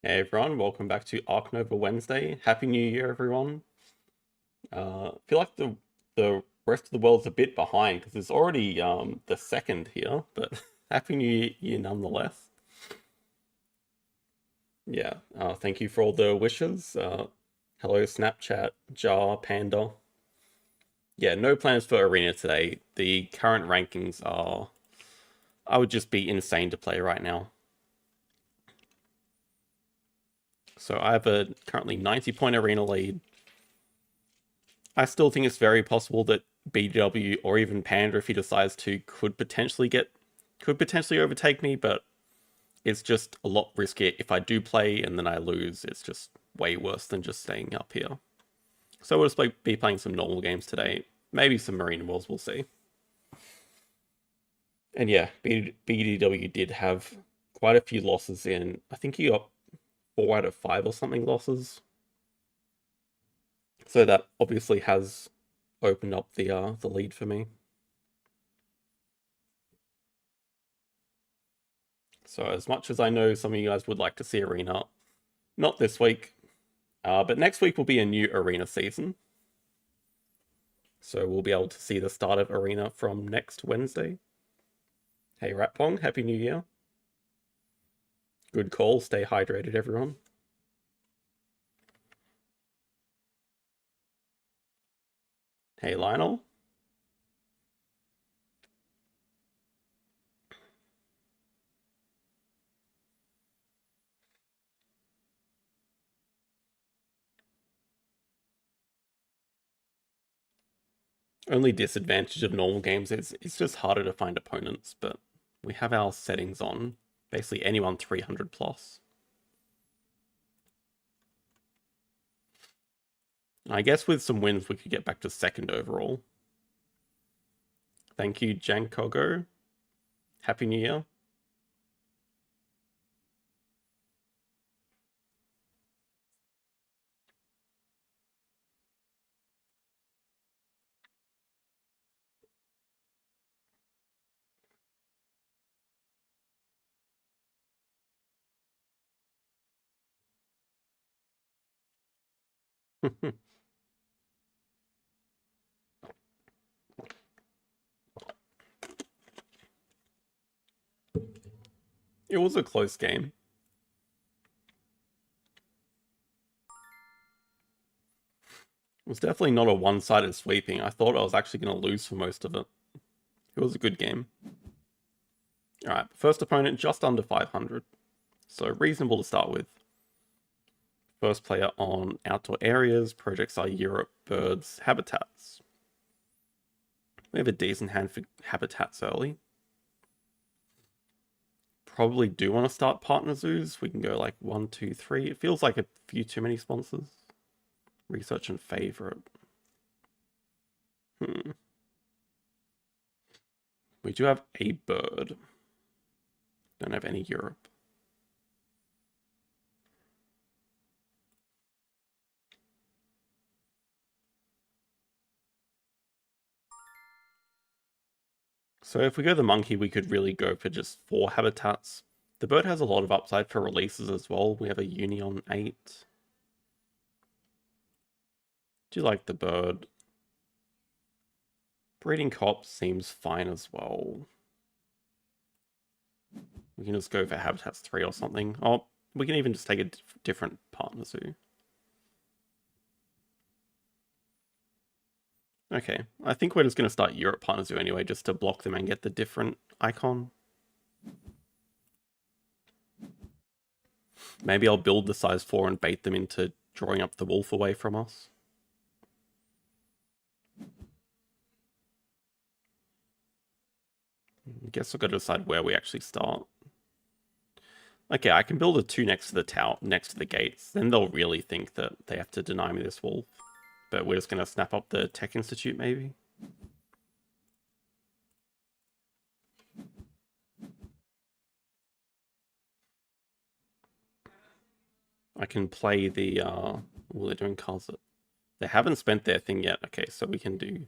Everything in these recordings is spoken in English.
Hey everyone, welcome back to Ark Nova Wednesday. Happy New Year, everyone. I feel like the rest of the world's a bit behind because it's already the second here, but Happy New Year nonetheless. Yeah, thank you for all the wishes. Hello, Snapchat, Jar, Panda. Yeah, no plans for Arena today. The current rankings are, I would just be insane to play right now. So I have a currently 90-point Arena lead. I still think it's very possible that BW or even Panda, if he decides to, could potentially overtake me, but it's just a lot riskier if I do play and then I lose. It's just way worse than just staying up here. So we'll just be playing some normal games today. Maybe some Marine Wars, we'll see. And yeah, BDW did have quite a few losses in. I think he got 4 out of 5 or something losses. So that obviously has opened up the lead for me. So as much as I know some of you guys would like to see Arena, not this week, but next week will be a new Arena season. So we'll be able to see the start of Arena from next Wednesday. Hey Ratpong, Happy New Year. Good call, stay hydrated everyone. Hey Lionel. Only disadvantage of normal games is it's just harder to find opponents, but we have our settings on. Basically anyone 300 plus. I guess with some wins we could get back to second overall. Thank you, Jankogo. Happy New Year. It was a close game. It was definitely not a one-sided sweeping. I thought I was actually going to lose for most of it. It was a good game. Alright, first opponent just under 500. So reasonable to start with. First player on outdoor areas. Projects are Europe, birds, habitats. We have a decent hand for habitats early. Probably do want to start partner zoos. We can go like 1, 2, 3. It feels like a few too many sponsors. Research and favorite. We do have a bird. Don't have any Europe. So if we go the monkey, we could really go for just 4 habitats. The bird has a lot of upside for releases as well. We have a uni on 8. Do you like the bird? Breeding cop seems fine as well. We can just go for habitats 3 or something. Oh, we can even just take a different partner zoo. Okay, I think we're just going to start Europe partner zoo anyway, just to block them and get the different icon. Maybe I'll build the size 4 and bait them into drawing up the wolf away from us. I guess I've got to decide where we actually start. Okay, I can build a 2 next to the tower, next to the gates. Then they'll really think that they have to deny me this wolf. But we're just going to snap up the Tech Institute, maybe? I can play the, they're doing cards that... They haven't spent their thing yet. Okay, so we can do...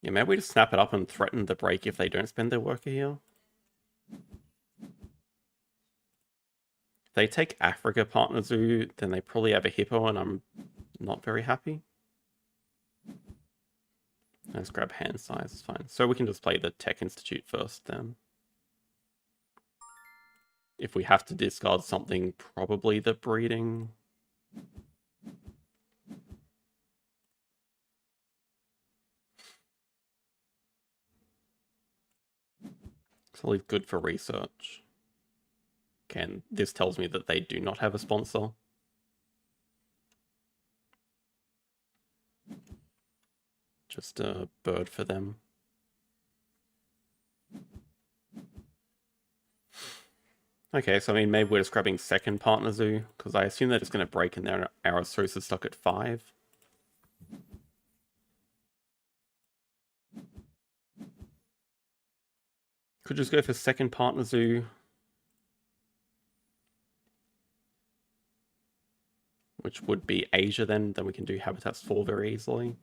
Yeah, maybe we just snap it up and threaten the break if they don't spend their worker here. they take Africa Partner Zoo, then they probably have a hippo, and I'm not very happy. Let's grab hand size, it's fine. So we can just play the Tech Institute first then. If we have to discard something, probably the breeding. It's always good for research. Again, this tells me that they do not have a sponsor. Just a bird for them. Okay, so I mean, maybe we're just grabbing second Partner Zoo, because I assume they're just going to break and our source is stuck at 5. Could just go for second Partner Zoo. Which would be Asia then we can do Habitats 4 very easily.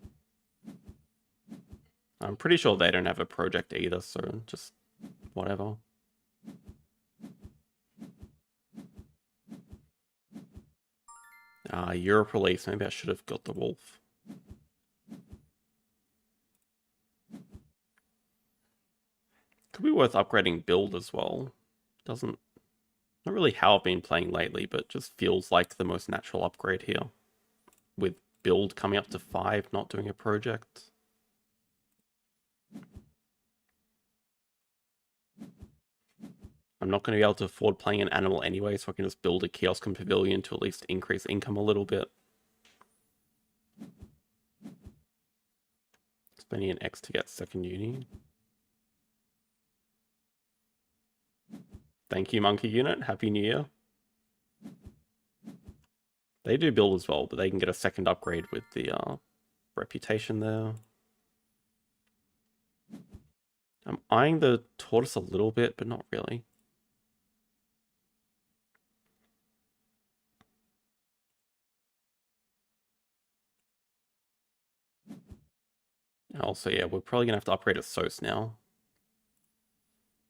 I'm pretty sure they don't have a project either, so just whatever. Europe release, maybe I should have got the wolf. Could be worth upgrading build as well. Not really how I've been playing lately, but just feels like the most natural upgrade here. With build coming up to 5, not doing a project. I'm not going to be able to afford playing an animal anyway, so I can just build a kiosk and pavilion to at least increase income a little bit. Spending an X to get second uni. Thank you, Monkey Unit. Happy New Year. They do build as well, but they can get a second upgrade with the reputation there. I'm eyeing the tortoise a little bit, but not really. Also, yeah, we're probably going to have to upgrade a SOS now.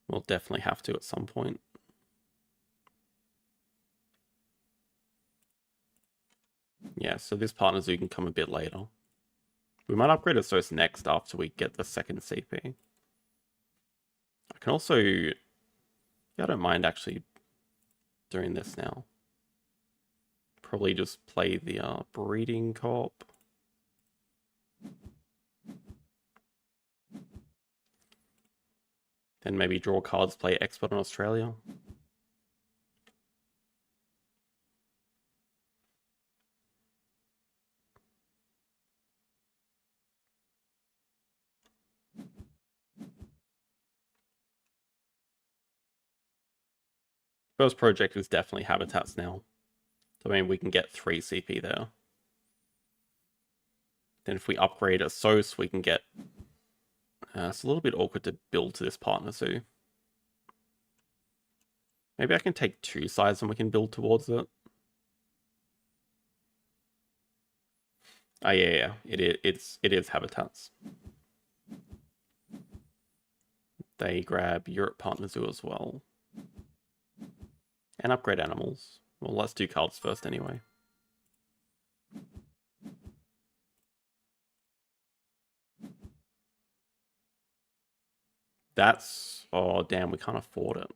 We'll definitely have to at some point. Yeah, so this Partner Zoo can come a bit later. We might upgrade a SOS next after we get the second CP. I can also... Yeah, I don't mind actually doing this now. Probably just play the breeding co-op. Then maybe draw cards, play Expert on Australia. First project is definitely Habitats now. So, I mean, we can get 3 CP there. Then if we upgrade a SOS, we can get... it's a little bit awkward to build to this Partner Zoo. Maybe I can take 2 sides and we can build towards it. Oh, yeah. It is Habitats. They grab Europe Partner Zoo as well. And upgrade animals. Well, let's do cards first anyway. That's... Oh, damn, we can't afford it.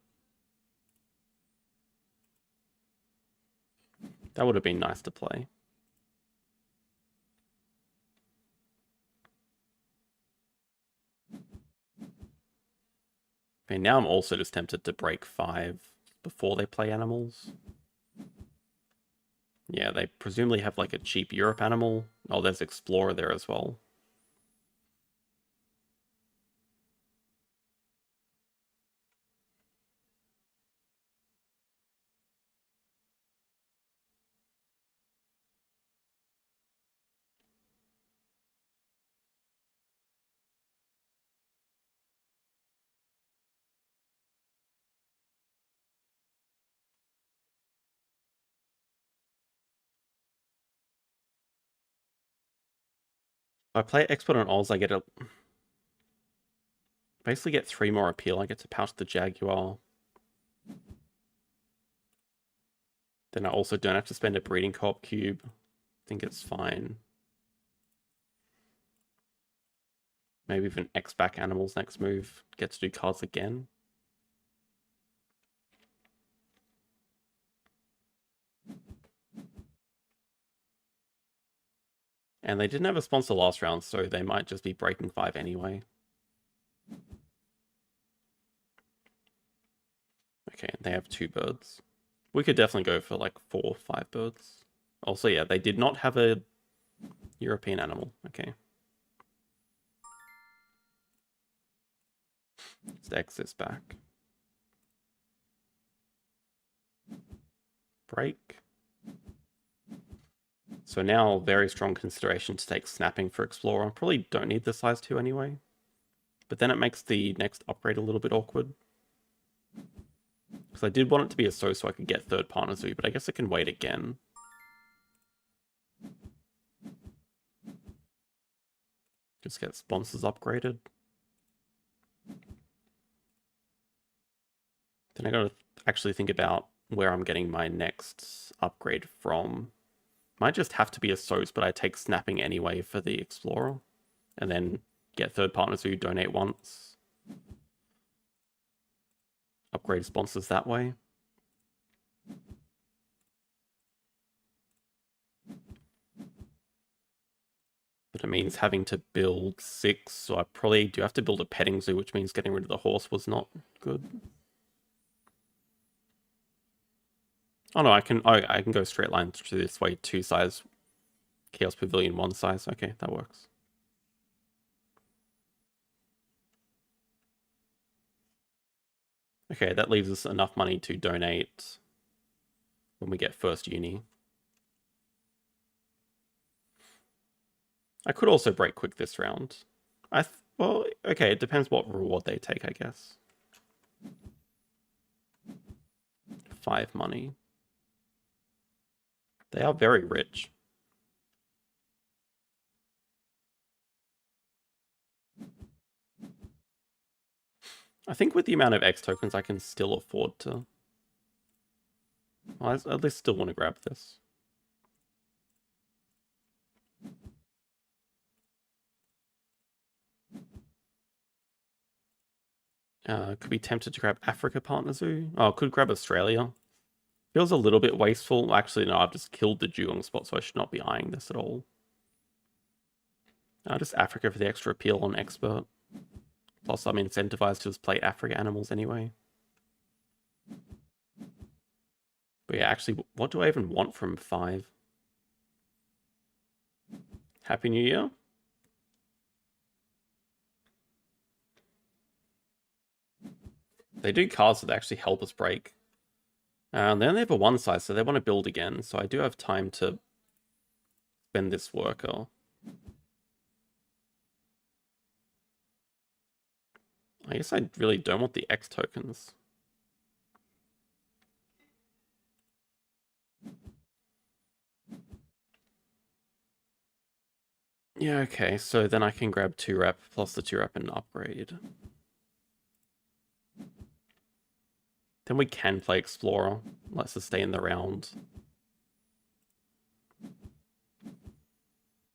That would have been nice to play. Okay, now I'm also just tempted to break 5 before they play animals. Yeah, they presumably have like a cheap Europe animal. Oh, there's Explorer there as well. If I play Expert on Oz, I get basically get 3 more appeal. I get to pouch the Jaguar. Then I also don't have to spend a breeding co-op cube. I think it's fine. Maybe even X back animals next move. Get to do cards again. And they didn't have a sponsor last round, so they might just be breaking 5 anyway. Okay, they have 2 birds. We could definitely go for like 4 or 5 birds. Also, yeah, they did not have a European animal. Okay. Let's X this back. Break. So now, very strong consideration to take snapping for Explorer. Probably don't need the size 2 anyway. But then it makes the next upgrade a little bit awkward. Because I did want it to be a so I could get third partner zoo, but I guess it can wait again. Just get sponsors upgraded. Then I gotta actually think about where I'm getting my next upgrade from. Might just have to be a SOS, but I take snapping anyway for the Explorer. And then get third partners who donate once. Upgrade sponsors that way. But it means having to build 6, so I probably do have to build a petting zoo, which means getting rid of the horse was not good. Oh no, I can go straight line through this way, 2 size. Chaos Pavilion 1 size. Okay, that works. Okay, that leaves us enough money to donate when we get first uni. I could also break quick this round. Well, okay, it depends what reward they take, I guess. 5 money. They are very rich. I think with the amount of X tokens, I can still afford to... Well, I at least still want to grab this. Could be tempted to grab Africa Partner Zoo. Oh, could grab Australia. Feels a little bit wasteful. Actually, no, I've just killed the Jurong spot, so I should not be eyeing this at all. Just Africa for the extra appeal on Expert. Plus, I'm incentivized to just play Africa animals anyway. But yeah, actually, what do I even want from 5? Happy New Year? They do cards that actually help us break. They only have a 1 size, so they want to build again. So I do have time to spend this worker. I guess I really don't want the X tokens. Yeah, okay, so then I can grab 2 rep plus the 2 rep and upgrade. Then we can play Explorer. Let's sustain the round.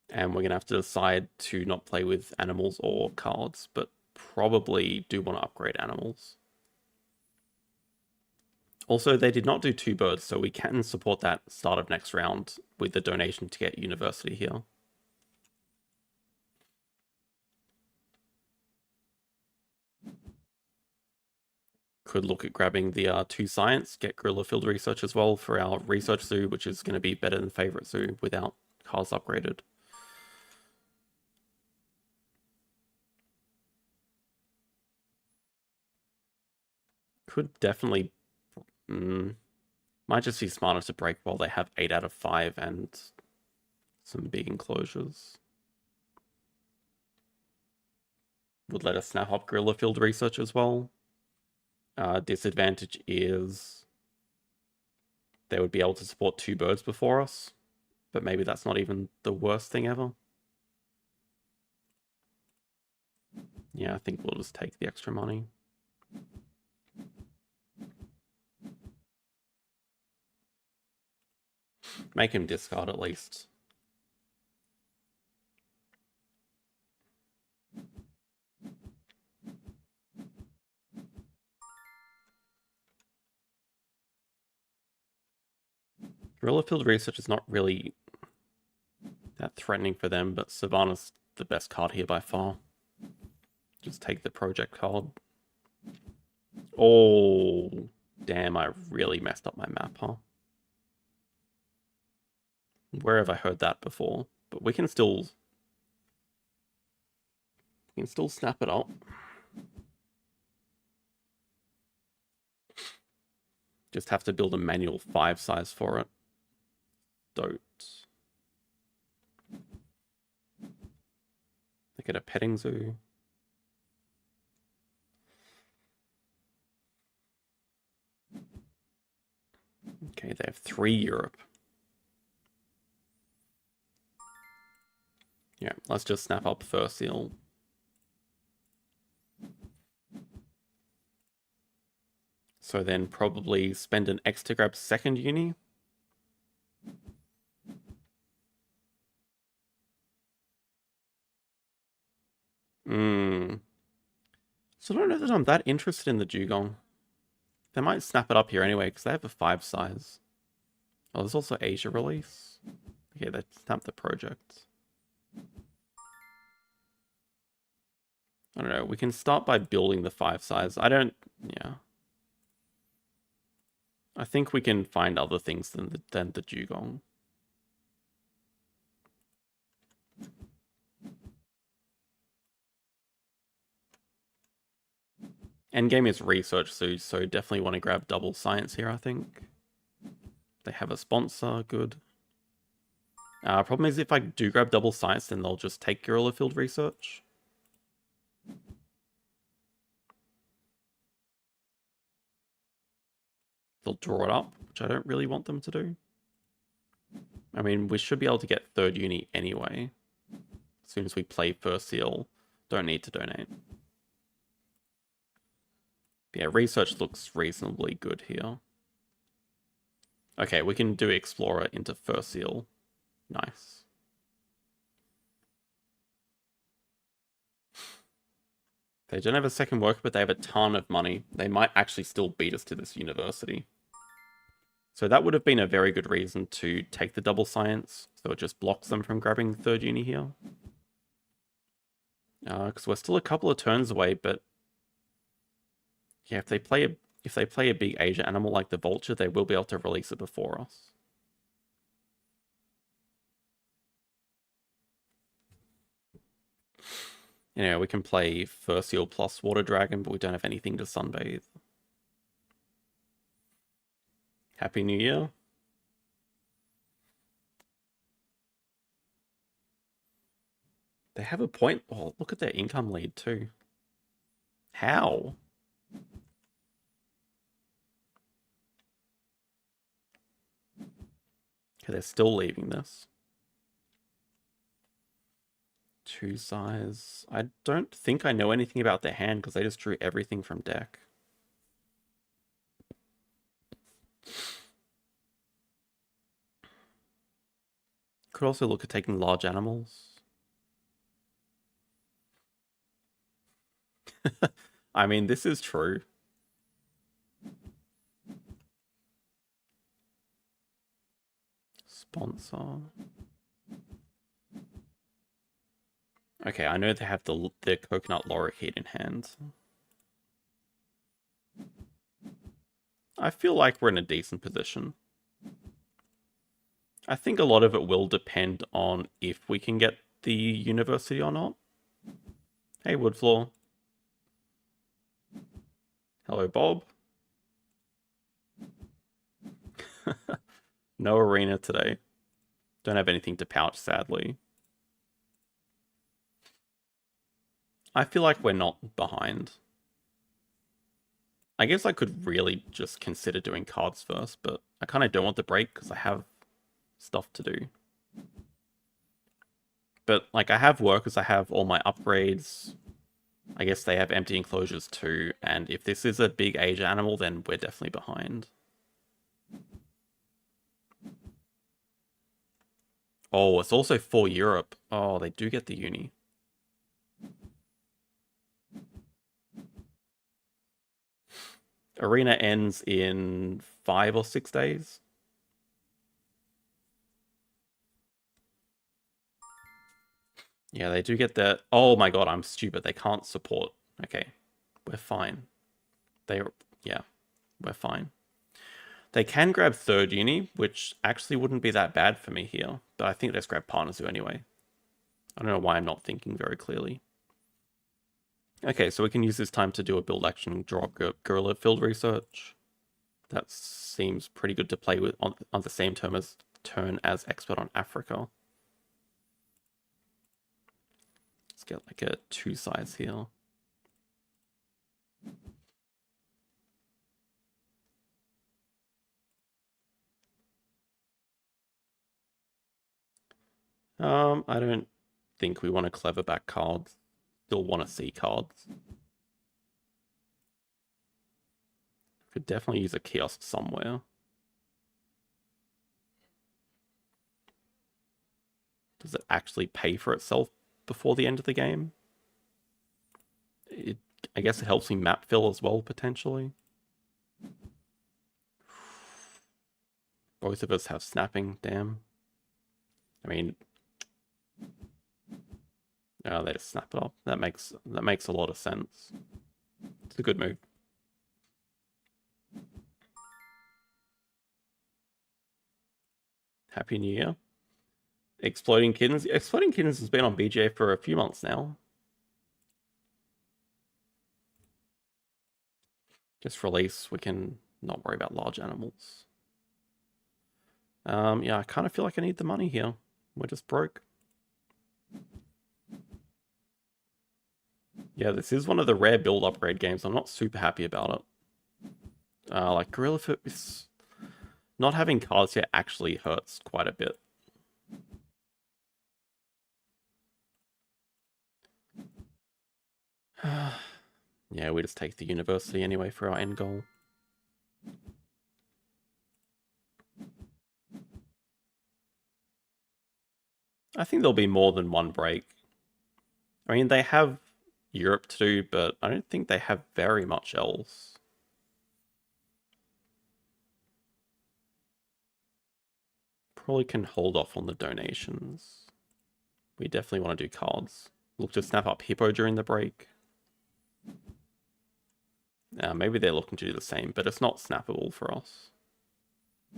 And we're going to have to decide to not play with animals or cards, but probably do want to upgrade animals. Also, they did not do 2 birds, so we can support that start of next round with the donation to get university here. Could look at grabbing the 2 science, get gorilla field research as well for our research zoo, which is going to be better than favorite zoo without cards upgraded. Could definitely... might just be smarter to break while they have 8 out of 5 and some big enclosures. Would let us snap up gorilla field research as well. Disadvantage is they would be able to support 2 birds before us, but maybe that's not even the worst thing ever. Yeah, I think we'll just take the extra money. Make him discard at least. Gorilla Field Research is not really that threatening for them, but Savannah's the best card here by far. Just take the project card. Oh, damn, I really messed up my map, huh? Where have I heard that before? But we can still snap it up. Just have to build a manual 5 size for it. Don't. They get a petting zoo. Okay, they have 3 Europe. Yeah, let's just snap up Fur Seal. So then probably spend an X to grab second uni. So I don't know that I'm that interested in the dugong. They might snap it up here anyway, because they have a 5 size. Oh, there's also Asia release. Okay, they snap the project. I don't know, we can start by building the 5 size. Yeah. I think we can find other things than the dugong. Endgame is research, so definitely want to grab double science here, I think. They have a sponsor, good. Problem is if I do grab double science, then they'll just take Gorilla Field Research. They'll draw it up, which I don't really want them to do. I mean, we should be able to get third uni anyway. As soon as we play first seal, don't need to donate. Yeah, research looks reasonably good here. Okay, we can do Explorer into first seal. Nice. They don't have a second worker, but they have a ton of money. They might actually still beat us to this university. So that would have been a very good reason to take the double science. So it just blocks them from grabbing third uni here. Because we're still a couple of turns away, but yeah, if they play a big Asia animal like the vulture, they will be able to release it before us. You know, we can play Fur Seal plus Water Dragon, but we don't have anything to sunbathe. Happy New Year. They have a point. Oh, look at their income lead too. How? Okay, they're still leaving this. 2 size. I don't think I know anything about their hand because they just drew everything from deck. Could also look at taking large animals. I mean, this is true. Sponsor. Okay, I know they have the coconut lorikeet in hand. I feel like we're in a decent position. I think a lot of it will depend on if we can get the university or not. Hey, Woodfloor. Hello, Bob. No arena today. Don't have anything to pouch, sadly. I feel like we're not behind. I guess I could really just consider doing cards first, but I kind of don't want the break because I have stuff to do. But, like, I have workers, I have all my upgrades. I guess they have empty enclosures too, and if this is a big Asia animal, then we're definitely behind. Oh, it's also for Europe. Oh, they do get the uni. Arena ends in 5 or 6 days. Yeah, they do get that. Oh my god, I'm stupid. They can't support. Okay, we're fine. Yeah, we're fine. They can grab third uni, which actually wouldn't be that bad for me here. But I think let's grab partners too anyway. I don't know why I'm not thinking very clearly. Okay, so we can use this time to do a build action drop guerrilla field research. That seems pretty good to play with on the same turn as expert on Africa. Let's get like a 2 size here. I don't think we want to clever back cards. Still want to see cards. Could definitely use a kiosk somewhere. Does it actually pay for itself before the end of the game? I guess it helps me map fill as well, potentially. Both of us have snapping, damn. I mean, oh, they just snap it up. That makes a lot of sense. It's a good move. Happy New Year. Exploding Kittens. Exploding Kittens has been on BGA for a few months now. Just release, we can not worry about large animals. Yeah, I kind of feel like I need the money here. We're just broke. Yeah, this is one of the rare build upgrade games. I'm not super happy about it. Like Gorilla is not having cards here actually hurts quite a bit. Yeah, we just take the university anyway for our end goal. I think there'll be more than one break. I mean, they have Europe to do, but I don't think they have very much else. Probably can hold off on the donations. We definitely want to do cards. Look to snap up Hippo during the break. Maybe they're looking to do the same, but it's not snappable for us.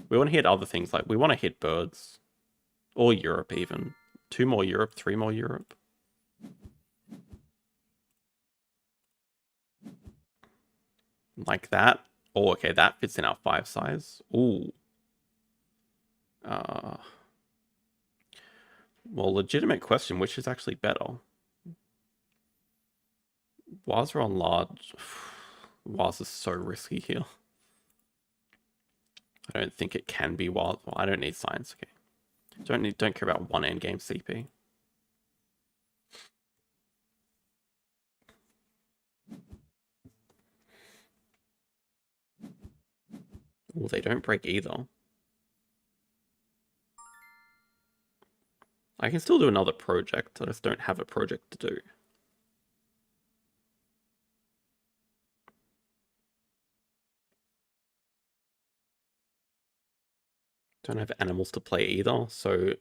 We want to hit other things, like we want to hit birds. Or Europe even. 2 more Europe, 3 more Europe. Like that. Oh, okay, that fits in our 5 size. Ooh. Well, legitimate question, which is actually better? Waz are on large. Waz is so risky here. I don't think it can be Waz. Well, I don't need science, okay. Don't care about one endgame CP. Oh, they don't break either. I can still do another project, I just don't have a project to do. Don't have animals to play either, so...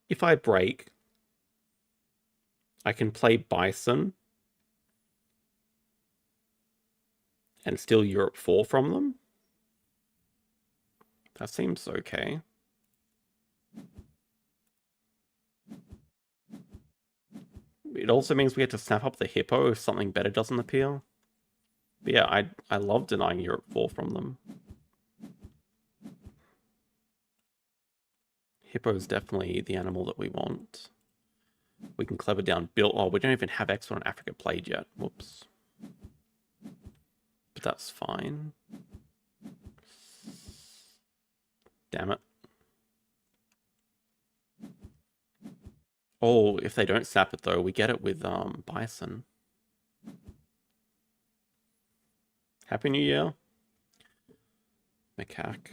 If I break, I can play Bison and steal Europe 4 from them. That seems okay. It also means we have to snap up the Hippo if something better doesn't appear. But yeah, I love denying Europe 4 from them. Hippo is definitely the animal that we want. We can clever down build. Oh, we don't even have Expert on Africa played yet. Whoops. But that's fine. Damn it. Oh, if they don't snap it though, we get it with Bison. Happy New Year. Macaque.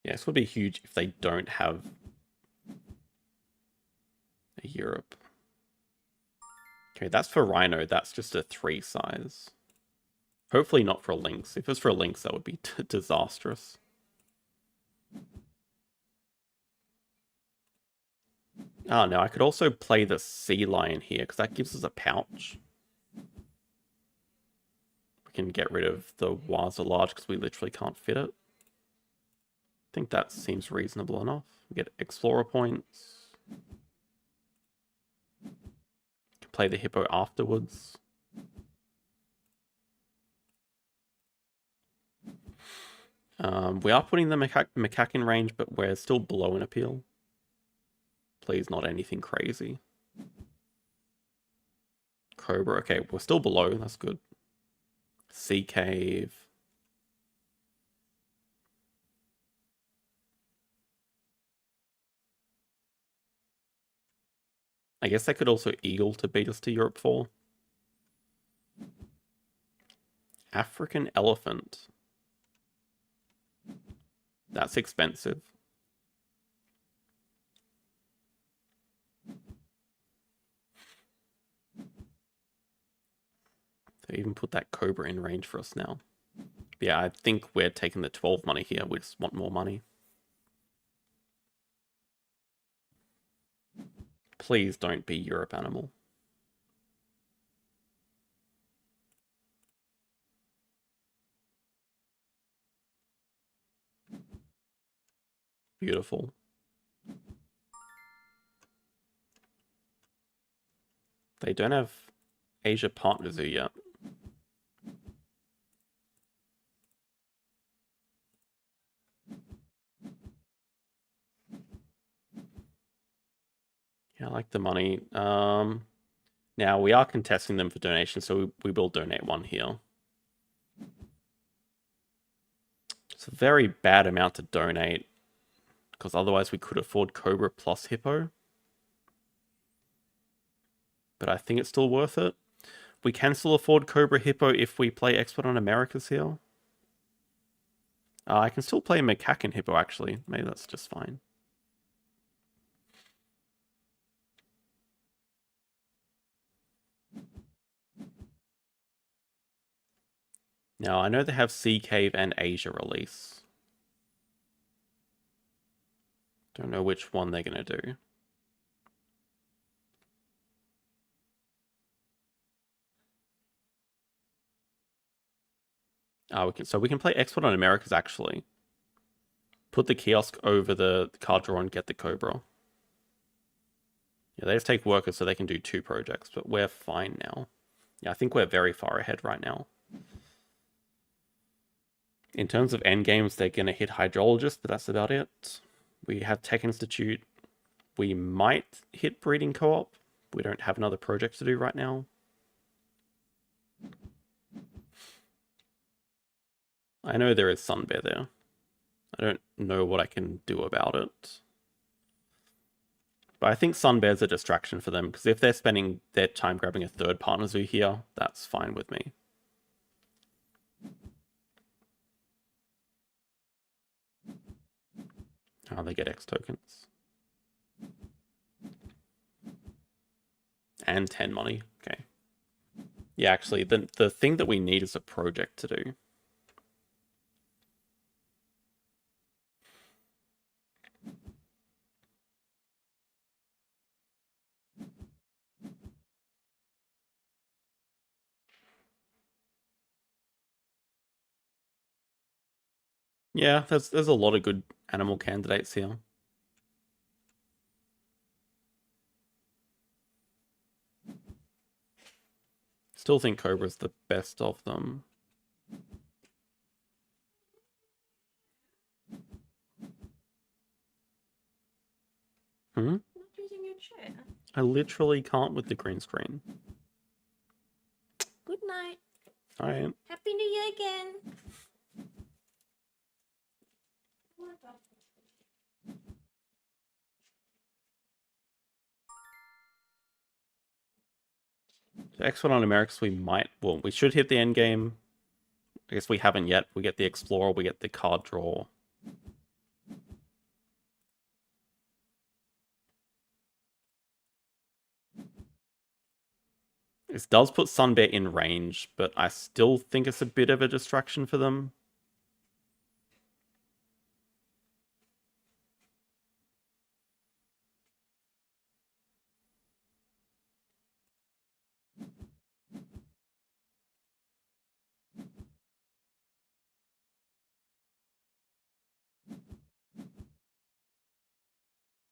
Yeah, this would be huge if they don't have a Europe. Okay, that's for Rhino. That's just a 3 size. Hopefully not for a Lynx. If it was for a Lynx, that would be disastrous. Oh, no, I could also play the Sea Lion here, because that gives us a pouch. We can get rid of the Waza Large, because we literally can't fit it. I think that seems reasonable enough. We get Explorer points. Can play the Hippo afterwards. We are putting the macaque in range, but we're still below an appeal. Please, not anything crazy. Cobra, okay, we're still below, that's good. Sea Cave. I guess they could also Eagle to beat us to Europe 4. African Elephant. That's expensive. They even put that Cobra in range for us now. Yeah, I think we're taking the 12 money here. We just want more money. Please don't be Europe Animal. Beautiful. They don't have Asia Partner Zoo yet. Yeah, I like the money. Now we are contesting them for donation, so we will donate one here. It's a very bad amount to donate, because otherwise we could afford Cobra plus Hippo. But I think it's still worth it. We can still afford Cobra Hippo if we play Expert on Americas here. I can still play Macaque and Hippo, actually. Maybe that's just fine. Now, I know they have Sea Cave and Asia release. Don't know which one they're going to do. We can play Export on Americas, actually. Put the kiosk over the card draw and get the Cobra. Yeah, they just take workers so they can do 2 projects, but we're fine now. Yeah, I think we're very far ahead right now. In terms of end games, they're going to hit Hydrologist, but that's about it. We have Tech Institute. We might hit Breeding Co-op. We don't have another project to do right now. I know there is Sunbear there. I don't know what I can do about it. But I think Sunbear's a distraction for them, because if they're spending their time grabbing a 3rd partner zoo here, that's fine with me. Oh, they get X tokens. And 10 money. Okay. Yeah, actually, the thing that we need is a project to do. Yeah, there's a lot of good animal candidates here. Still think Cobra's the best of them. Hmm? Not using your chair. I literally can't with the green screen. Good night. Alright. Happy New Year again. So X1 on Americas, we should hit the end game. I guess we haven't yet. We get the Explorer, we get the card draw. This does put Sunbear in range, but I still think it's a bit of a distraction for them.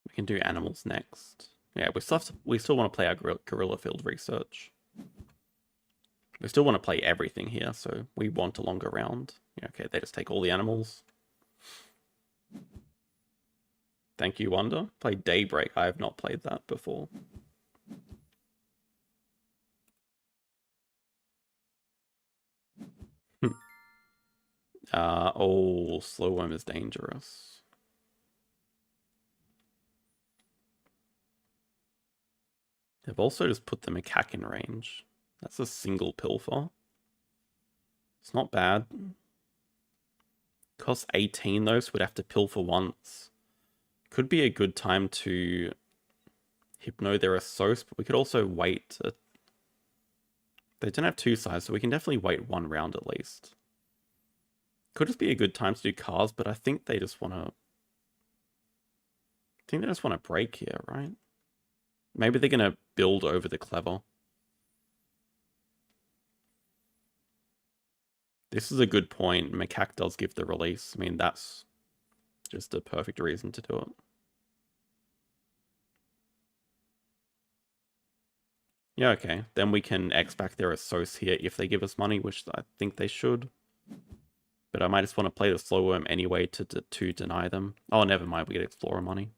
We can do animals next. Yeah, we still want to play our guerrilla field research. We still want to play everything here, so we want a longer round. Yeah, okay, they just take all the animals. Thank you, Wonder. Play Daybreak. I have not played that before. Oh, Slow Worm is dangerous. They've also just put the macaque in range. That's a single pilfer. It's not bad. Costs 18 though, so we'd have to pilfer once. Could be a good time to hypno their Assos, but we could also wait. They don't have two sides, so we can definitely wait one round at least. Could just be a good time to do cars, but I think they just want to... I think they just want to break here, right? Maybe they're going to build over the clever. This is a good point. Macaque does give the release. I mean, that's just a perfect reason to do it. Yeah, okay. Then we can X back their Assos here if they give us money, which I think they should. But I might just want to play the Slow Worm anyway to deny them. Oh, never mind. We get Explorer money.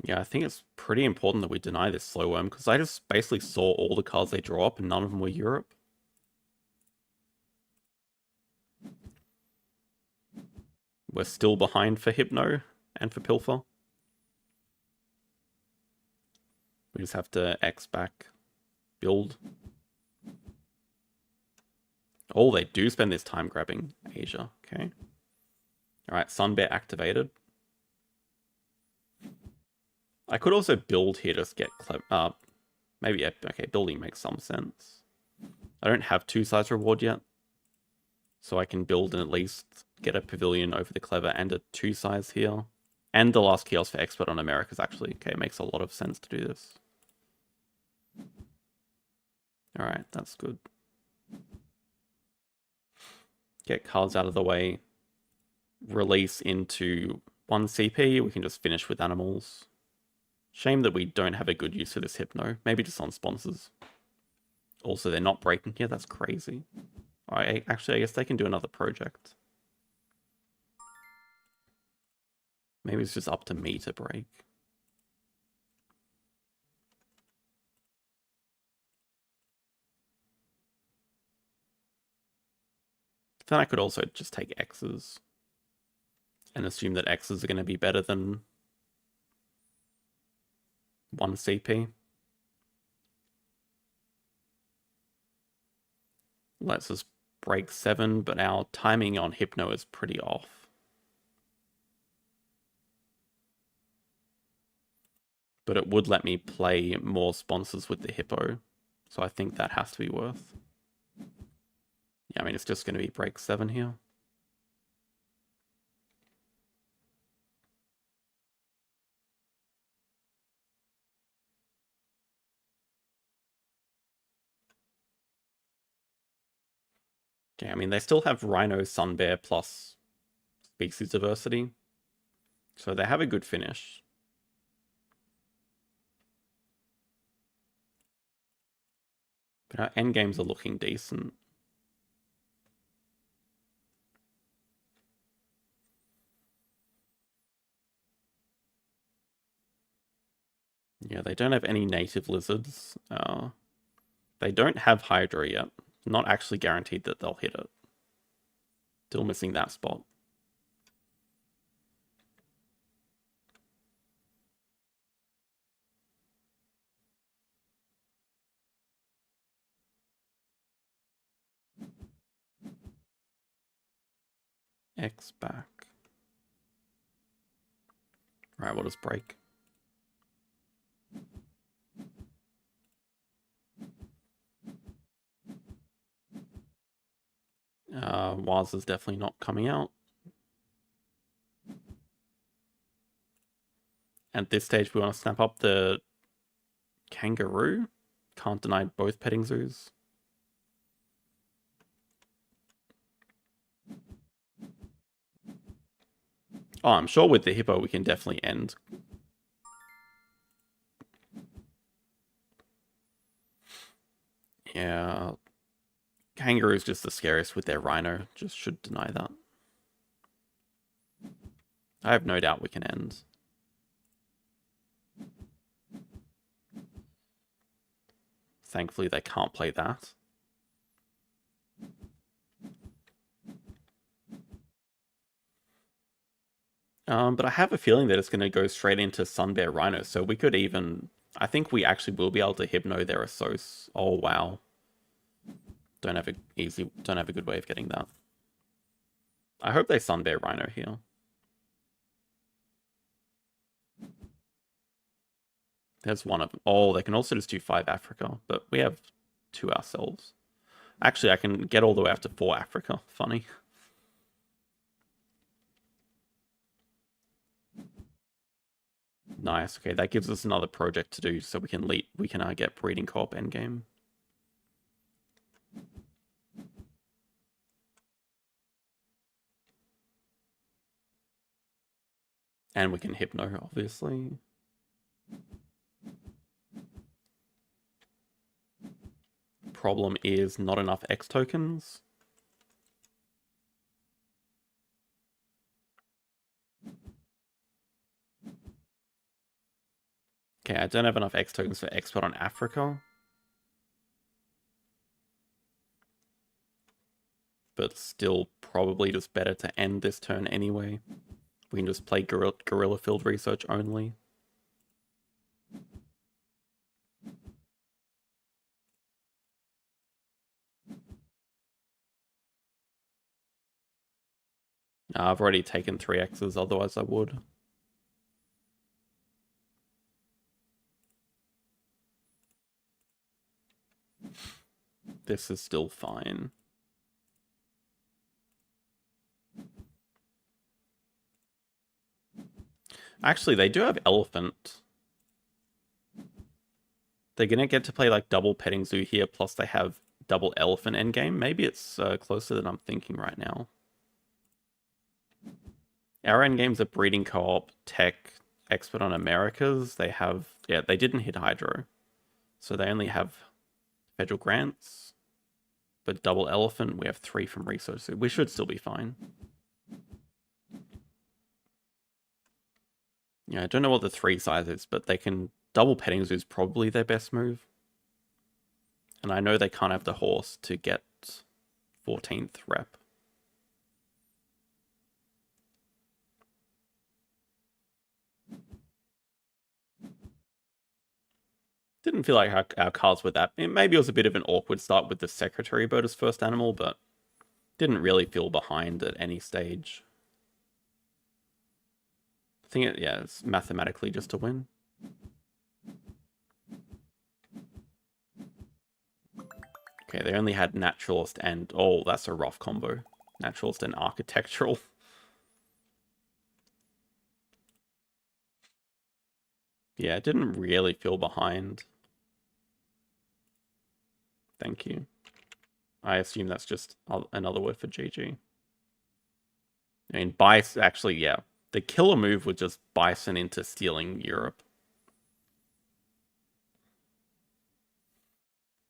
Yeah, I think it's pretty important that we deny this Slow Worm, because I just basically saw all the cards they draw up and none of them were Europe. We're still behind for Hypno and for Pilfer. We just have to X back, build. Oh, they do spend this time grabbing Asia. Okay. Alright, Sunbear activated. I could also build here, just get clever. Maybe, yeah, okay, building makes some sense. I don't have 2-size reward yet. So I can build and at least get a pavilion over the clever and a 2-size here. And the last kiosk for expert on Americas actually. Okay, it makes a lot of sense to do this. Alright, that's good. Get cards out of the way. Release into 1 CP. We can just finish with animals. Shame that we don't have a good use for this Hypno. Maybe just on sponsors. Also, they're not breaking here. That's crazy. Alright, actually, I guess they can do another project. Maybe it's just up to me to break. Then I could also just take X's. And assume that X's are going to be better than 1 CP. Let's just break 7, but our timing on Hypno is pretty off. But it would let me play more sponsors with the Hippo. So I think that has to be worth. Yeah, I mean, it's just going to be break 7 here. Okay, I mean, they still have Rhino, Sunbear plus species diversity. So they have a good finish. But our endgames are looking decent. Yeah, they don't have any native lizards. They don't have Hydra yet. Not actually guaranteed that they'll hit it. Still missing that spot. X back. Right, what does break? Waz is definitely not coming out. At this stage, we want to snap up the kangaroo. Can't deny both petting zoos. Oh, I'm sure with the hippo we can definitely end. Yeah. Kangaroo is just the scariest with their rhino. Just should deny that. I have no doubt we can end. Thankfully, they can't play that. But I have a feeling that it's going to go straight into Sun Bear Rhino, so we could even... I think we actually will be able to Hypno their Asos. Oh, wow. Don't have a good way of getting that. I hope they Sun Bear Rhino here. There's one of them. Oh, they can also just do 5 Africa, but we have 2 ourselves. Actually, I can get all the way up to 4 Africa. Funny. Nice. Okay, that gives us another project to do, so we can get breeding co-op endgame. And we can Hypno, obviously. Problem is not enough X tokens. Okay, I don't have enough X tokens for export on Africa. But still probably just better to end this turn anyway. We can just play guerrilla field research only. I've already taken 3 X's, otherwise I would. This is still fine. Actually, they do have Elephant. They're going to get to play like double Petting Zoo here, plus they have double Elephant endgame. Maybe it's closer than I'm thinking right now. Our endgames are Breeding Co-op, Tech, Expert on Americas. They have... Yeah, they didn't hit Hydro. So they only have federal grants. But double Elephant, we have 3 from Research. So we should still be fine. Yeah, I don't know what the 3 size is, but they can... Double Petting Zoo is probably their best move. And I know they can't have the horse to get 14th rep. Didn't feel like our cards were that... Maybe it was a bit of an awkward start with the Secretary Bird as first animal, but didn't really feel behind at any stage. I think it's mathematically just a win. Okay, they only had Naturalist and... Oh, that's a rough combo. Naturalist and Architectural. Yeah, it didn't really feel behind. Thank you. I assume that's just another word for GG. I mean, Bison... Actually, yeah. The killer move was just Bison into stealing Europe.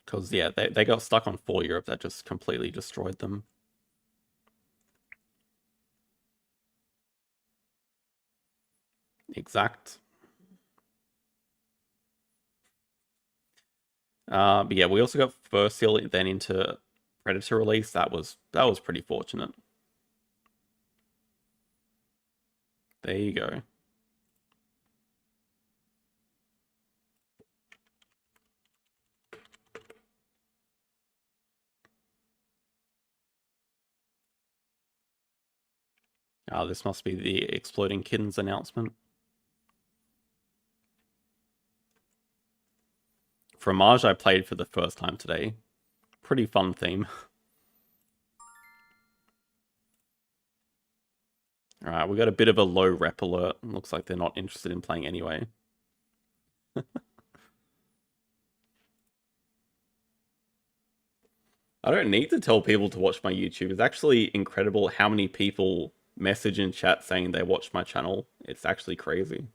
Because, yeah, they got stuck on 4 Europe that just completely destroyed them. Exact. But yeah, we also got first seal then into Predator release. That was pretty fortunate. There you go. This must be the Exploding Kittens announcement. Fromage I played for the first time today. Pretty fun theme. Alright, we got a bit of a low rep alert. Looks like they're not interested in playing anyway. I don't need to tell people to watch my YouTube. It's actually incredible how many people message in chat saying they watch my channel. It's actually crazy.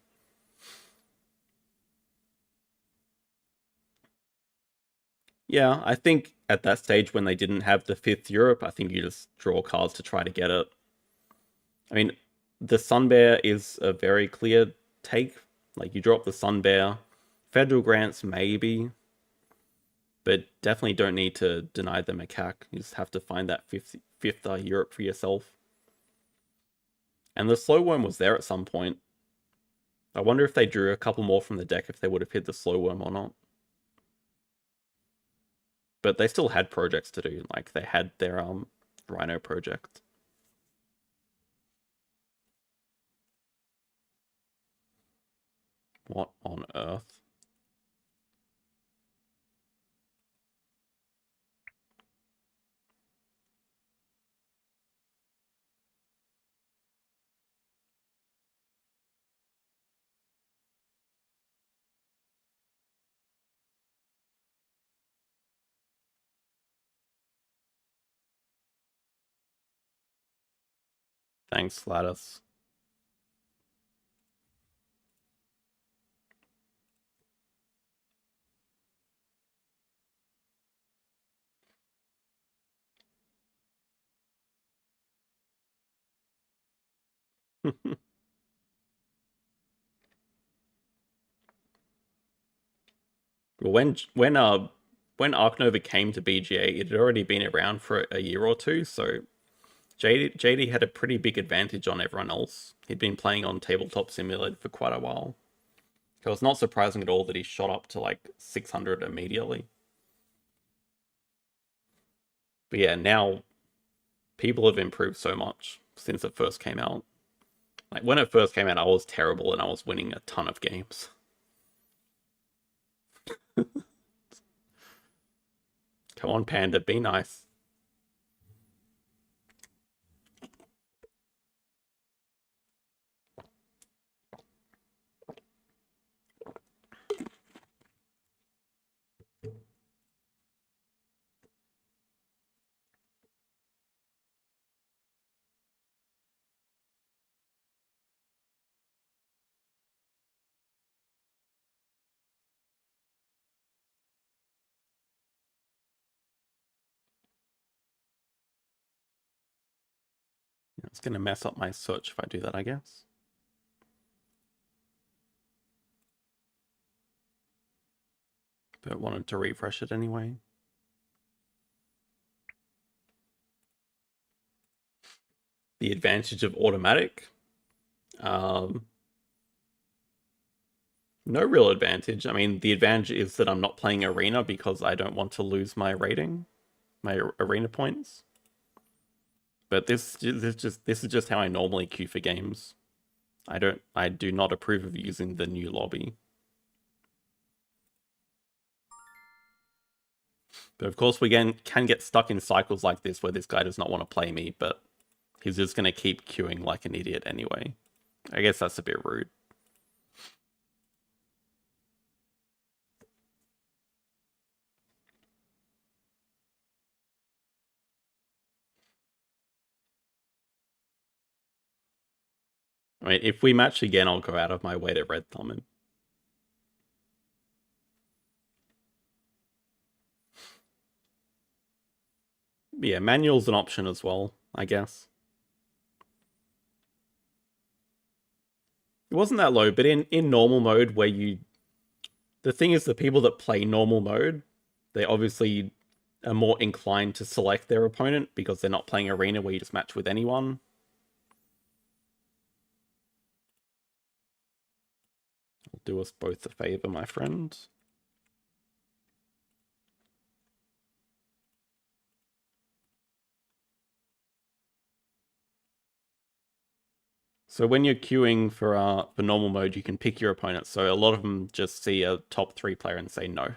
Yeah, I think at that stage when they didn't have the 5th Europe, I think you just draw cards to try to get it. I mean, the Sun Bear is a very clear take. Like, you drop the Sun Bear. Federal grants, maybe. But definitely don't need to deny the macaque. You just have to find that fifth Europe for yourself. And the slow worm was there at some point. I wonder if they drew a couple more from the deck if they would have hit the slow worm or not. But they still had projects to do. Like, they had their Rhino project. What on earth? Thanks, Lattice. Well, when Ark Nova came to BGA, it had already been around for a year or two, so JD had a pretty big advantage on everyone else. He'd been playing on Tabletop Simulator for quite a while. So it's not surprising at all that he shot up to like 600 immediately. But yeah, now people have improved so much since it first came out. Like when it first came out, I was terrible and I was winning a ton of games. Come on, Panda, be nice. It's going to mess up my search if I do that, I guess. But wanted to refresh it anyway. The advantage of automatic. No real advantage. I mean, the advantage is that I'm not playing arena because I don't want to lose my rating, my arena points. But this is just how I normally queue for games. I do not approve of using the new lobby. But of course, we can get stuck in cycles like this where this guy does not want to play me, but he's just going to keep queuing like an idiot anyway. I guess that's a bit rude. I mean, if we match again, I'll go out of my way to red thumb him. Yeah, manual's an option as well, I guess. It wasn't that low, but in normal mode where you... The thing is, the people that play normal mode, They obviously are more inclined to select their opponent because they're not playing Arena where you just match with anyone. I'll do us both a favor, my friend. So when you're queuing for normal mode, you can pick your opponent. So a lot of them just see a top 3 player and say no,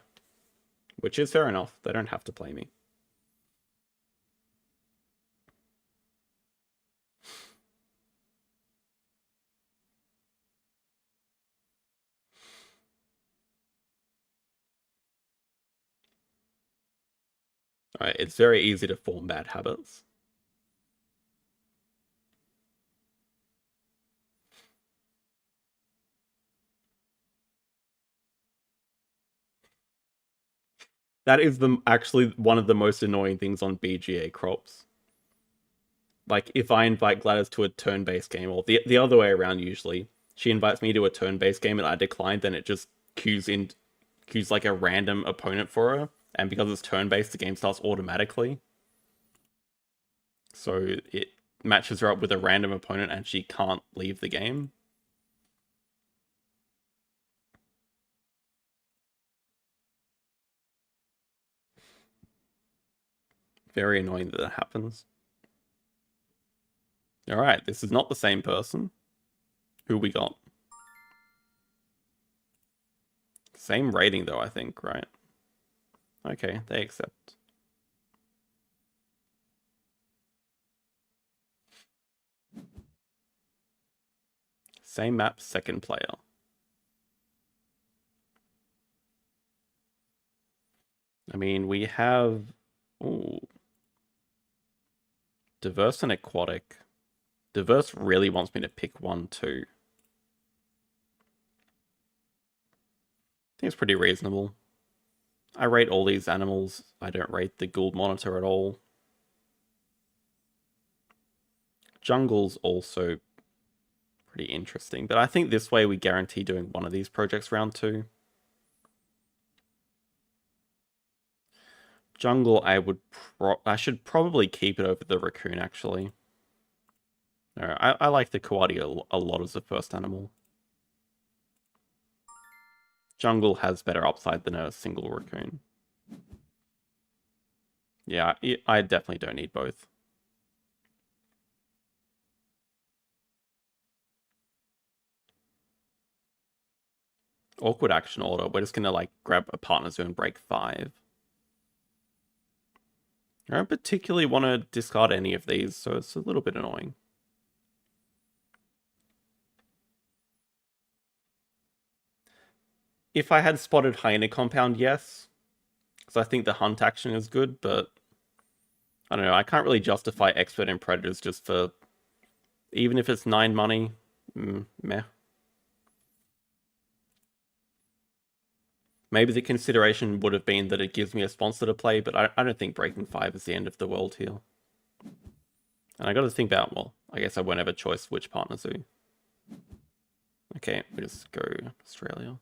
which is fair enough. They don't have to play me. All right, it's very easy to form bad habits. That is actually one of the most annoying things on BGA crops. Like, if I invite Gladys to a turn-based game, or the other way around usually, she invites me to a turn-based game and I decline, then it just queues like a random opponent for her, and because it's turn-based, the game starts automatically. So it matches her up with a random opponent and she can't leave the game. Very annoying that that happens. Alright, this is not the same person. Who we got? Same rating though, I think, right? Okay, they accept. Same map, second player. I mean, we have... Ooh. Diverse and aquatic. Diverse really wants me to pick one, too. I think it's pretty reasonable. I rate all these animals. I don't rate the Gould Monitor at all. Jungle's also pretty interesting, but I think this way we guarantee doing one of these projects round 2. Jungle, I should probably keep it over the raccoon, actually. No, I like the Coati a lot as the first animal. Jungle has better upside than a single raccoon. Yeah, I definitely don't need both. Awkward action order. We're just gonna like grab a partner zoo and break 5. I don't particularly want to discard any of these, so it's a little bit annoying. If I had spotted Hyena Compound, yes. Because I think the hunt action is good, but I don't know, I can't really justify Expert in Predators just for... Even if it's 9 money, meh. Maybe the consideration would have been that it gives me a sponsor to play, but I don't think breaking 5 is the end of the world here. And I got to think about, well, I guess I won't have a choice which partner zoo. Okay, we just go Australia.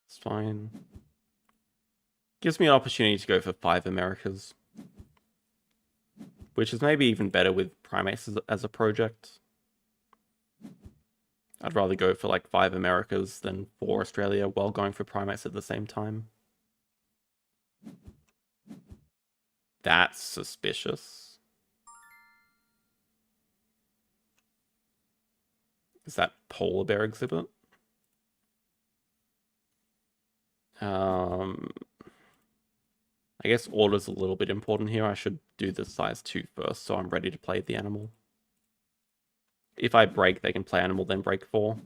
It's fine. Gives me an opportunity to go for 5 Americas. Which is maybe even better with Primates as a project. I'd rather go for like 5 Americas than 4 Australia while going for Primates at the same time. That's suspicious. Is that polar bear exhibit? I guess order's a little bit important here. I should do the size 2 first, so I'm ready to play the animal. If I break, they can play animal, then break 4.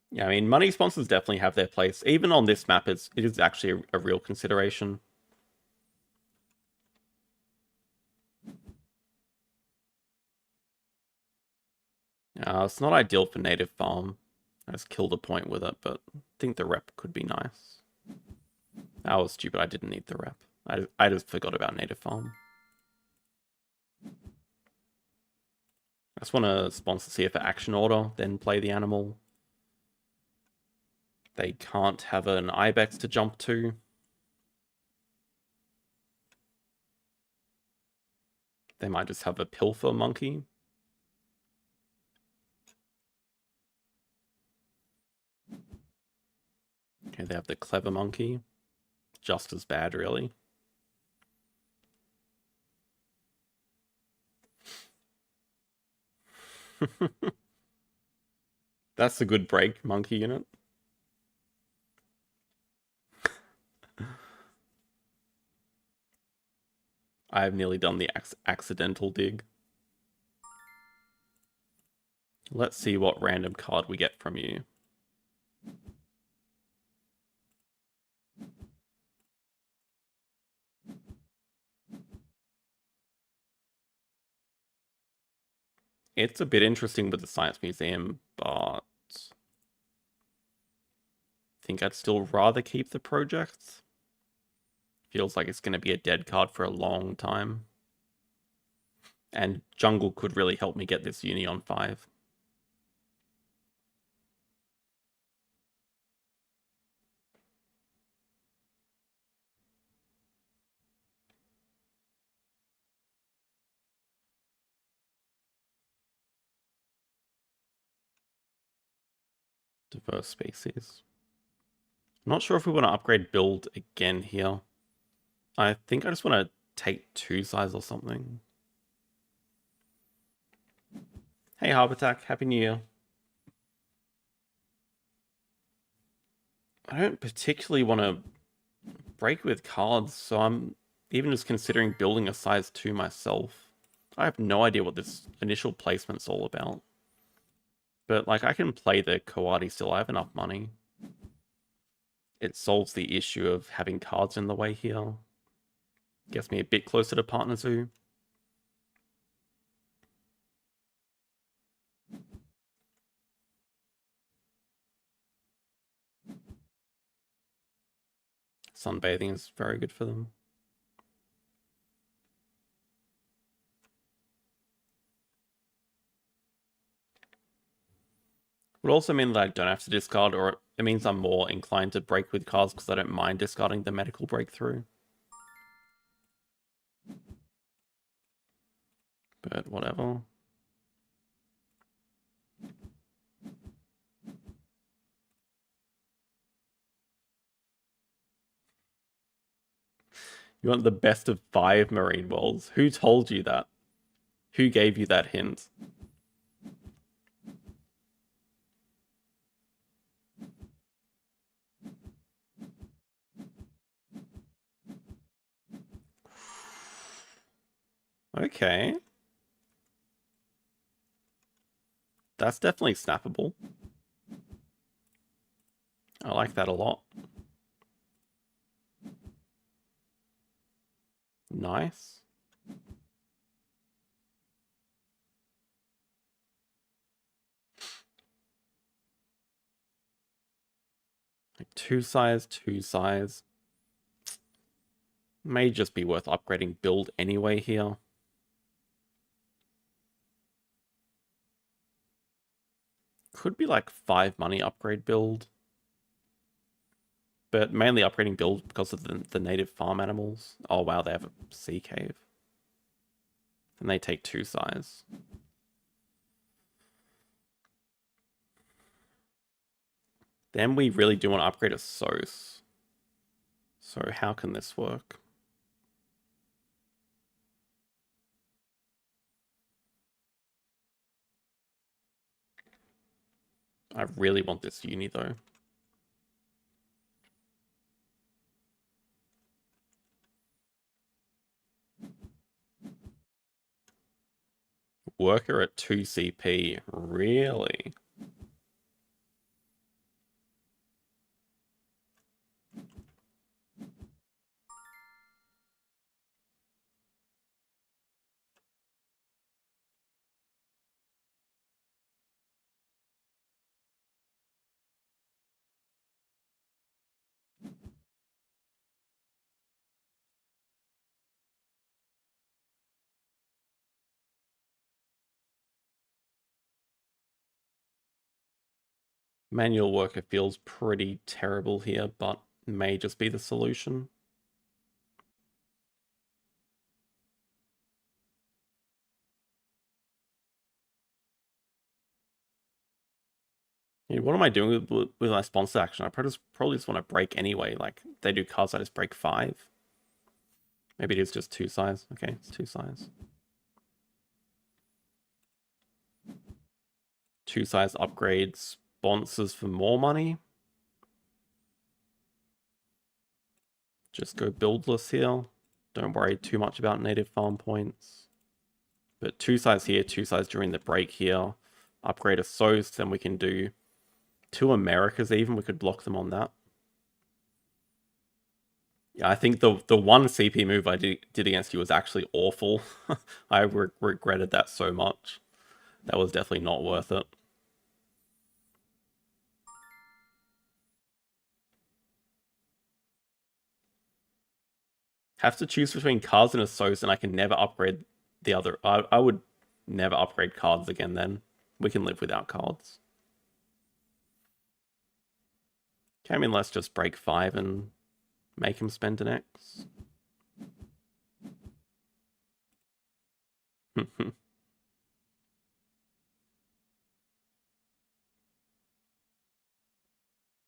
Yeah, I mean, money sponsors definitely have their place. Even on this map, it is actually a real consideration. It's not ideal for native farm. I just killed a point with it, but I think the rep could be nice. That was stupid. I didn't need the rep. I just forgot about native farm. just want to sponsor see if an action order, then play the animal. They can't have an ibex to jump to. They might just have a pilfer monkey. Okay, they have the clever monkey. Just as bad, really. That's a good break, monkey unit. I have nearly done the accidental dig. Let's see what random card we get from you. It's a bit interesting with the Science Museum, but I think I'd still rather keep the project. Feels like it's going to be a dead card for a long time. And Jungle could really help me get this uni on 5. Diverse species. I'm not sure if we want to upgrade build again here. I think I just want to take 2 size or something. Hey Harp Attack, Happy New Year. I don't particularly want to break with cards, so I'm even just considering building a size 2 myself. I have no idea what this initial placement's all about. But, like, I can play the Coati still. I have enough money. It solves the issue of having cards in the way here. Gets me a bit closer to Partner Zoo. Sunbathing is very good for them. Would also mean that I don't have to discard, or it means I'm more inclined to break with cards because I don't mind discarding the medical breakthrough. But whatever. You want the best of 5 Marine Worlds. Who told you that? Who gave you that hint? Okay. That's definitely snappable. I like that a lot. Nice. Like 2 size, 2 size. May just be worth upgrading build anyway here. Could be like 5 money upgrade build. But mainly upgrading build because of the native farm animals. Oh wow, they have a sea cave. And they take 2 size. Then we really do want to upgrade a Sos. So how can this work? I really want this uni though. Worker at 2 CP, really? Manual worker feels pretty terrible here, but may just be the solution. Yeah, what am I doing with my sponsor action? I probably just want to break anyway. Like, they do cards, I just break 5. Maybe it is just 2 size. Okay, it's 2 size. 2 size upgrades sponsors for more money. Just go buildless here. Don't worry too much about native farm points. But 2 size here, 2 size during the break here. Upgrade a Soast, then we can do 2 Americas even. We could block them on that. Yeah, I think the one CP move I did against you was actually awful. I regretted that so much. That was definitely not worth it. Have to choose between cards and a Soast, and I can never upgrade the other. I would never upgrade cards again then. We can live without cards. Okay, I mean, let's just break 5 and make him spend an X.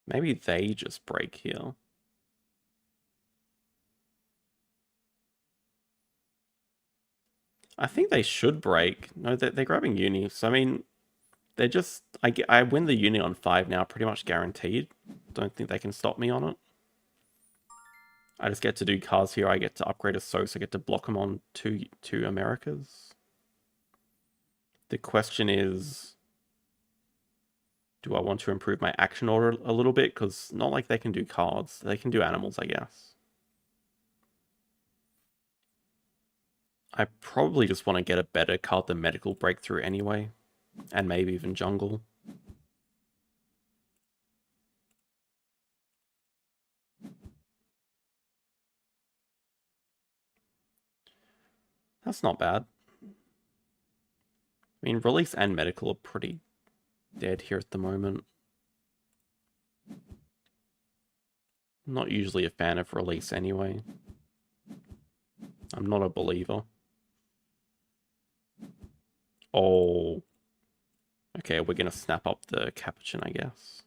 Maybe they just break here. I think they should break. No, they're grabbing uni. So, I mean, they're just... I win the uni on 5 now, pretty much guaranteed. Don't think they can stop me on it. I just get to do cards here. I get to upgrade a Sosa. I get to block them on two Americas. The question is... do I want to improve my action order a little bit? Because not like they can do cards. They can do animals, I guess. I probably just want to get a better card than Medical Breakthrough anyway. And maybe even Jungle. That's not bad. I mean, Release and Medical are pretty dead here at the moment. I'm not usually a fan of Release anyway. I'm not a believer. Oh. Okay, we're going to snap up the Capuchin, I guess.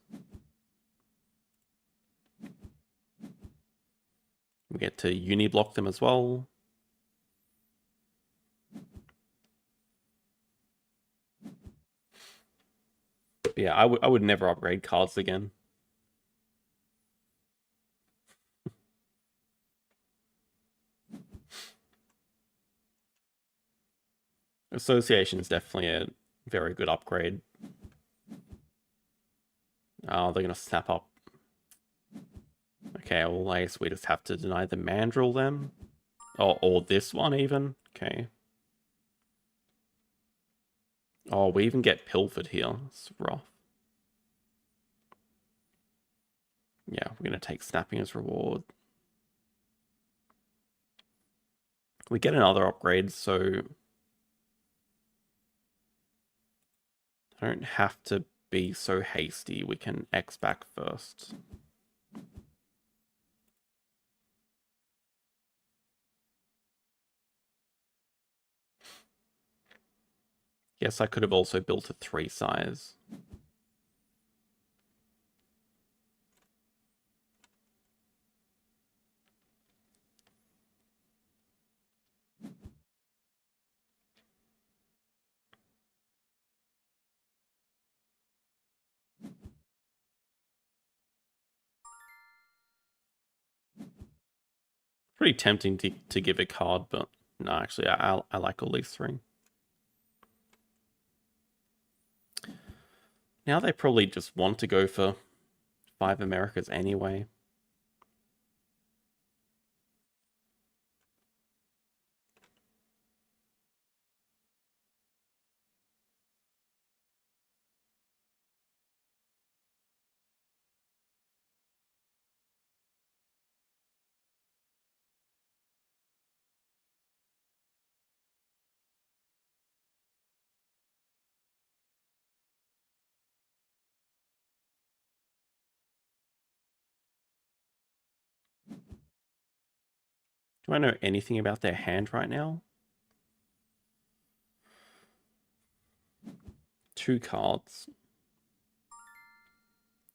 We get to uni-block them as well. But yeah, I would never upgrade cards again. Association is definitely a very good upgrade. Oh, they're going to snap up. Okay, well, I guess we just have to deny the Mandrill then. Oh, or this one even. Okay. Oh, we even get pilfered here. It's rough. Yeah, we're going to take snapping as reward. We get another upgrade, so I don't have to be so hasty. We can X back first. Yes, I could have also built a 3 size. Pretty tempting to give a card, but no, actually, I like all these 3. Now they probably just want to go for 5 Americas anyway. Do I know anything about their hand right now? 2 cards.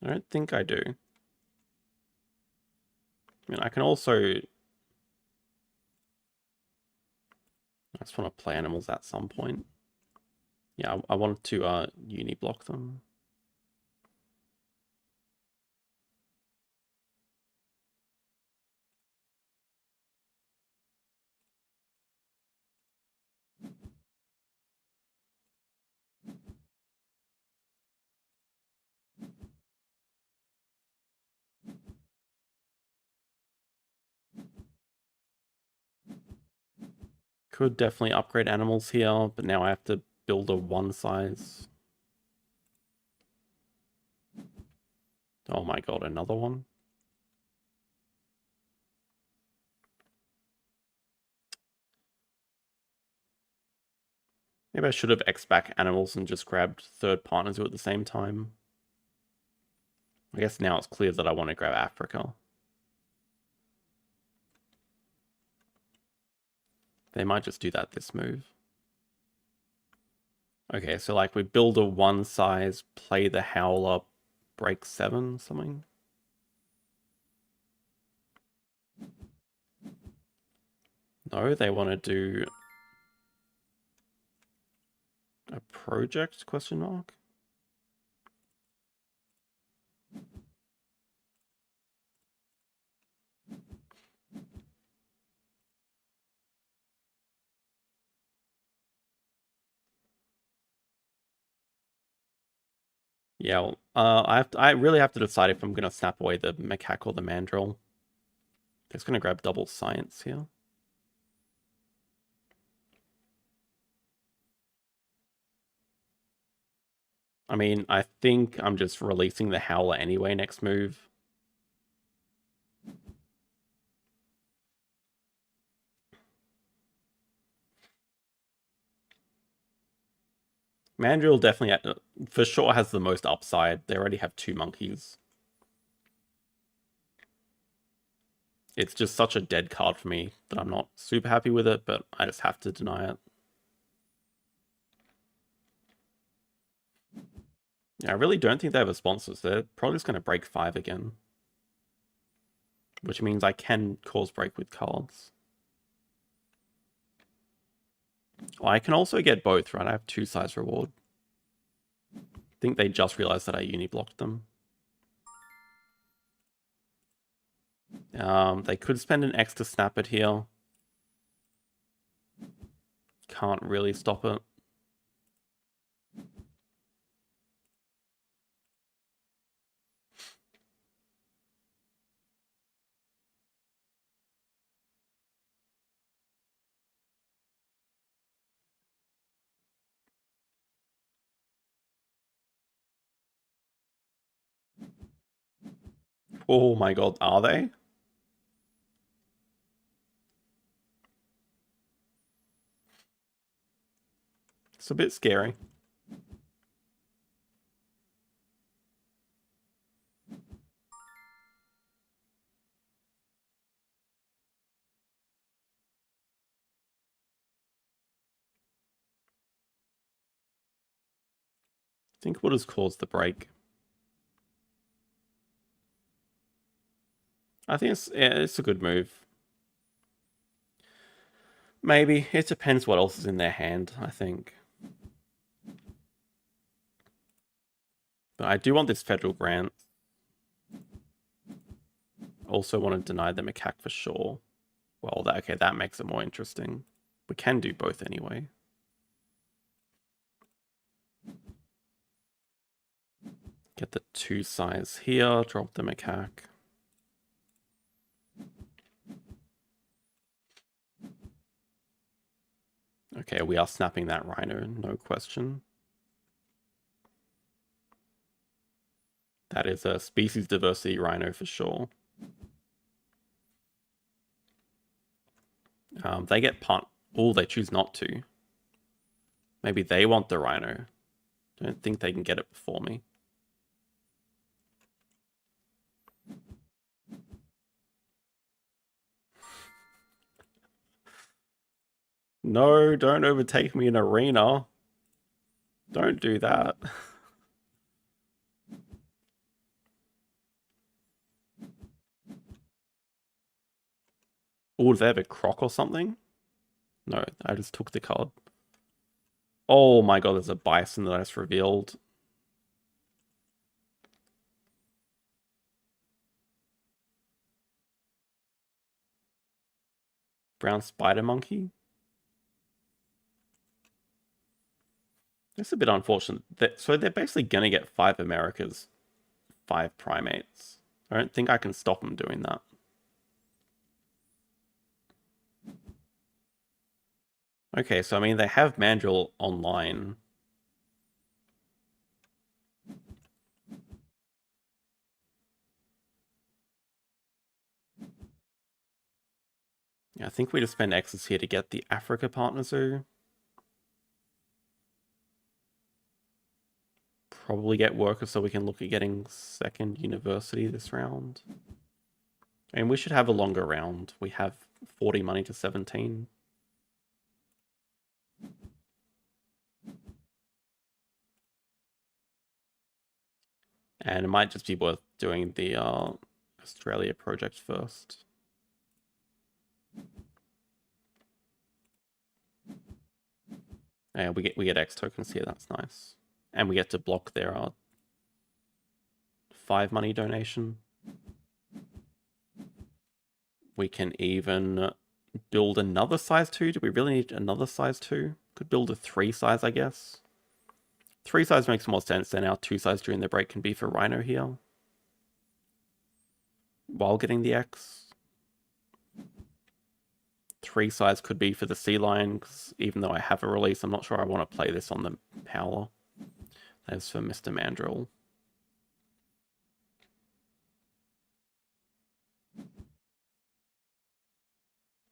I don't think I do. I mean, I can also... I just want to play animals at some point. Yeah, I wanted to uni-block them. Could definitely upgrade animals here, but now I have to build a 1 size. Oh my god, another one? Maybe I should have X-back animals and just grabbed third partners at the same time. I guess now it's clear that I want to grab Africa. They might just do that this move. Okay, so like we build a 1 size, play the Howler, break 7, something. No, they want to do a project, question mark? Yeah, well, I really have to decide if I'm gonna snap away the macaque or the mandrill. Just gonna grab double science here. I mean, I think I'm just releasing the Howler anyway next move. Mandrill definitely, for sure, has the most upside. They already have 2 monkeys. It's just such a dead card for me that I'm not super happy with it, but I just have to deny it. Yeah, I really don't think they have a sponsor, so they're probably just going to break 5 again. Which means I can cause break with cards. Well, I can also get both, right? I have 2 size reward. I think they just realized that I uni-blocked them. They could spend an X to snap it here. Can't really stop it. Oh my god, are they? It's a bit scary. I think what has caused the break. I think it's a good move. Maybe. It depends what else is in their hand, I think. But I do want this federal grant. Also want to deny the macaque for sure. Well, okay, that makes it more interesting. We can do both anyway. Get the 2 size here, drop the macaque. Okay, we are snapping that rhino, no question. That is a species diversity rhino for sure. They get punt. Oh, they choose not to. Maybe they want the rhino. Don't think they can get it before me. No, don't overtake me in arena. Don't do that. Oh, do they have a croc or something? No, I just took the card. Oh my god, there's a bison that I just revealed. Brown spider monkey? It's a bit unfortunate. So they're basically going to get 5 Americas, 5 primates. I don't think I can stop them doing that. Okay, so I mean, they have Mandrill online. Yeah, I think we just spend X's here to get the Africa Partner Zoo. Probably get workers so we can look at getting 2nd university this round. And we should have a longer round. We have 40 money to 17. And it might just be worth doing the Australia project first. Yeah, we get X tokens here, that's nice. And we get to block their 5 money donation. We can even build another size 2. Do we really need another size 2? Could build a 3 size, I guess. 3 size makes more sense than our 2 size during the break can be for Rhino here. While getting the X. 3 size could be for the sea lion, because even though I have a release, I'm not sure I want to play this on the Howler. As for Mr. Mandrill.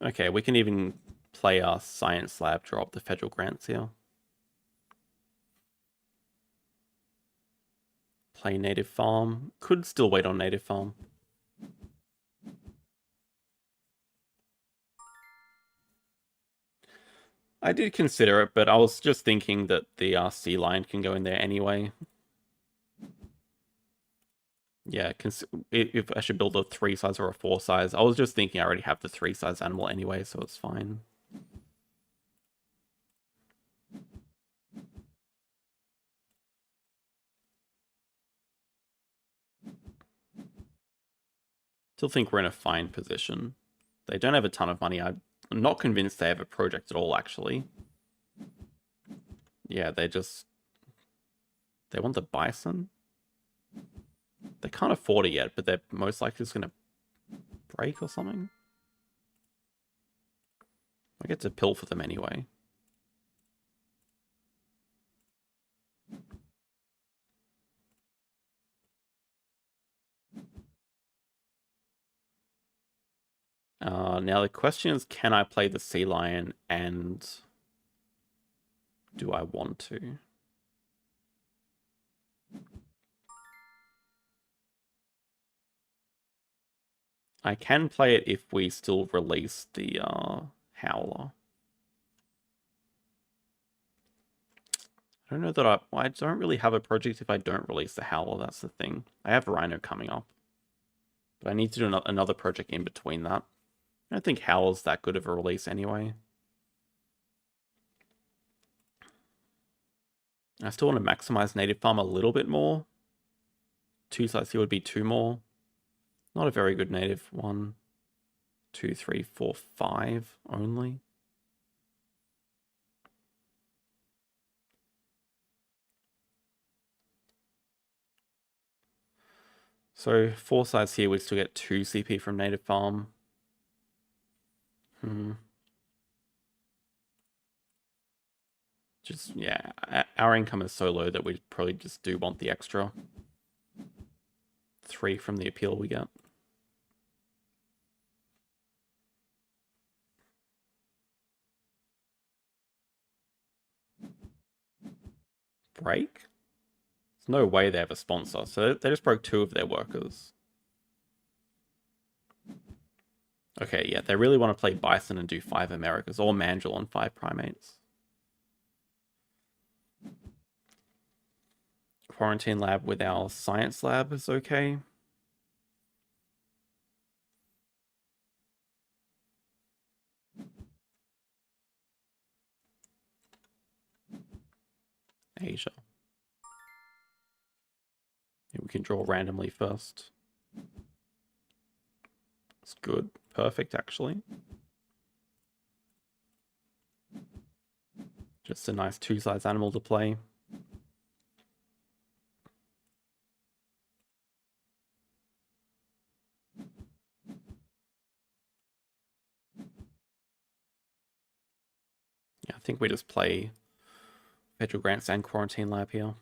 Okay, we can even play our Science Lab, drop the federal grants here. Play Native Farm. Could still wait on Native Farm. I did consider it, but I was just thinking that the sea lion can go in there anyway. Yeah, if I should build a 3 size or a 4 size. I was just thinking I already have the 3 size animal anyway, so it's fine. Still think we're in a fine position. They don't have a ton of money. I'm not convinced they have a project at all, actually. Yeah, they want the bison. They can't afford it yet, but they're most likely just going to break or something. I get to pill for them anyway. Now the question is, can I play the sea lion and do I want to? I can play it if we still release the Howler. I don't know that I don't really have a project if I don't release the Howler, that's the thing. I have Rhino coming up. But I need to do another project in between that. I don't think Howler's that good of a release anyway. I still want to maximize Native Farm a little bit more. 2 size here would be 2 more. Not a very good native. 1, 2, 3, 4, 5 only. So 4 size here, we still get 2 CP from Native Farm. Just, yeah, our income is so low that we probably just do want the extra 3 from the appeal we get. Break? There's no way they have a sponsor, so they just broke 2 of their workers. Okay, yeah, they really want to play Bison and do 5 Americas, or Mandrill on 5 Primates. Quarantine Lab with our Science Lab is okay. Asia. Yeah, we can draw randomly first. It's good. Perfect, actually. Just a nice 2-size animal to play. Yeah, I think we just play Federal Grants and Quarantine Lab here.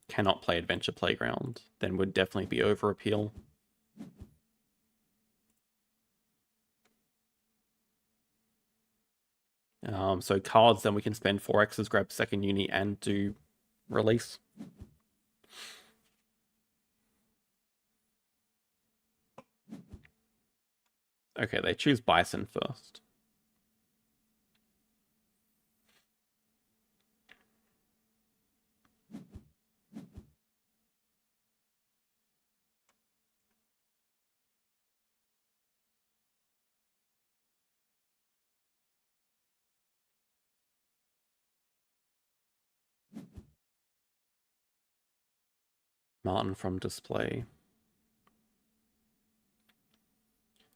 Cannot play Adventure Playground. Then would definitely be over appeal. So cards, then we can spend 4x's, grab second uni, and do release. Okay, they choose Bison first. Martin from display.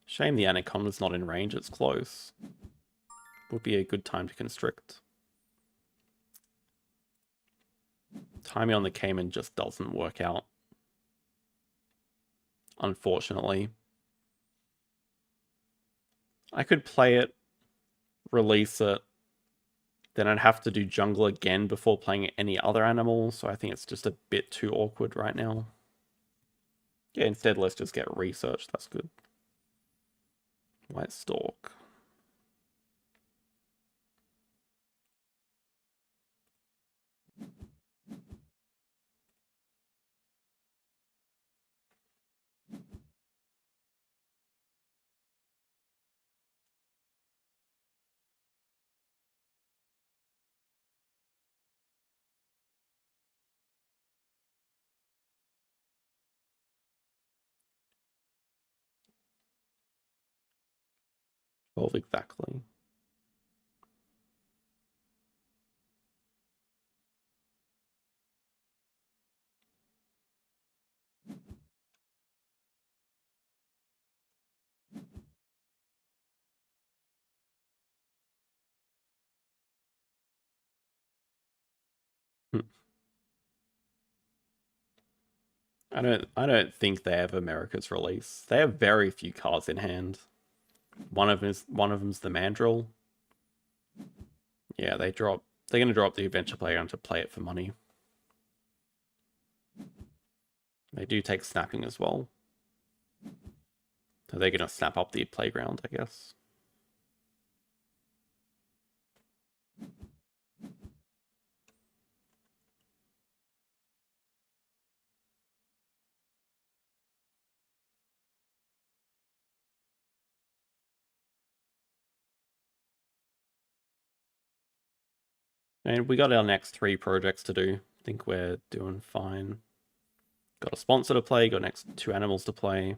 Shame the Anaconda's not in range, it's close. Would be a good time to constrict. Timing on the Cayman just doesn't work out. Unfortunately. I could play it, release it, then I'd have to do jungle again before playing any other animal, so I think it's just a bit too awkward right now. Yeah, instead let's just get research, that's good. White Stork. Well, exactly. I don't think they have America's release. They have very few cards in hand. One of them's the Mandrill. Yeah, they're gonna drop the Adventure Playground to play it for money. They do take snapping as well. So they're gonna snap up the playground, I guess. And we got our next 3 projects to do. I think we're doing fine. Got a sponsor to play, got next 2 animals to play.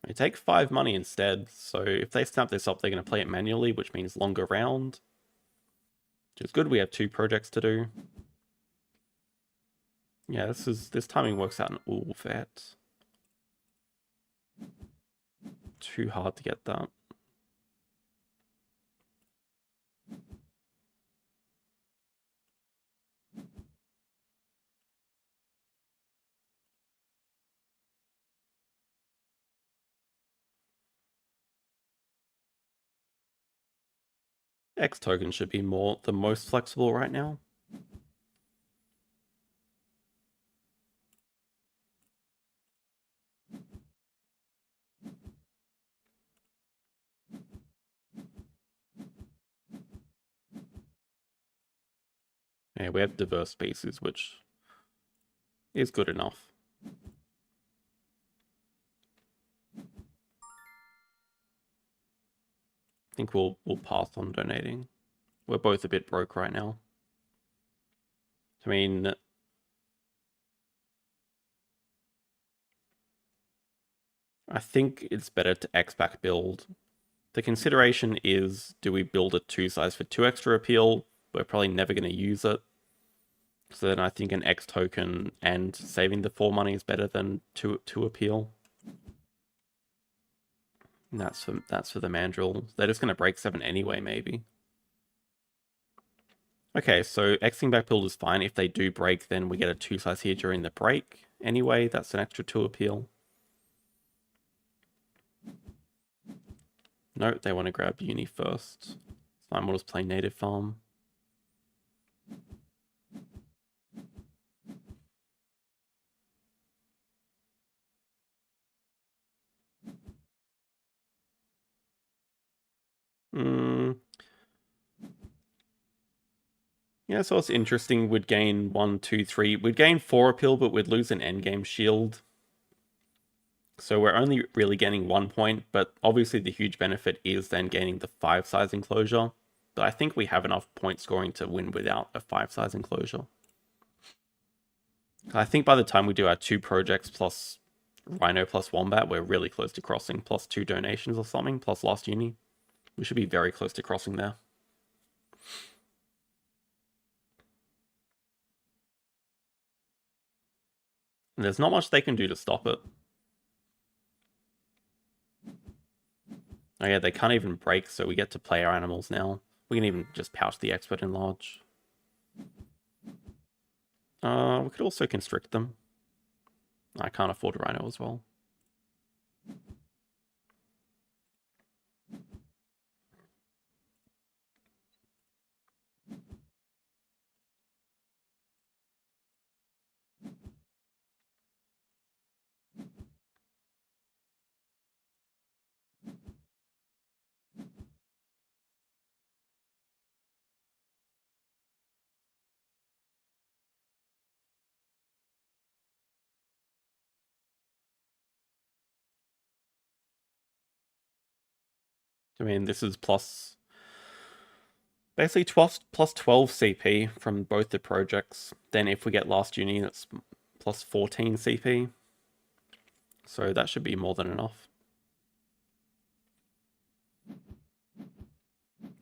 They take 5 money instead, so if they snap this up, they're going to play it manually, which means longer round. Which is good, we have 2 projects to do. Yeah, this timing works out in all vet. Too hard to get that. X token should be the most flexible right now. Yeah, we have diverse species, which is good enough. I think we'll pass on donating. We're both a bit broke right now. I mean, I think it's better to X-Back build. The consideration is, do we build a 2-size for 2 extra appeal? We're probably never going to use it. So then I think an X token and saving the 4 money is better than 2 appeal. And that's for the Mandrill. They're just going to break 7 anyway, maybe. Okay, so Xing back build is fine. If they do break, then we get a 2-size here during the break. Anyway, that's an extra 2 appeal. No, they want to grab Uni first. Fine, we'll just play Native Farm. Yeah, so it's interesting. We'd gain 1, 2, 3. We'd gain 4 appeal, but we'd lose an endgame shield. So we're only really gaining 1 point, but obviously the huge benefit is then gaining the 5-size enclosure. But I think we have enough point scoring to win without a 5-size enclosure. I think by the time we do our 2 projects plus Rhino plus Wombat, we're really close to crossing, plus 2 donations or something, plus last uni. We should be very close to crossing there. And there's not much they can do to stop it. Oh yeah, they can't even break, so we get to play our animals now. We can even just pouch the Expert Enlarge. We could also constrict them. I can't afford a Rhino as well. I mean, this is basically plus 12 CP from both the projects. Then if we get last uni, that's plus 14 CP. So that should be more than enough.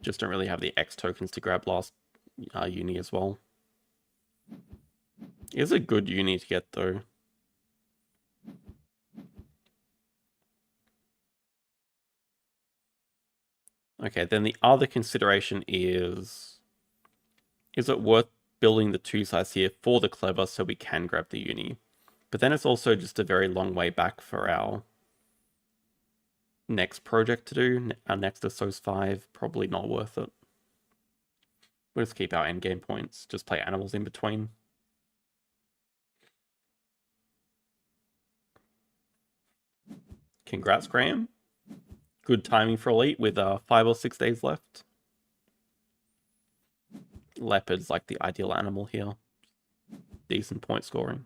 Just don't really have the X tokens to grab last uni as well. It is a good uni to get though. Okay, then the other consideration is it worth building the 2-size here for the clever so we can grab the uni? But then it's also just a very long way back for our next project to do. Our next Essos 5, probably not worth it. We'll just keep our endgame points, just play animals in between. Congrats, Graham. Good timing for Elite with 5 or 6 days left. Leopard's like the ideal animal here. Decent point scoring.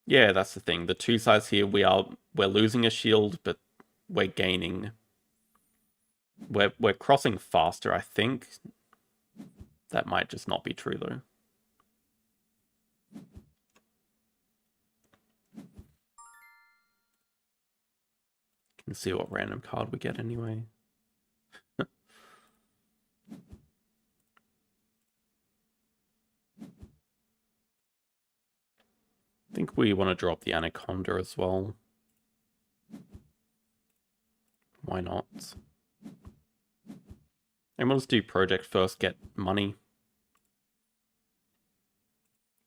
Yeah, that's the thing. The 2-size here, we're losing a shield, but we're gaining. We're crossing faster, I think. That might just not be true though. Can see what random card we get anyway. I think we want to drop the Anaconda as well. Why not? And we'll just do project first, get money.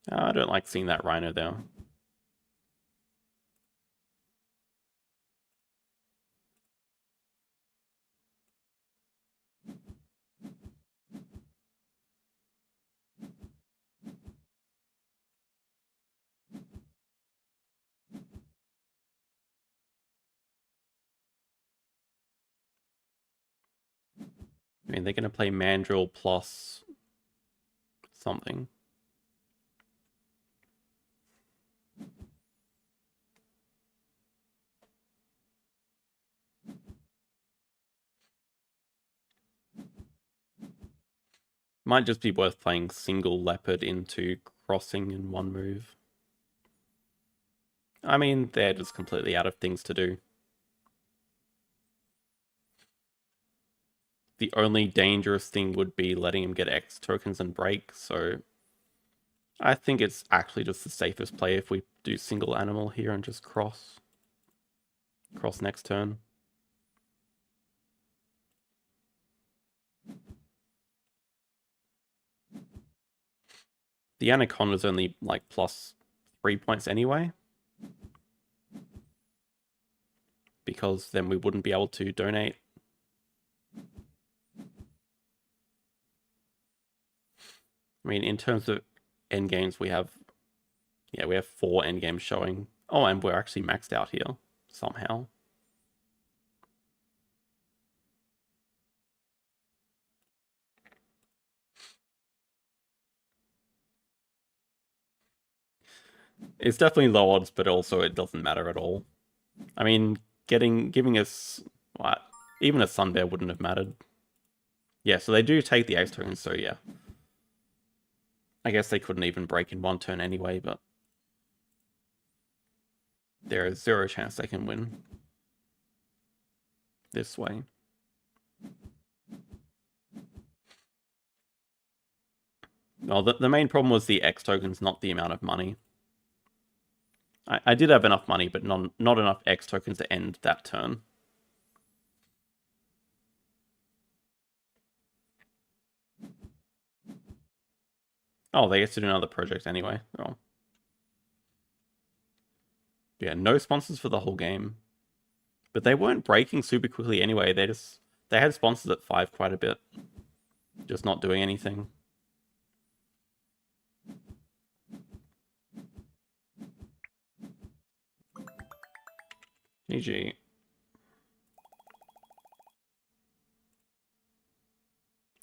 I don't like seeing that Rhino there. I mean, they're going to play Mandrill plus something. Might just be worth playing single Leopard into crossing in one move. I mean, they're just completely out of things to do. The only dangerous thing would be letting him get X tokens and break, so I think it's actually just the safest play if we do single animal here and just cross. Cross next turn. The Anaconda's only like plus 3 points anyway, because then we wouldn't be able to donate. I mean, in terms of endgames, we have 4 endgames showing. Oh, and we're actually maxed out here somehow. It's definitely low odds, but also it doesn't matter at all. I mean, giving us what? Even a Sun Bear wouldn't have mattered. Yeah, so they do take the X tokens, so yeah. I guess they couldn't even break in one turn anyway, but there is 0 chance they can win this way. Well, the main problem was the X tokens, not the amount of money. I did have enough money, but not enough X tokens to end that turn. Oh, they get to do another project anyway. Oh. Yeah, no sponsors for the whole game. But they weren't breaking super quickly anyway. They had sponsors at 5 quite a bit. Just not doing anything. GG.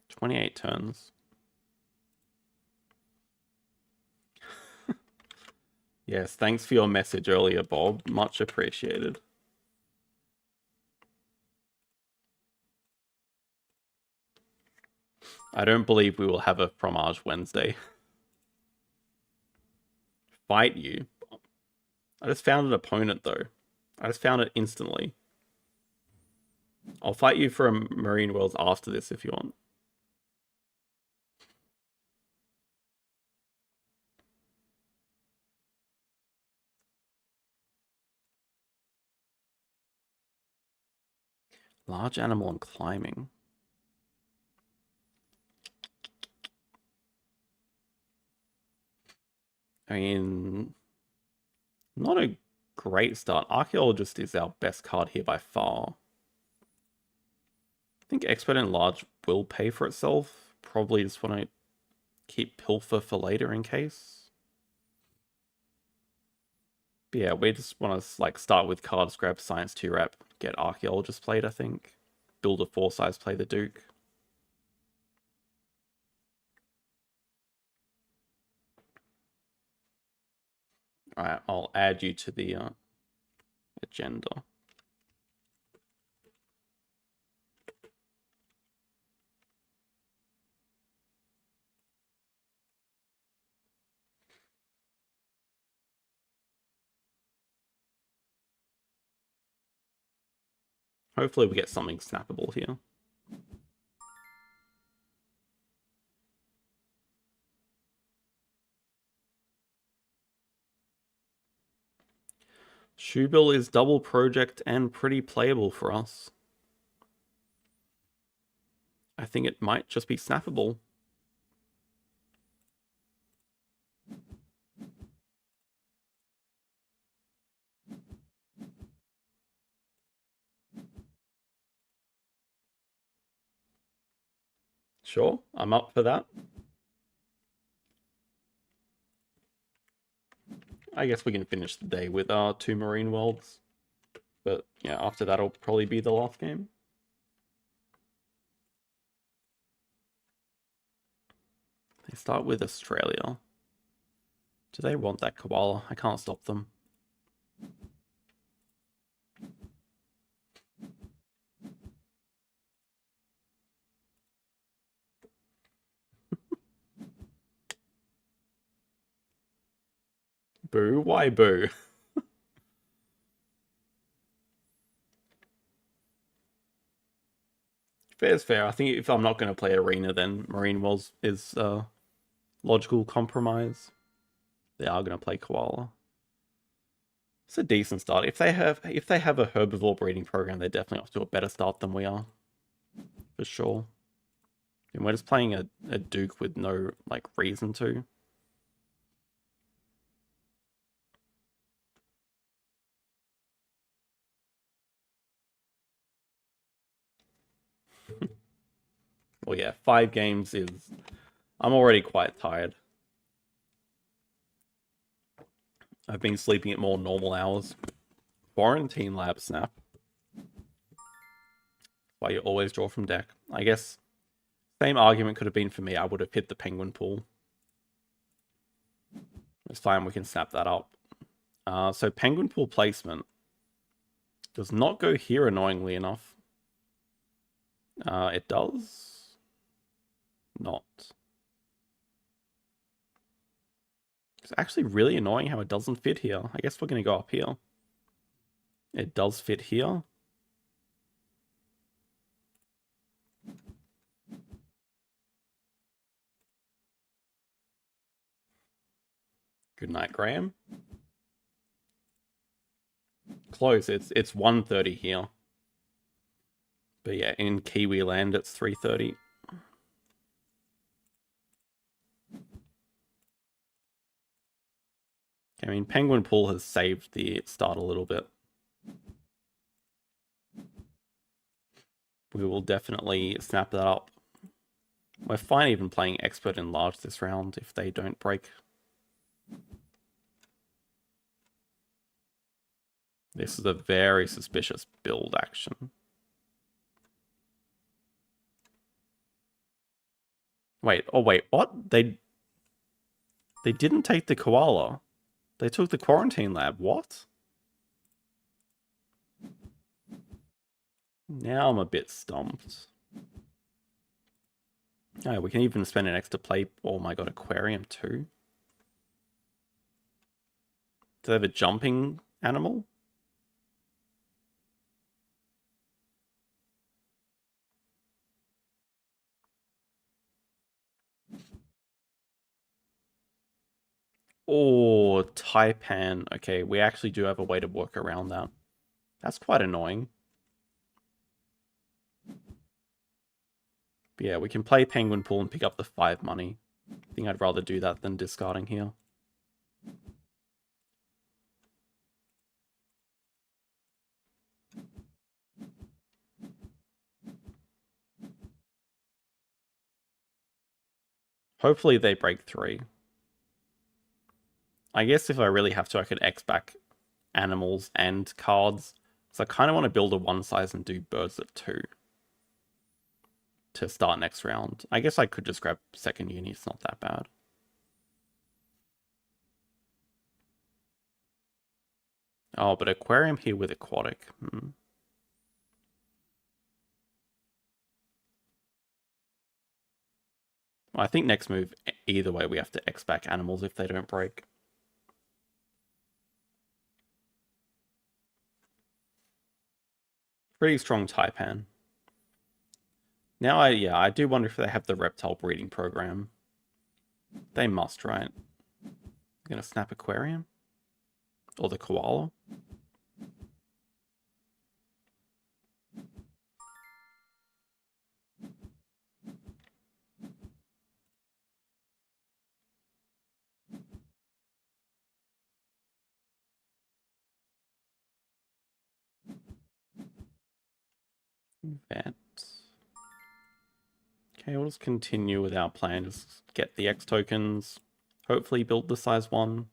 "28 turns. Yes, thanks for your message earlier, Bob. Much appreciated. I don't believe we will have a Fromage Wednesday. Fight you? I just found an opponent, though. I just found it instantly. I'll fight you for a Marine Worlds after this if you want. Large animal and climbing. I mean, not a great start. Archaeologist is our best card here by far. I think Expert and Large will pay for itself. Probably just want to keep Pilfer for later in case. But yeah, we just want to like start with cards, grab Science 2 rep, get Archaeologist played, I think. Build a 4-size, play the Duke. Alright, I'll add you to the agenda. Hopefully we get something snappable here. Shoebill is double project and pretty playable for us. I think it might just be snappable. Sure, I'm up for that. I guess we can finish the day with our 2 Marine Worlds. But yeah, after that'll probably be the last game. They start with Australia. Do they want that koala? I can't stop them. Boo? Why boo? Fair's fair. I think if I'm not going to play Arena, then Marine Walls is a logical compromise. They are going to play Koala. It's a decent start. If they have a herbivore breeding program, they're definitely off to a better start than we are. For sure. And we're just playing a Duke with no like reason to. Well, yeah, 5 games is... I'm already quite tired. I've been sleeping at more normal hours. Quarantine lab snap. Why you always draw from deck. I guess same argument could have been for me. I would have hit the penguin pool. It's fine, we can snap that up. So penguin pool placement does not go here, annoyingly enough. It does not. It's actually really annoying how it doesn't fit here. I guess we're going to go up here. It does fit here. Good night, Graham. Close. It's 1:30 here. But yeah, in Kiwi land, it's 3:30. I mean, Penguin Pool has saved the start a little bit. We will definitely snap that up. We're fine even playing Expert in Large this round if they don't break. This is a very suspicious build action. Wait, oh wait, what? They didn't take the koala. They took the quarantine lab. What? Now I'm a bit stumped. Oh, we can even spend an extra play. Oh my god, aquarium too. Do they have a jumping animal? Oh, Taipan. Okay, we actually do have a way to work around that. That's quite annoying. But yeah, we can play Penguin Pool and pick up the 5 money. I think I'd rather do that than discarding here. Hopefully they break 3. I guess if I really have to, I could X back animals and cards. So I kind of want to build a 1 size and do birds at 2. To start next round. I guess I could just grab second uni, it's not that bad. Oh, but aquarium here with aquatic. Well, I think next move, either way, we have to X back animals if they don't break. Pretty strong Taipan. Now, I do wonder if they have the reptile breeding program. They must, right? I'm gonna snap aquarium? Or the koala? Vet. Okay, we'll just continue with our plan. Just get the X tokens. Hopefully build the size 1.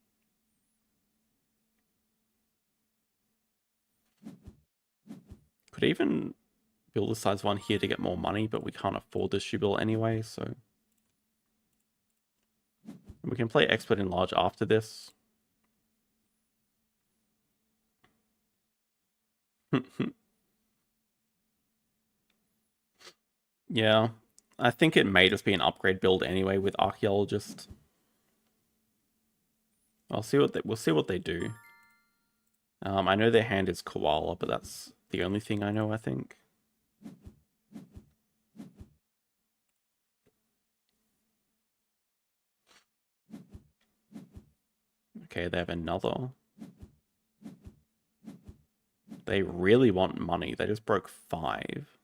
Could even build the size 1 here to get more money, but we can't afford the Shubil anyway, so... We can play Expert Enlarge after this. Yeah, I think it may just be an upgrade build anyway with Archaeologist. We'll see what they do. I know their hand is Koala, but that's the only thing I know, I think. Okay, they have another. They really want money. They just broke 5.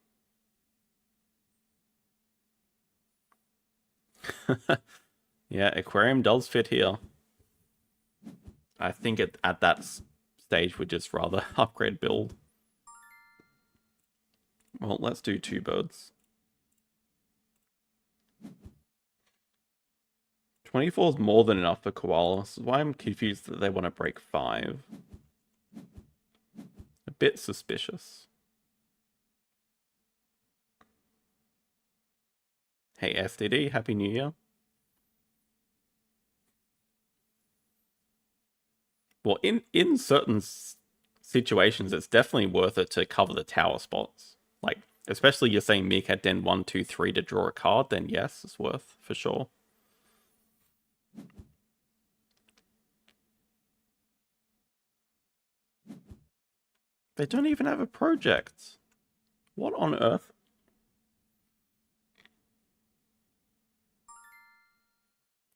Yeah, Aquarium does fit here. I think at that stage we'd just rather upgrade build. Well, let's do 2 birds. 24 is more than enough for Koala. This is why I'm confused that they want to break 5. A bit suspicious. Hey SDD, Happy New Year. Well, in certain situations, it's definitely worth it to cover the tower spots. Like, especially you're saying Mick had den 1, 2, 3 to draw a card, then yes, it's worth for sure. They don't even have a project. What on earth?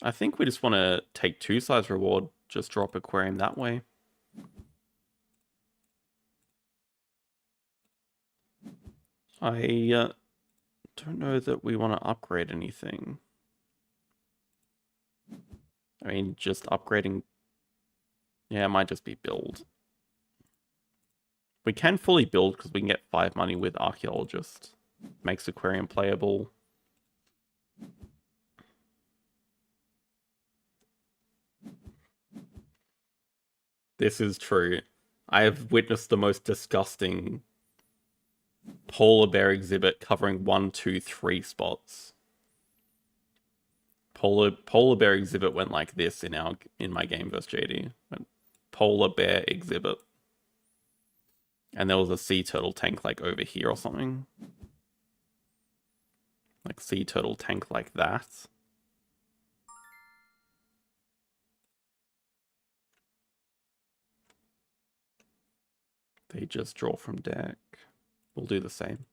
I think we just want to take 2 size reward, just drop Aquarium that way. I don't know that we want to upgrade anything. I mean, just upgrading... Yeah, it might just be build. We can fully build because we can get 5 money with Archaeologist. Makes Aquarium playable. This is true. I have witnessed the most disgusting polar bear exhibit covering 1, 2, 3 spots. Polar bear exhibit went like this in my game vs JD. Went polar bear exhibit. And there was a sea turtle tank like over here or something. Like sea turtle tank like that. They just draw from deck. We'll do the same.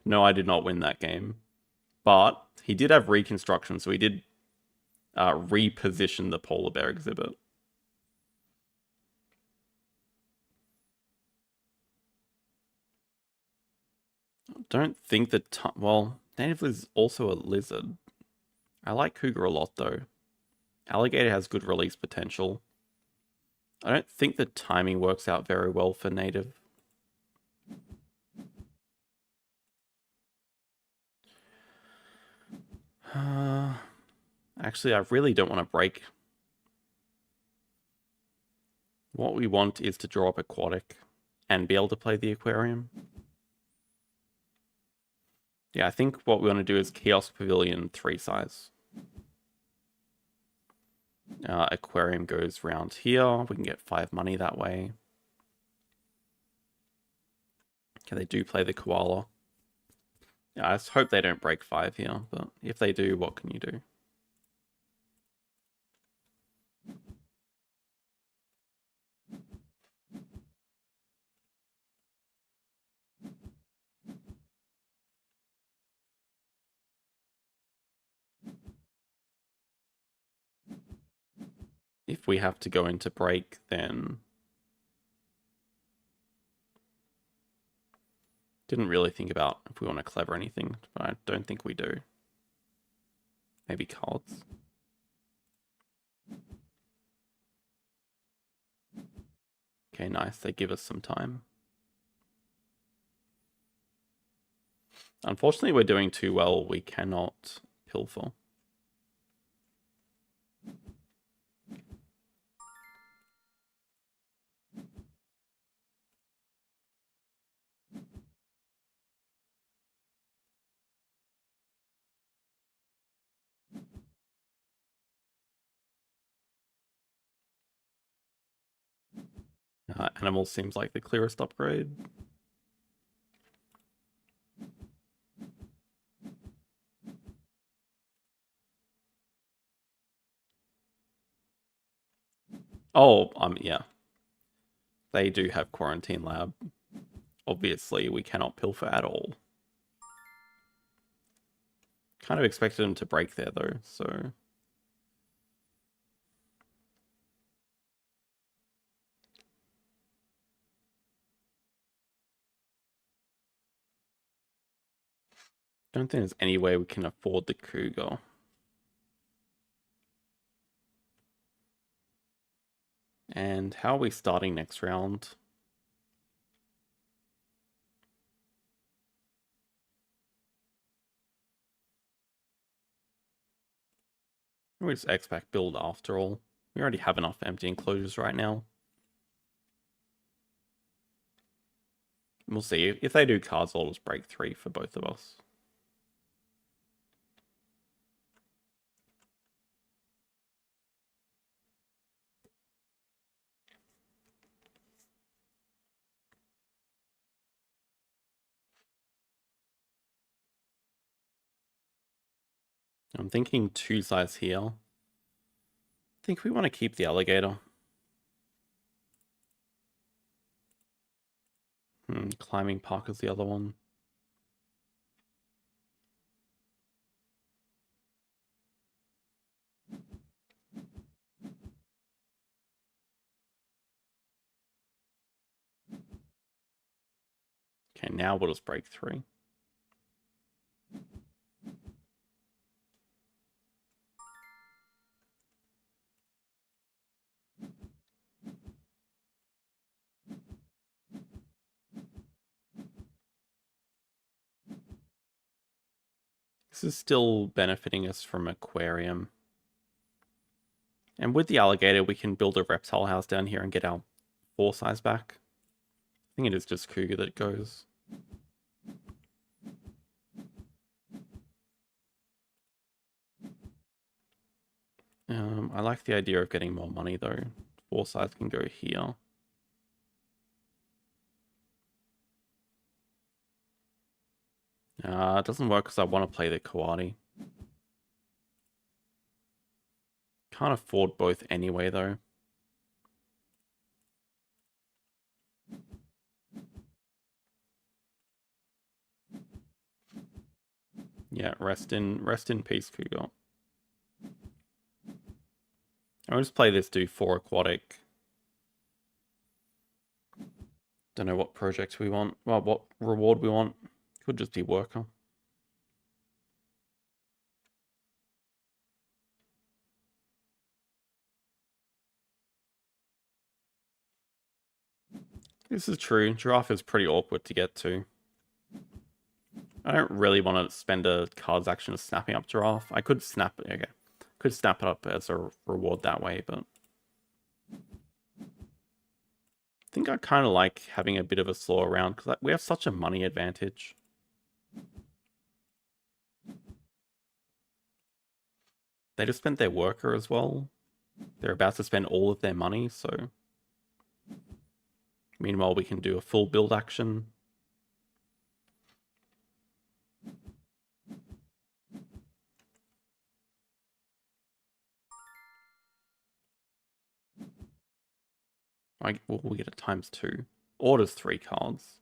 No, I did not win that game. But he did have reconstruction, so he did reposition the polar bear exhibit. I don't think that... Well, native is also a lizard. I like cougar a lot, though. Alligator has good release potential. I don't think the timing works out very well for native. Actually, I really don't want to break. What we want is to draw up Aquatic and be able to play the Aquarium. Yeah, I think what we want to do is Kiosk Pavilion 3 size. Aquarium goes round here. We can get 5 money that way. Okay, they do play the Koala. Yeah, I just hope they don't break 5 here, but if they do, what can you do? If we have to go into break, then... Didn't really think about if we want to clever anything, but I don't think we do. Maybe cards. Okay, nice. They give us some time. Unfortunately, we're doing too well. We cannot pilfer. Animal seems like the clearest upgrade. Oh, yeah. They do have Quarantine Lab. Obviously, we cannot pilfer at all. Kind of expected them to break there, though, so... Don't think there's any way we can afford the Cougar. And how are we starting next round? We just X-Pack build after all. We already have enough empty enclosures right now. We'll see. If they do cards, I'll just break 3 for both of us. I'm thinking 2 size here. I think we want to keep the alligator. Climbing Park is the other one. Okay, now we'll just break 3. This is still benefiting us from aquarium. And with the alligator, we can build a reptile house down here and get our 4 size back. I think it is just Cougar that goes. I like the idea of getting more money though. 4 size can go here. It doesn't work because I want to play the Coati. Can't afford both anyway though. Yeah, rest in peace, Cougar. I'll just play this, do 4 aquatic. Don't know what project we want. Well, what reward we want. Could just be worker. This is true. Giraffe is pretty awkward to get to. I don't really want to spend a card's action snapping up Giraffe. I could snap it. Okay. Could snap it up as a reward that way, but... I think I kind of like having a bit of a slow round because we have such a money advantage. They just spent their worker as well. They're about to spend all of their money, so... Meanwhile, we can do a full build action. We'll get a ×2. Orders 3 cards.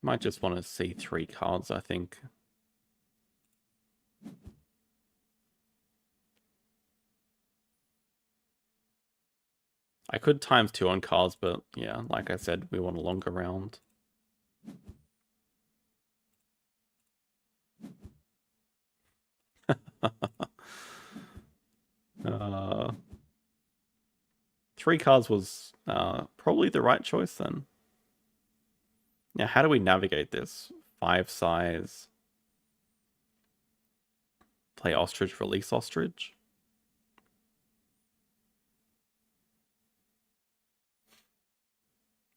Might just want to see 3 cards, I think. I could ×2 on cards, but yeah, like I said, we want a longer round. uh, 3 cards was probably the right choice then. Now, how do we navigate this? 5 size. Play Ostrich, release Ostrich.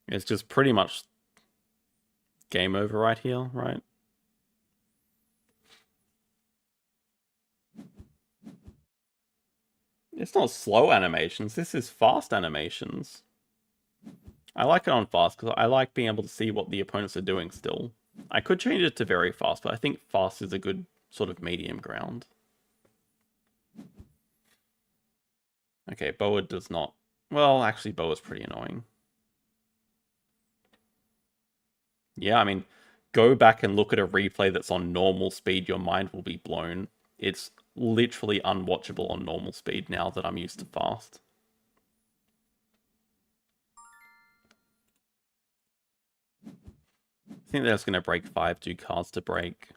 It's just pretty much game over right here, right? It's not slow animations, this is fast animations. I like it on fast because I like being able to see what the opponents are doing still. I could change it to very fast, but I think fast is a good sort of medium ground. Okay, Boa does not... Well, actually, Boa's pretty annoying. Yeah, I mean, go back and look at a replay that's on normal speed, your mind will be blown. It's literally unwatchable on normal speed now that I'm used to fast. I think that's going to break 5, 2 cards to break.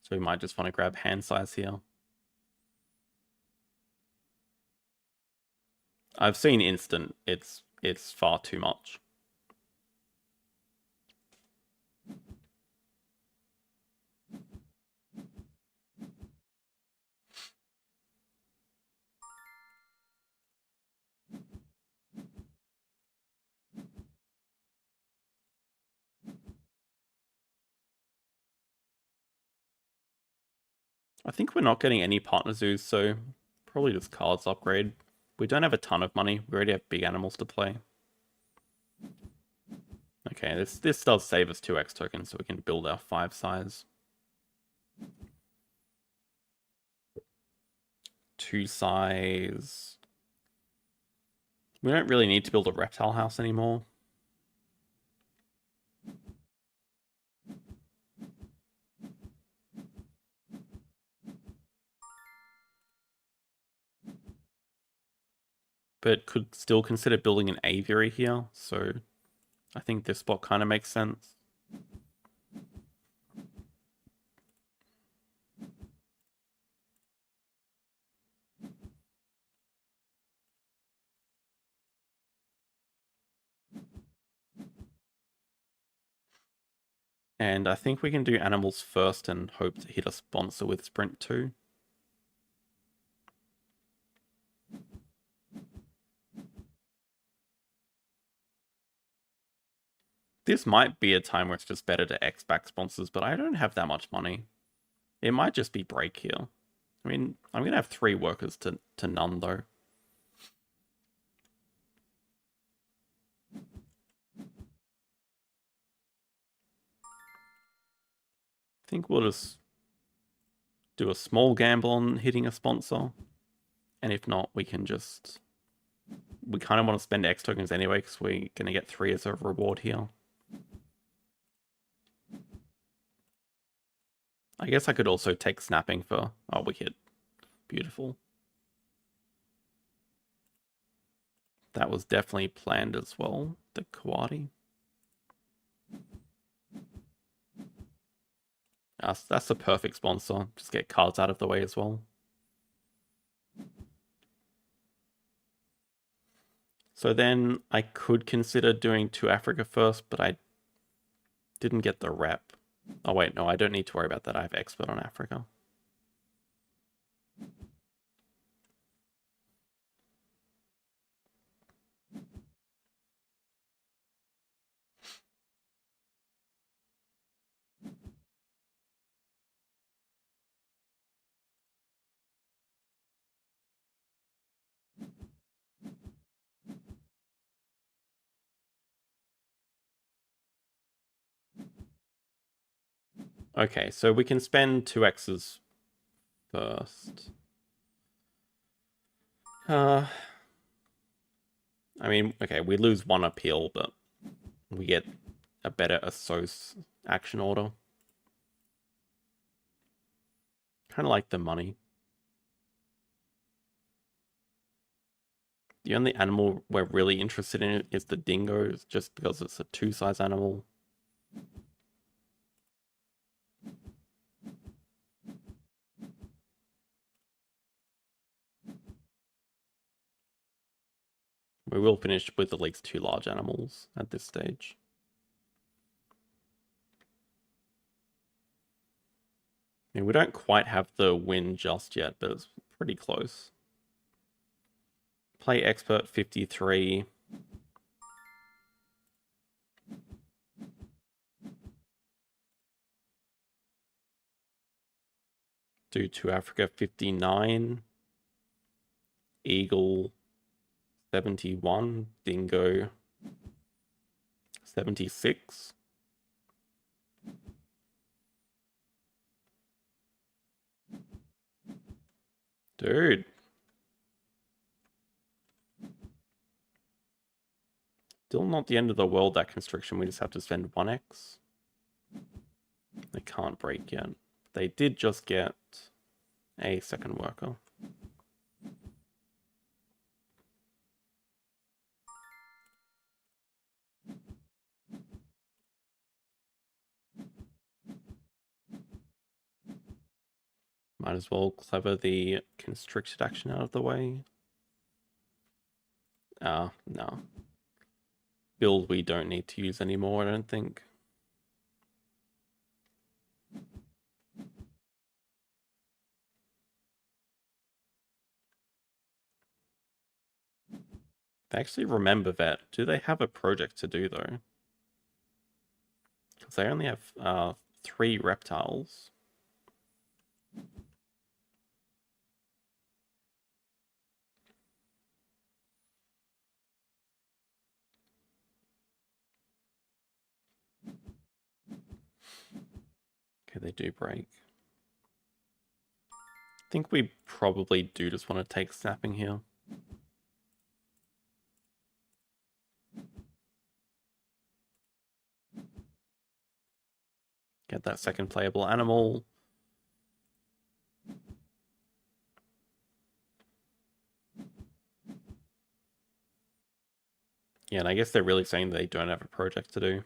So we might just want to grab hand size here. I've seen instant. It's far too much. I think we're not getting any partner zoos, so probably just cards upgrade. We don't have a ton of money. We already have big animals to play. Okay, this does save us 2x tokens, so we can build our 5 size. 2 size. We don't really need to build a reptile house anymore. But could still consider building an aviary here, so I think this spot kind of makes sense. And I think we can do animals first and hope to hit a sponsor with Sprint 2. This might be a time where it's just better to X back sponsors, but I don't have that much money. It might just be break here. I mean, I'm going to have 3 workers to none, though. I think we'll just do a small gamble on hitting a sponsor. And if not, we can just... We kind of want to spend X tokens anyway, because we're going to get 3 as a reward here. I guess I could also take snapping for... Oh, we hit. Beautiful. That was definitely planned as well, the Kawadi. That's the perfect sponsor. Just get cards out of the way as well. So then I could consider doing 2 Africa first, but I didn't get the rep. Oh wait, no, I don't need to worry about that. I have expert on Africa. Okay, so we can spend 2 X's first. I mean, okay, we lose 1 appeal, but we get a better Assos action order. Kind of like the money. The only animal we're really interested in is the dingoes, just because it's a 2 size animal. We will finish with at least 2 large animals at this stage. I mean, we don't quite have the win just yet, but it's pretty close. Play expert 53. Do 2 Africa 59. Eagle 71, Dingo 76. Dude. Still not the end of the world, that constriction. We just have to spend 1x. They can't break yet. They did just get a second worker. Might as well clever the constricted action out of the way. No. Build we don't need to use anymore, I don't think. They actually remember that. Do they have a project to do, though? Because they only have 3 reptiles. Okay, they do break. I think we probably do just want to take snapping here. Get that second playable animal. Yeah, and I guess they're really saying they don't have a project to do.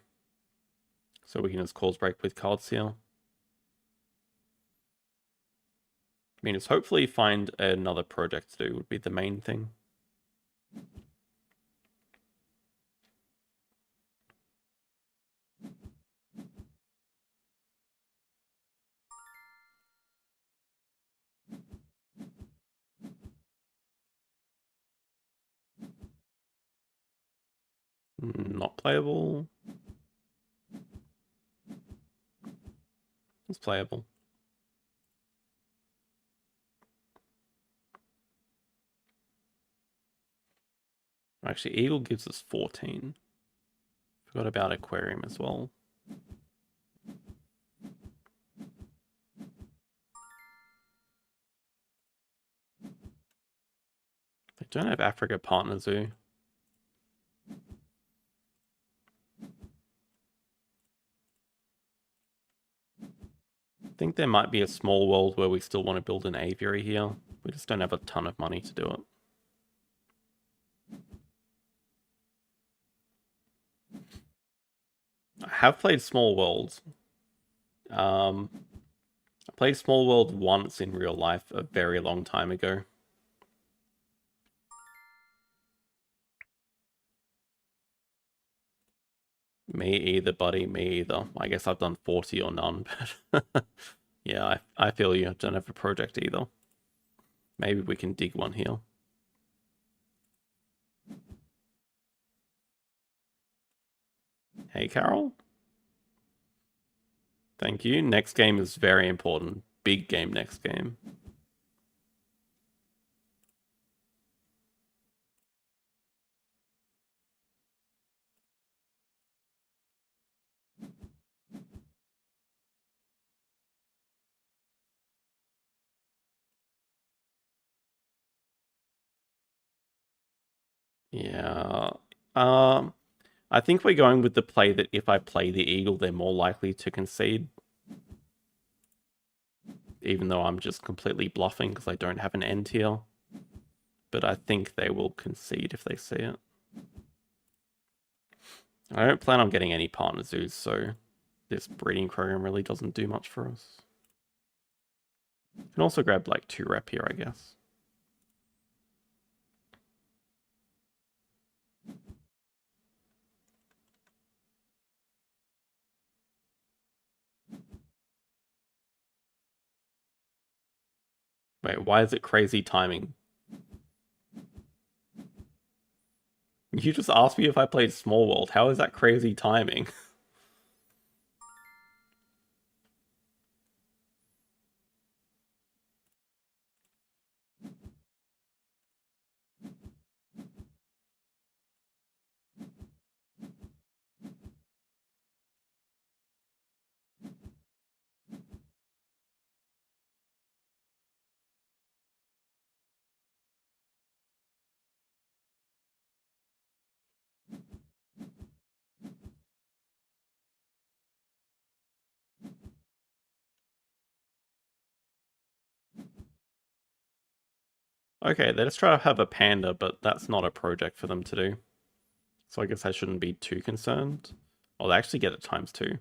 So we can just cause break with cards here. I mean, it's hopefully find another project to do would be the main thing. Not playable. It's playable. Actually, Eagle gives us 14. Forgot about Aquarium as well. They don't have Africa Partner Zoo. I think there might be a small world where we still want to build an aviary here. We just don't have a ton of money to do it. I have played Small Worlds. I played Small World once in real life a very long time ago. Me either, buddy. Me either. I guess I've done 40 or none, but yeah, I feel you. I don't have a project either. Maybe we can dig one here. Hey, Carol. Thank you. Next game is very important. Big game next game. Yeah. I think we're going with the play that if I play the Eagle, they're more likely to concede. Even though I'm just completely bluffing because I don't have an end here. But I think they will concede if they see it. I don't plan on getting any partner zoos, so this breeding program really doesn't do much for us. Can also grab like 2 rep here, I guess. Wait, why is it crazy timing? You just asked me if I played Small World. How is that crazy timing? Okay, let's try to have a panda, but that's not a project for them to do. So I guess I shouldn't be too concerned. Oh, they actually get it ×2.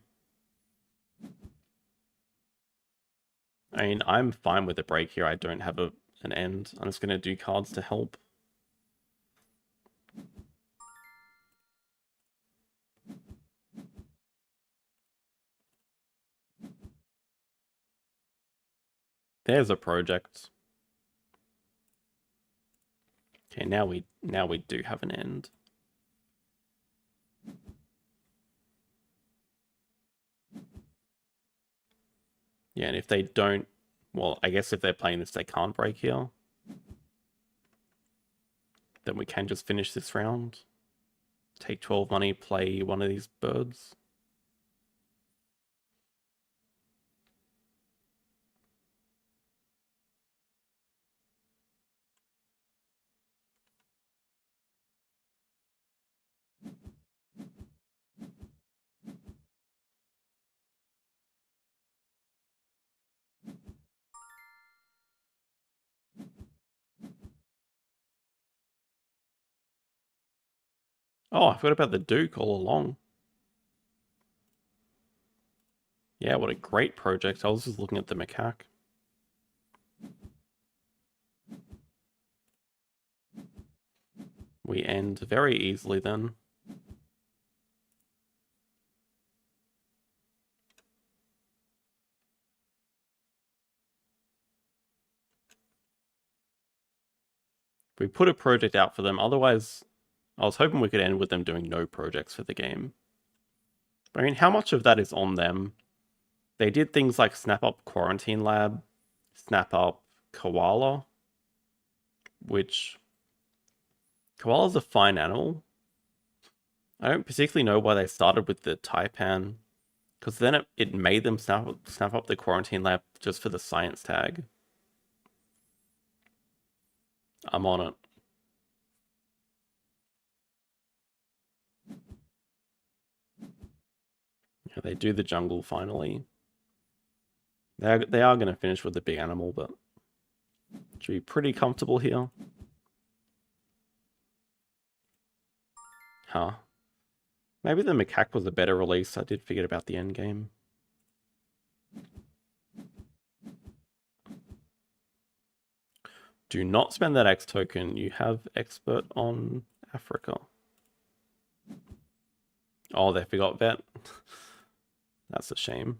I mean, I'm fine with the break here. I don't have an end. I'm just going to do cards to help. There's a project. Okay, now we do have an end. Yeah, and if they don't, well, I guess if they're playing this, they can't break here. Then we can just finish this round. Take 12 money, play one of these birds. Oh, I forgot about the Duke all along. Yeah, what a great project. I was just looking at the macaque. We end very easily then. We put a project out for them. Otherwise, I was hoping we could end with them doing no projects for the game. I mean, how much of that is on them? They did things like snap up Quarantine Lab, snap up Koala, which... Koala's a fine animal. I don't particularly know why they started with the Taipan, because then it made them snap up the Quarantine Lab just for the science tag. I'm on it. Yeah, they do the jungle finally. They are going to finish with the big animal, but should be pretty comfortable here. Huh. Maybe the macaque was a better release. I did forget about the end game. Do not spend that X token. You have expert on Africa. Oh, they forgot vet. That's a shame.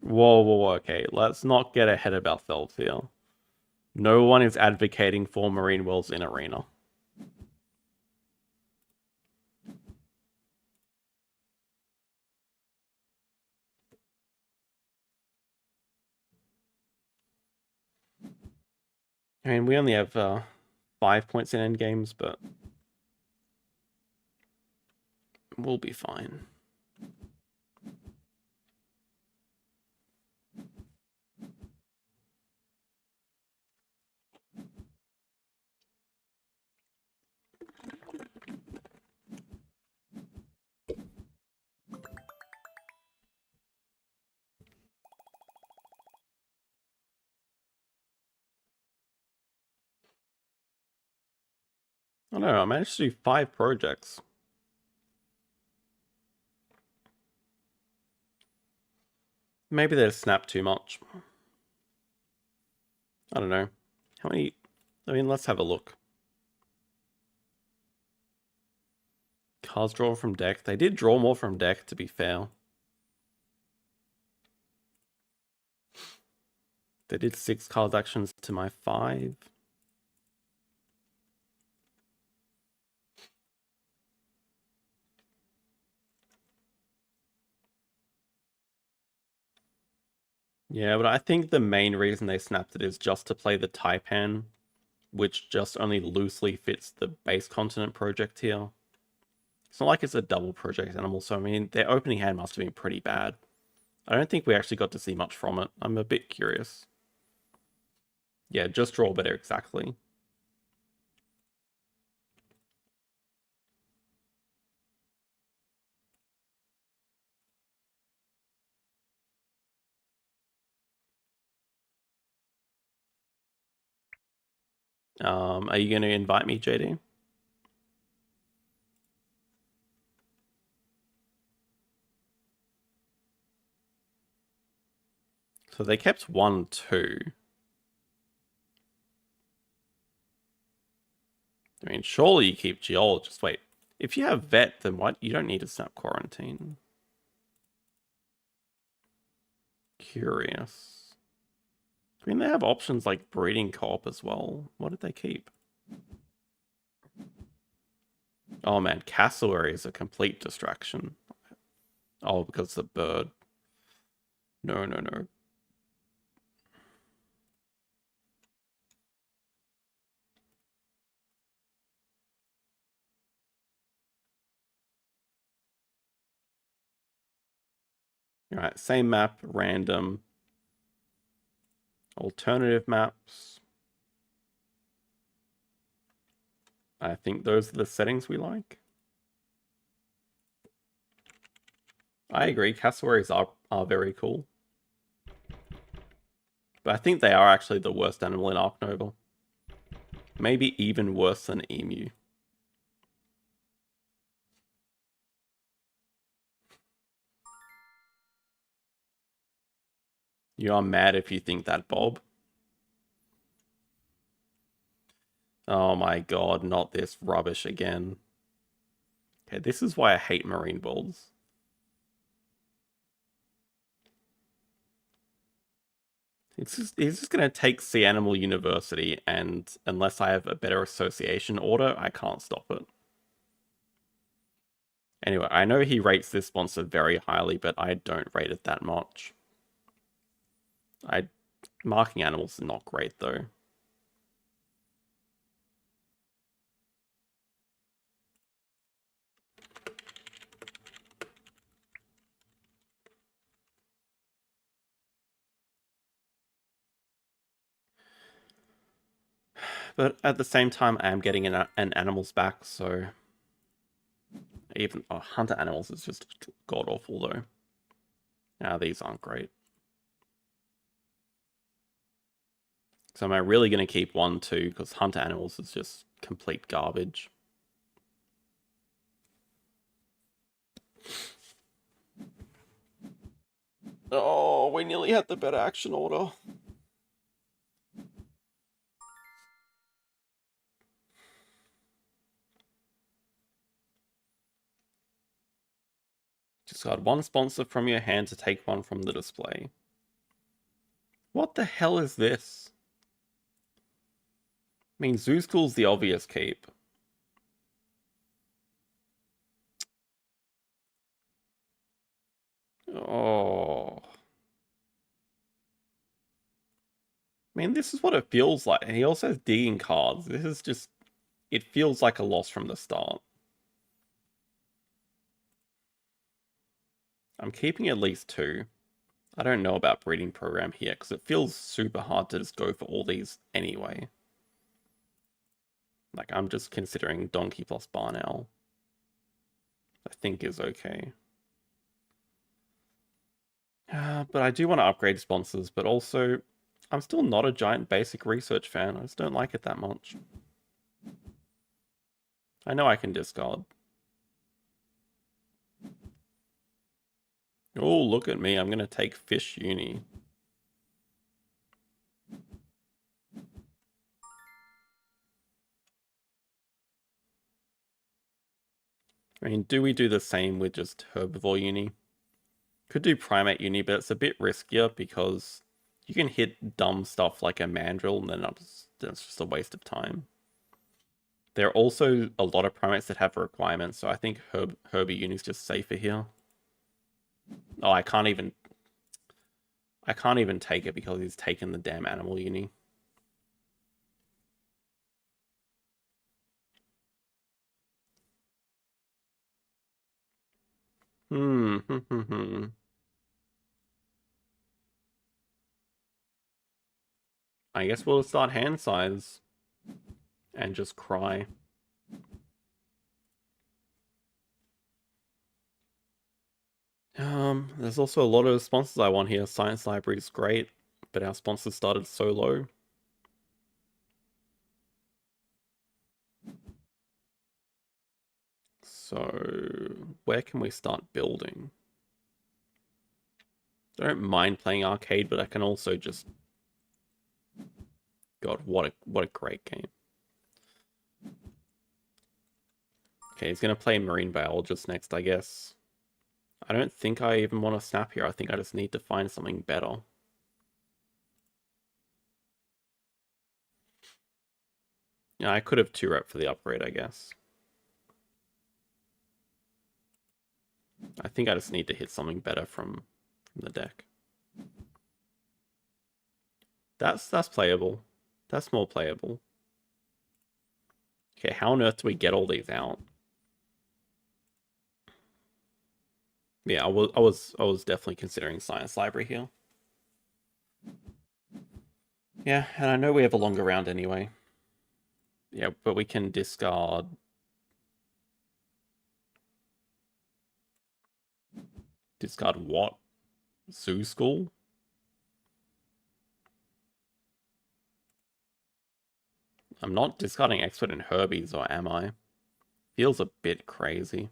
Whoa, okay. Let's not get ahead of ourselves here. No one is advocating for Marine Worlds in Arena. I mean, we only have 5 points in end games, but we'll be fine. I don't know, I managed to do 5 projects. Maybe they snap too much. I don't know. How many... I mean, let's have a look. Cards drawn from deck. They did draw more from deck, to be fair. They did 6 card actions to my 5. Yeah, but I think the main reason they snapped it is just to play the Taipan, which just only loosely fits the base continent project here. It's not like it's a double project animal, so I mean, their opening hand must have been pretty bad. I don't think we actually got to see much from it. I'm a bit curious. Yeah, just draw better, exactly. Are you going to invite me, JD? So they kept 1, 2. I mean, surely you keep geologist. Wait, if you have vet, then what? You don't need to snap quarantine. Curious. I mean, they have options like breeding co-op as well. What did they keep? Oh man, cassowary is a complete distraction. Oh, because the bird. No, no, no. Alright, same map, random. Alternative maps. I think those are the settings we like. I agree, cassowaries are very cool. But I think they are actually the worst animal in Ark Nova. Maybe even worse than emu. You are mad if you think that, Bob. Oh my god, not this rubbish again. Okay, this is why I hate marine worlds. It's just going to take Sea Animal University, and unless I have a better association order, I can't stop it. Anyway, I know he rates this sponsor very highly, but I don't rate it that much. Marking animals is not great, though. But at the same time, I am getting an animals back, so... Even hunter animals is just god-awful, though. Now, these aren't great. So am I really going to keep 1, 2? Because hunter animals is just complete garbage. Oh, we nearly had the better action order. Just got 1 sponsor from your hand to take 1 from the display. What the hell is this? I mean, Zoo School's the obvious keep. Oh. I mean, this is what it feels like. And he also has digging cards. This is just... It feels like a loss from the start. I'm keeping at least 2. I don't know about breeding program here, because it feels super hard to just go for all these anyway. Like, I'm just considering Donkey plus Barn Owl. I think is okay. But I do want to upgrade sponsors, but also, I'm still not a giant basic research fan. I just don't like it that much. I know I can discard. Oh, look at me. I'm going to take Fish Uni. I mean, do we do the same with just Herbivore Uni? Could do Primate Uni, but it's a bit riskier because you can hit dumb stuff like a Mandrill, and then that's just a waste of time. There are also a lot of primates that have requirements, so I think Herbie Uni is just safer here. Oh, I can't even take it because he's taken the damn Animal Uni. I guess we'll start hand size and just cry. There's also a lot of sponsors I want here. Science Library is great, but our sponsors started so low. So, where can we start building? I don't mind playing arcade, but I can also just... God, what a great game. Okay, he's going to play Marine Biologist next, I guess. I don't think I even want to snap here. I think I just need to find something better. Yeah, I could have 2-rep for the upgrade, I guess. I think I just need to hit something better from the deck. That's playable. That's more playable. Okay, how on earth do we get all these out? Yeah, I was definitely considering Science Library here. Yeah, and I know we have a longer round anyway. Yeah, but we can discard... Discard what? Zoo School? I'm not discarding Expert in Herbies, or am I? Feels a bit crazy.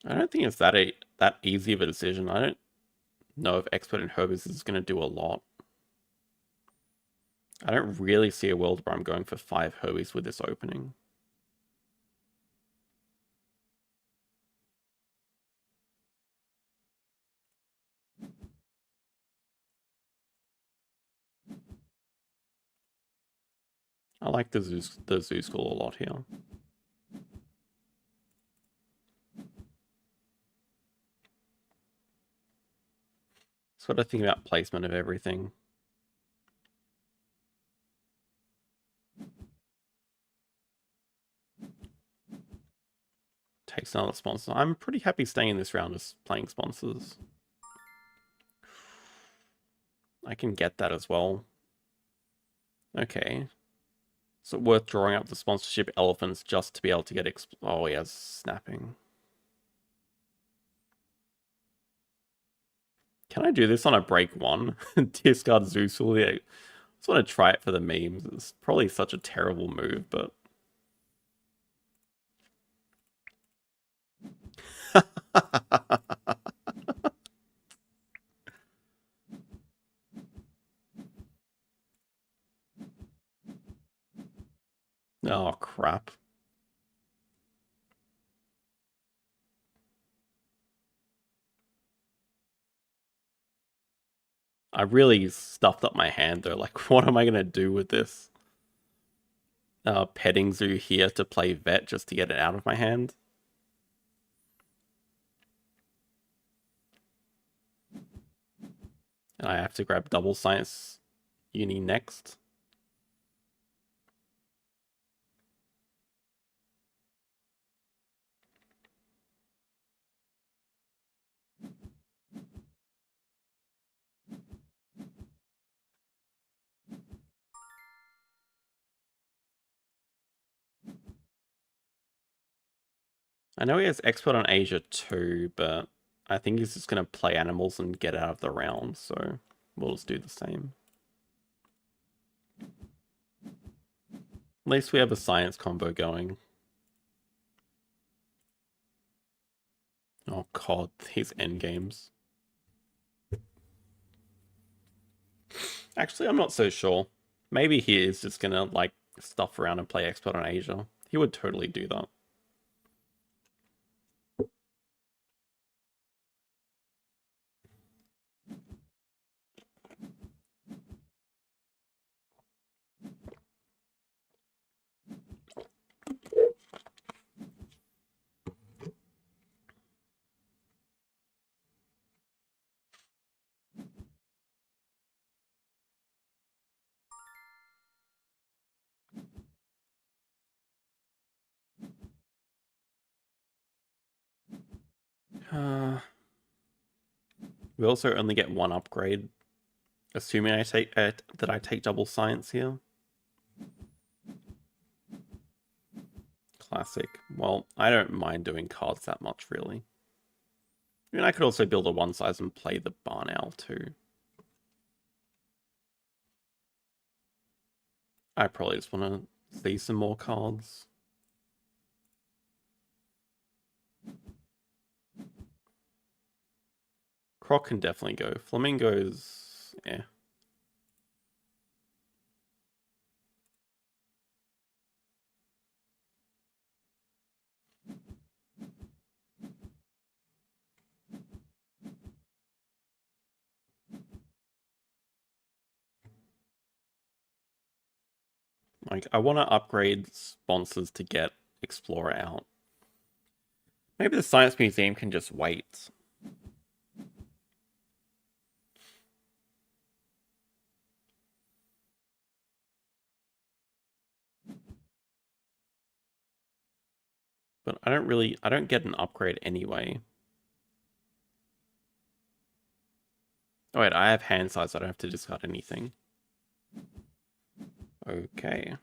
I don't think it's that easy of a decision. I don't know if Expert in Herbies is going to do a lot. I don't really see a world where I'm going for 5 Herbies with this opening. I like the zoo School a lot here. Just got to think about placement of everything. Takes another sponsor. I'm pretty happy staying in this round as playing sponsors. I can get that as well. Okay. So worth drawing up the sponsorship elephants just to be able to get oh, he has snapping. Can I do this on a break 1? Discard Zoosul? Yeah. I just want to try it for the memes. It's probably such a terrible move, but... Oh, crap. I really stuffed up my hand, though. Like, what am I going to do with this? Petting Zoo here to play Vet just to get it out of my hand. And I have to grab Double Science Uni next. I know he has Expert on Asia too, but I think he's just going to play animals and get out of the round, so we'll just do the same. At least we have a science combo going. Oh god, these endgames. Actually, I'm not so sure. Maybe he is just going to, like, stuff around and play Expert on Asia. He would totally do that. We also only get 1 upgrade, assuming I take that I take double science here. Classic. Well, I don't mind doing cards that much, really. I mean, I could also build a 1 size and play the Barn Owl too. I probably just want to see some more cards. Croc can definitely go. Flamingo's... yeah. Like, I want to upgrade sponsors to get Explorer out. Maybe the Science Museum can just wait. But I don't get an upgrade anyway. Oh wait, I have hand size, so I don't have to discard anything. Okay.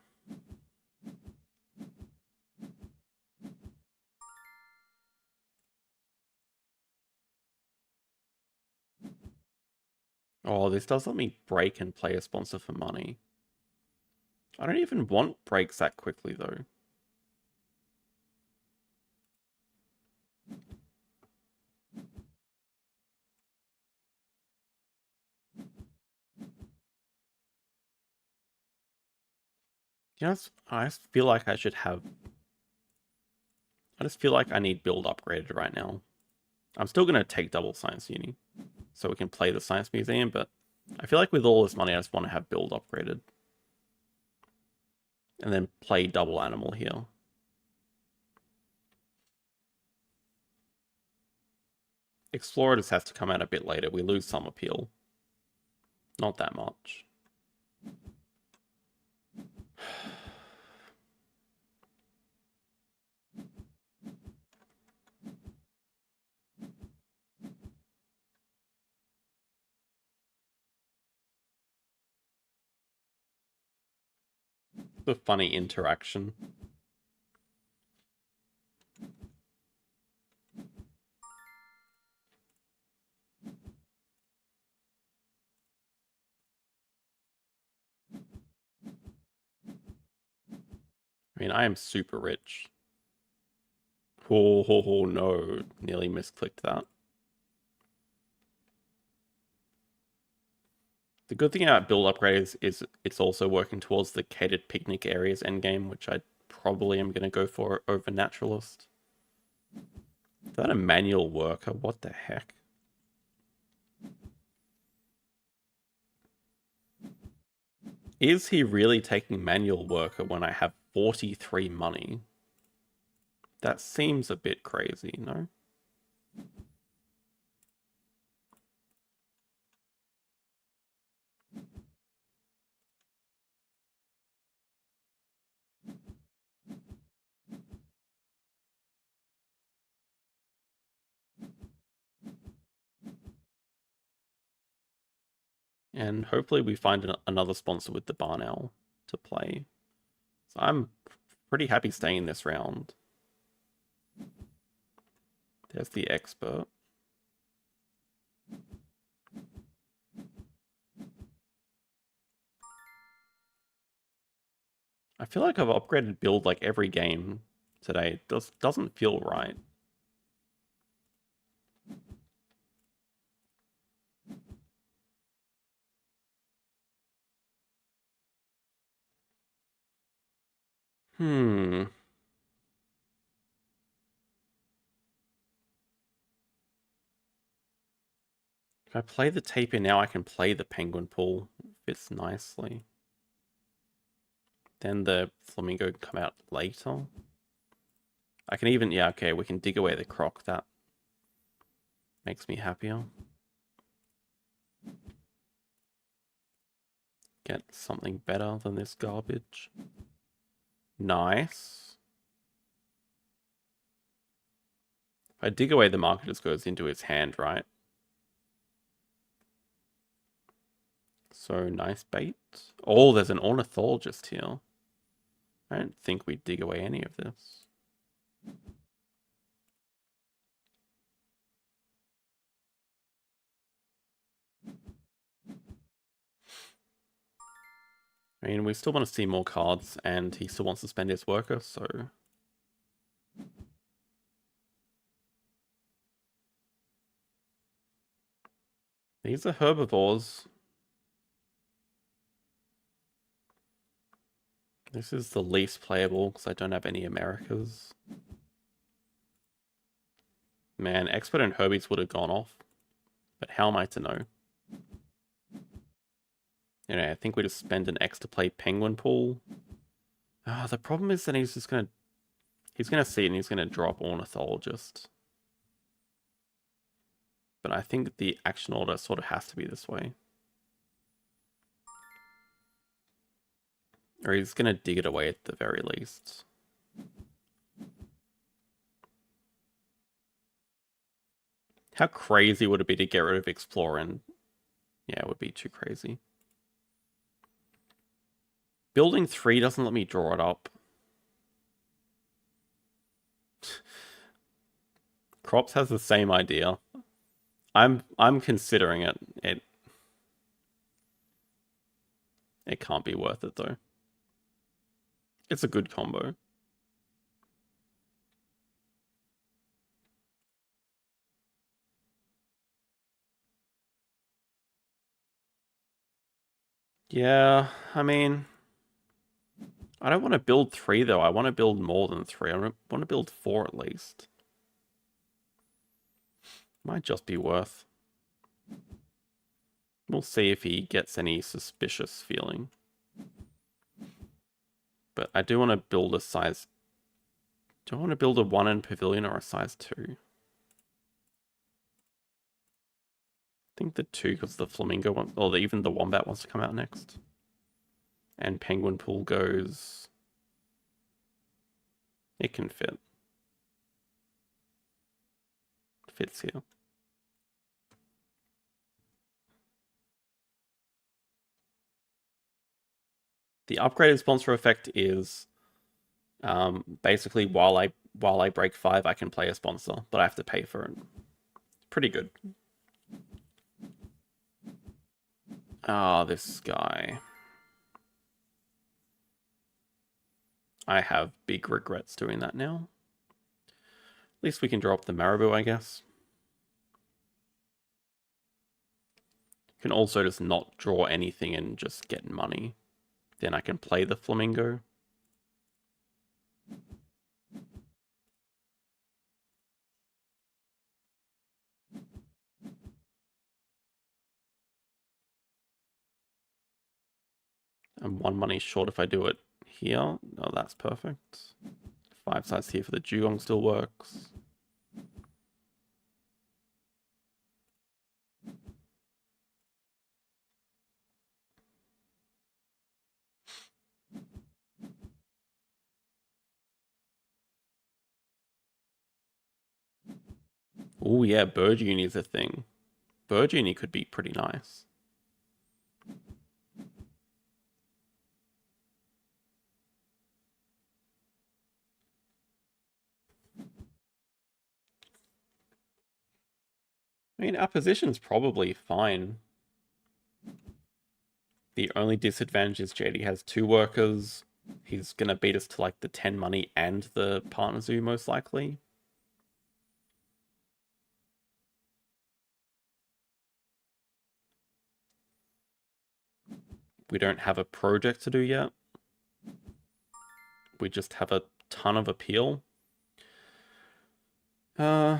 Oh, this does let me break and play a sponsor for money. I don't even want breaks that quickly, though. Yes, I just feel like I should have... I just feel like I need build upgraded right now. I'm still going to take double Science Uni, so we can play the Science Museum, but I feel like with all this money, I just want to have build upgraded. And then play double animal here. Explorer just has to come out a bit later. We lose some appeal. Not that much. The funny interaction. I mean, I am super rich. Oh no. Nearly misclicked that. The good thing about build upgrades is it's also working towards the catered picnic areas endgame, which I probably am going to go for over Naturalist. Is that a manual worker? What the heck? Is he really taking manual worker when I have 43 money? That seems a bit crazy, no? And hopefully we find another sponsor with the Barn Owl to play. So I'm pretty happy staying this round. There's the expert. I feel like I've upgraded build like every game today. It doesn't feel right. Hmm. If I play the tapir now, I can play the penguin pool. Fits nicely. Then the flamingo can come out later. I can even, yeah, okay, we can dig away the croc. That makes me happier. Get something better than this garbage. Nice. If I dig away the marker, it just goes into his hand, right? So nice bait. Oh, there's an ornithologist here. I don't think we dig away any of this. I mean, we still want to see more cards, and he still wants to spend his worker, so... These are herbivores. This is the least playable, because I don't have any Americas. Man, Expert and Herbies would have gone off. But how am I to know? I think we just spend an X to play Penguin Pool. The problem is that he's just gonna... He's gonna see it and he's gonna drop Ornithologist. But I think the action order sort of has to be this way. Or he's gonna dig it away at the very least. How crazy would it be to get rid of Explorer? And yeah, it would be too crazy. Building 3 doesn't let me draw it up. Crops has the same idea. I'm considering it. It can't be worth it though. It's a good combo. Yeah, I mean, I don't want to build 3 though. I want to build more than 3. I want to build 4 at least. Might just be worth. We'll see if he gets any suspicious feeling. But I do want to build a size... Do I want to build a 1 in Pavilion or a size 2? I think the 2 because the Flamingo one, or even the Wombat wants to come out next. And Penguin Pool goes... It can fit. It fits here. The upgraded sponsor effect is basically while I break 5, I can play a sponsor, but I have to pay for it. Pretty good. Ah, this guy. I have big regrets doing that now. At least we can drop the Marabou, I guess. You can also just not draw anything and just get money. Then I can play the Flamingo. I'm 1 money short if I do it here. Oh, that's perfect. 5 sides here for the Dugong still works. Oh yeah, Bird Uni is a thing. Bird Uni could be pretty nice. I mean, our position's probably fine. The only disadvantage is JD has 2 workers. He's gonna beat us to like the 10 money and the partner zoo most likely. We don't have a project to do yet. We just have a ton of appeal. How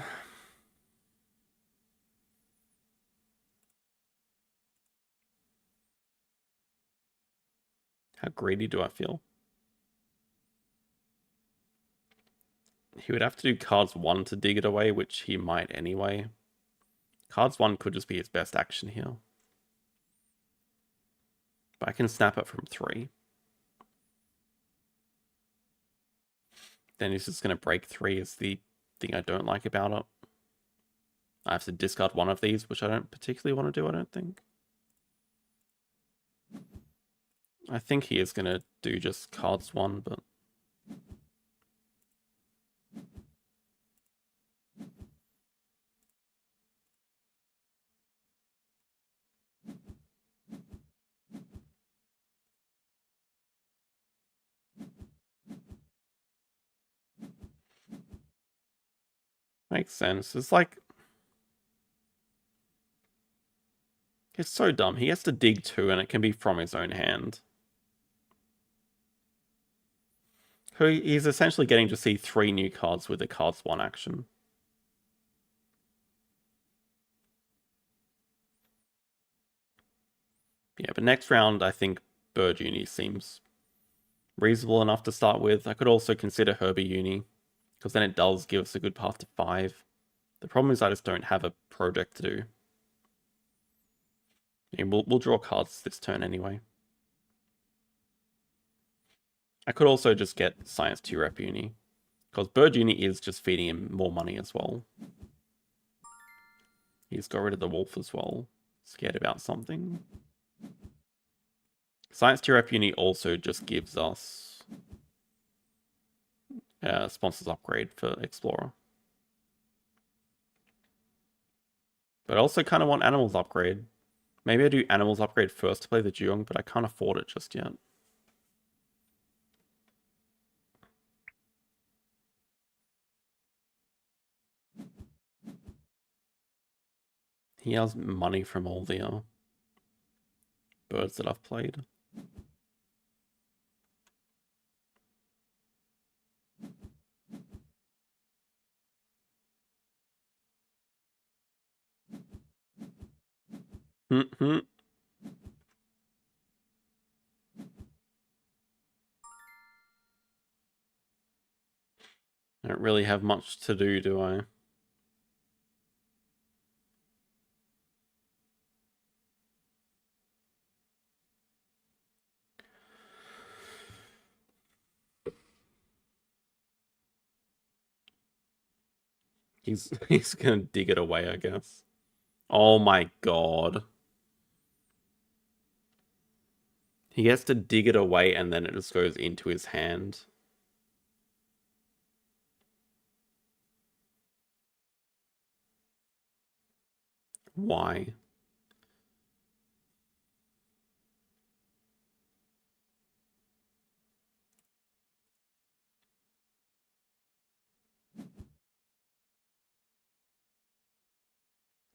greedy do I feel? He would have to do cards 1 to dig it away, which he might anyway. Cards 1 could just be his best action here. But I can snap it from 3. Then he's just going to break 3 is the thing I don't like about it. I have to discard 1 of these, which I don't particularly want to do, I don't think. I think he is going to do just cards 1, but... Makes sense. It's like, it's so dumb. He has to dig two and it can be from his own hand. So he's essentially getting to see 3 new cards with the cards 1 action. Yeah, but next round, I think Bird Uni seems reasonable enough to start with. I could also consider Herbie Uni, because then it does give us a good path to 5. The problem is I just don't have a project to do. Yeah, we'll draw cards this turn anyway. I could also just get Science 2 Rep Uni, because Bird Uni is just feeding him more money as well. He's got rid of the wolf as well. Scared about something. Science 2 Rep Uni also just gives us sponsors upgrade for Explorer. But I also kind of want Animals upgrade. Maybe I do Animals upgrade first to play the Juyong, but I can't afford it just yet. He has money from all the birds that I've played. Mm-hmm. I don't really have much to do I? He's gonna dig it away, I guess. Oh my god. He has to dig it away and then it just goes into his hand. Why?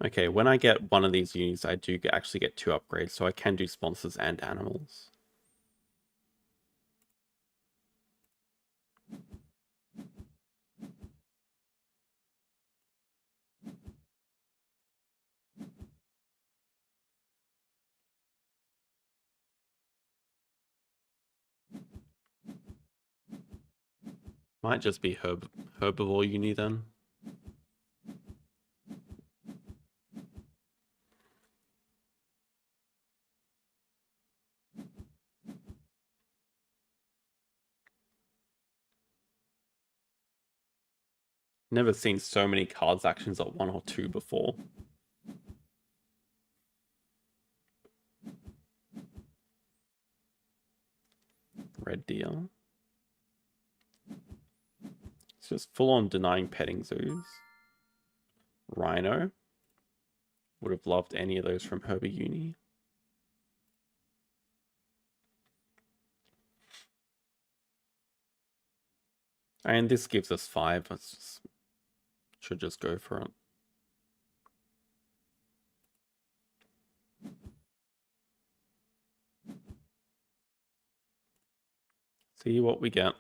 Okay, when I get one of these unis, I do actually get 2 upgrades, so I can do sponsors and animals. Might just be herbivore uni then. Never seen so many cards actions at 1 or 2 before. Red deer. It's just full on denying petting zoos. Rhino. Would have loved any of those from Herbie Uni. And this gives us 5. Should just go for it. See what we get.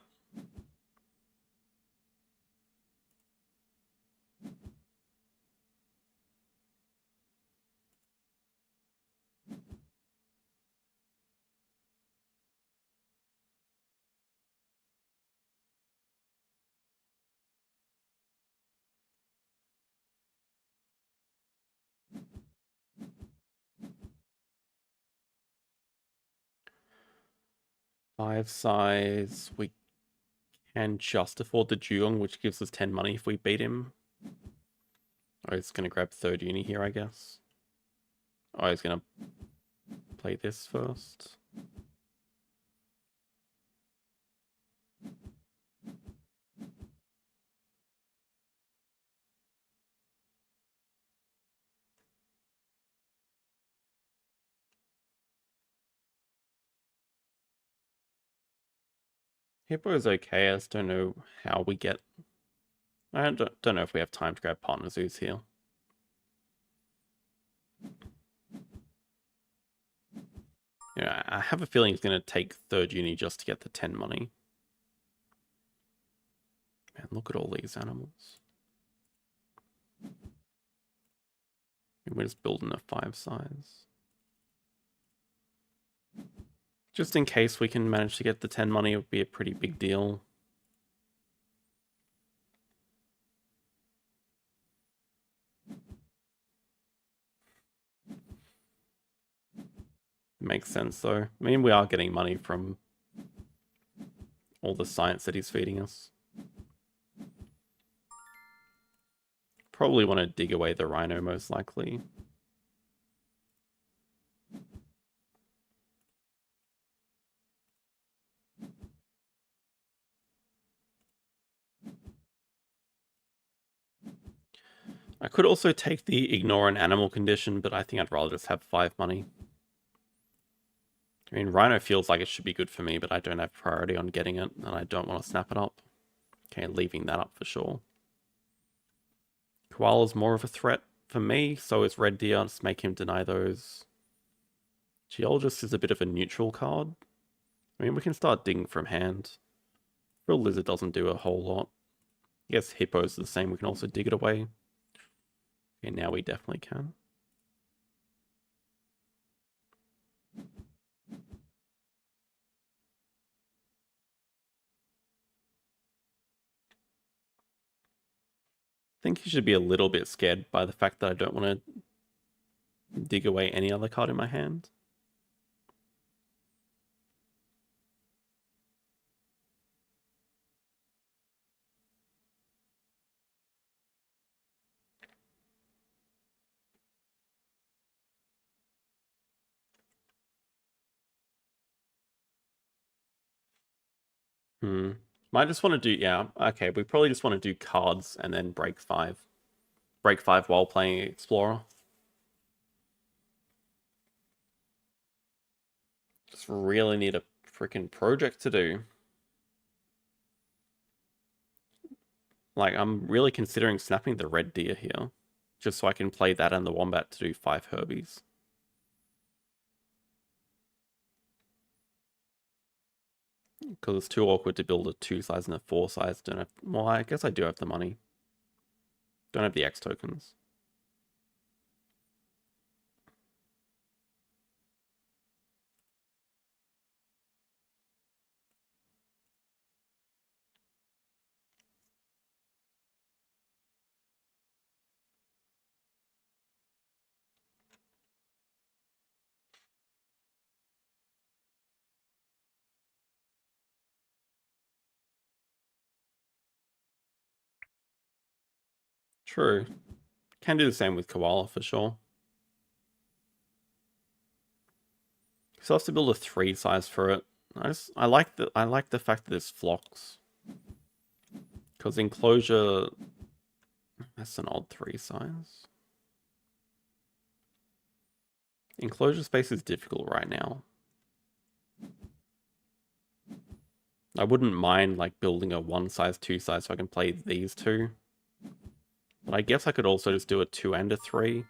Five size. We can just afford the Juyong, which gives us 10 money if we beat him. Oh, he's going to grab 3rd uni here, I guess. Oh, he's going to play this first. Hippo is okay. I just don't know how we get I don't know if we have time to grab partner zoos here. Yeah, I have a feeling it's going to take third uni just to get the 10 money. Man, look at all these animals. We're just building a 5 size. Just in case we can manage to get the 10 money, it would be a pretty big deal. Makes sense though. I mean, we are getting money from all the science that he's feeding us. Probably want to dig away the rhino most likely. I could also take the ignore an animal condition, but I think I'd rather just have 5 money. I mean, rhino feels like it should be good for me, but I don't have priority on getting it, and I don't want to snap it up. Okay, leaving that up for sure. Koala's more of a threat for me, so is red deer. Just make him deny those. Geologist is a bit of a neutral card. I mean, we can start digging from hand. Real lizard doesn't do a whole lot. I guess hippos are the same. We can also dig it away. Okay, now we definitely can. I think you should be a little bit scared by the fact that I don't want to dig away any other card in my hand. Might just want to do, yeah, okay, we probably just want to do cards and then break 5. Break 5 while playing Explorer. Just really need a freaking project to do. Like, I'm really considering snapping the red deer here. Just so I can play that and the wombat to do 5 herbies. Because it's too awkward to build a 2 size and a 4 size. Don't have, well, I guess I do have the money. Don't have the X tokens. True. Can do the same with koala for sure. So I have to build a 3 size for it. I like the fact that there's flocks. Because enclosure, that's an odd 3 size. Enclosure space is difficult right now. I wouldn't mind like building a 1 size, 2 size so I can play these 2. But I guess I could also just do a 2 and a 3.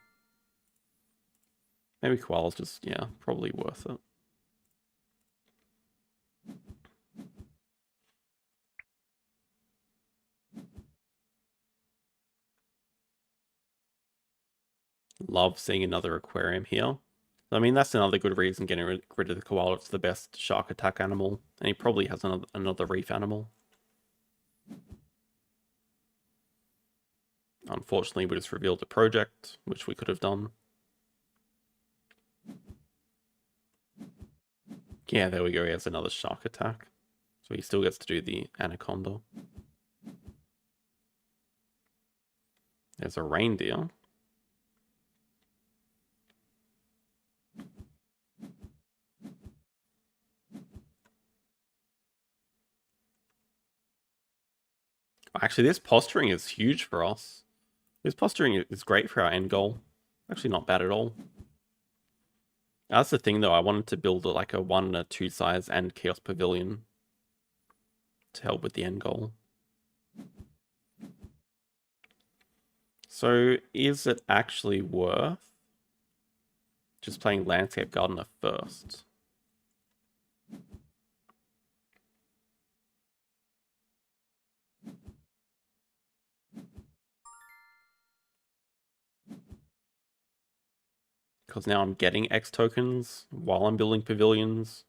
Maybe koala's just, yeah, probably worth it. Love seeing another aquarium here. I mean, that's another good reason getting rid of the koala. It's the best shark attack animal. And he probably has another reef animal. Unfortunately, we just revealed the project, which we could have done. Yeah, there we go. He has another shark attack. So he still gets to do the anaconda. There's a reindeer. Actually, this posturing is huge for us. This posturing is great for our end goal. Actually, not bad at all. That's the thing, though. I wanted to build like a 1 and a 2 size and Chaos Pavilion to help with the end goal. So is it actually worth just playing Landscape Gardener first? Because now I'm getting X tokens while I'm building pavilions.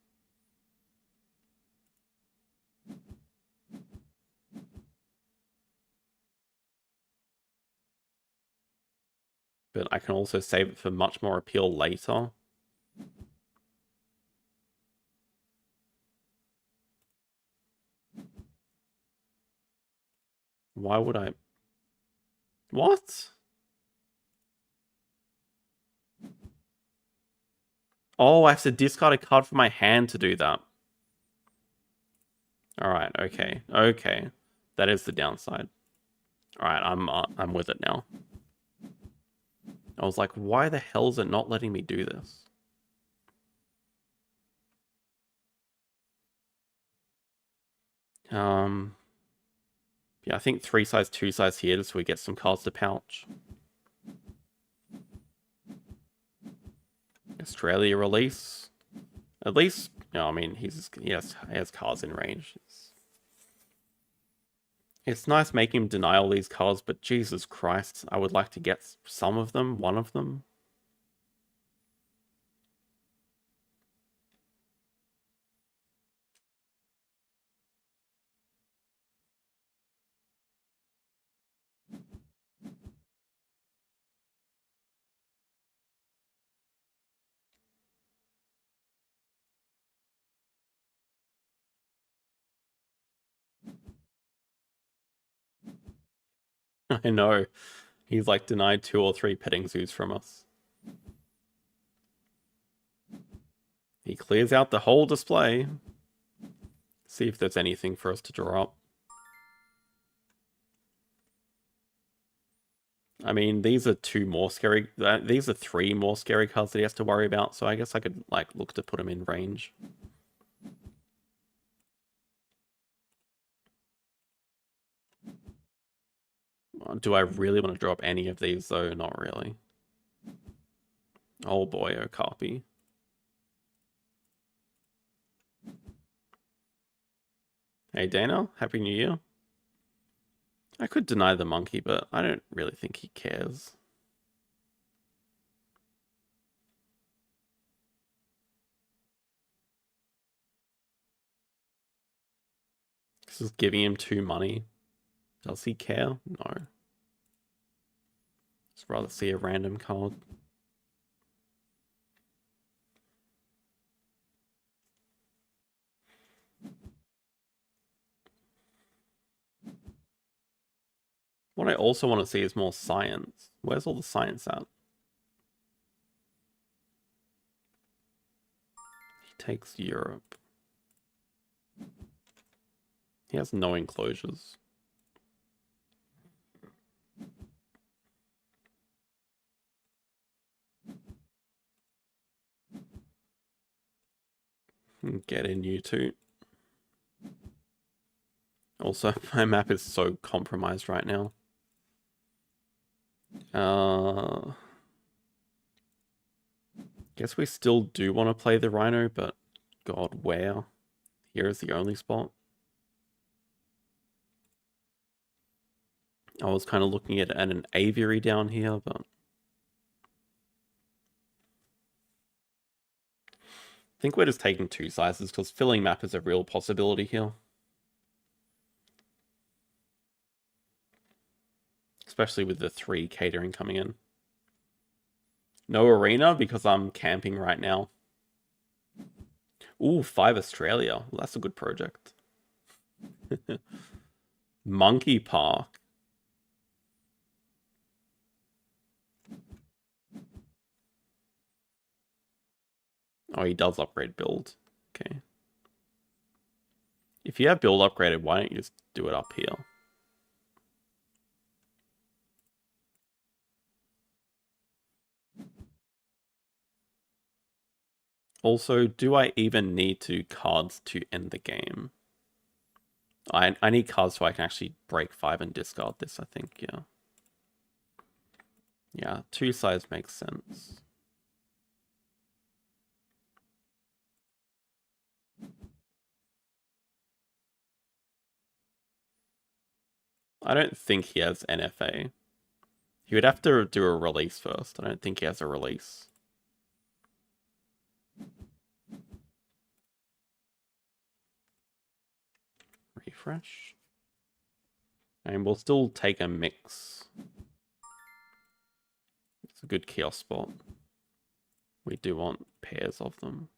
But I can also save it for much more appeal later. Why would I? What? Oh, I have to discard a card from my hand to do that. All right, okay, okay. That is the downside. All right, I'm with it now. I was like, why the hell is it not letting me do this? Yeah, I think 3 size, 2 size here so we get some cards to pouch. Australia release. At least, I mean, he has cards in range. It's nice making him deny all these cards, but Jesus Christ, I would like to get some of them, one of them. I know. He's like denied 2 or 3 petting zoos from us. He clears out the whole display. See if there's anything for us to draw up. I mean, these are 2 more scary. These are 3 more scary cards that he has to worry about. So I guess I could like look to put him in range. Do I really want to drop any of these though? Not really. Oh boy, Okapi. Hey Dana, Happy New Year. I could deny the monkey, but I don't really think he cares. This is giving him 2 money. Does he care? No. Just rather see a random card. What I also want to see is more science. Where's all the science at? He takes Europe. He has no enclosures. Get in, you two. Also, my map is so compromised right now. Guess we still do want to play the Rhino, but God, where? Here is the only spot. I was kind of looking at an aviary down here, but I think we're just taking 2 sizes because filling map is a real possibility here. Especially with the 3 catering coming in. No arena because I'm camping right now. Ooh, 5 Australia. Well, that's a good project. Monkey Park. Oh, he does upgrade build. Okay. If you have build upgraded, why don't you just do it up here? Also, do I even need 2 cards to end the game? I need cards so I can actually break 5 and discard this, I think, yeah. Yeah, 2 sides makes sense. I don't think he has NFA. He would have to do a release first. I don't think he has a release. Refresh. And we'll still take a mix. It's a good kiosk spot. We do want pairs of them.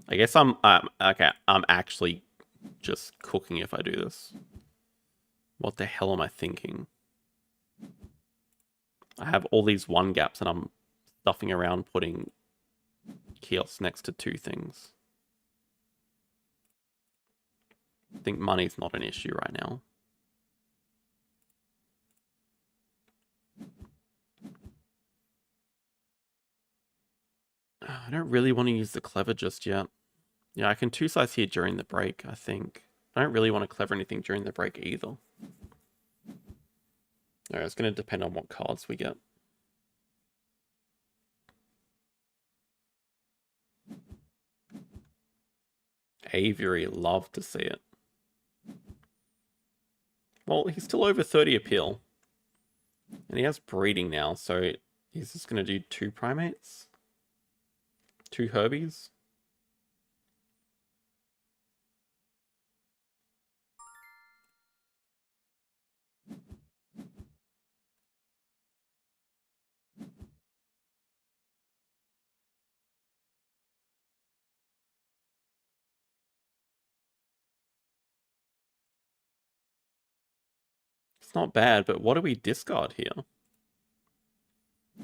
I guess okay. I'm actually just cooking if I do this. What the hell am I thinking? I have all these 1 gaps and I'm stuffing around putting kiosks next to 2 things. I think money's not an issue right now. I don't really want to use the clever just yet. Yeah, I can 2 size here during the break, I think. I don't really want to clever anything during the break either. No, it's going to depend on what cards we get. Aviary, love to see it. Well, he's still over 30 appeal. And he has breeding now, so he's just going to do 2 primates? 2 Herbies? It's not bad, but what do we discard here?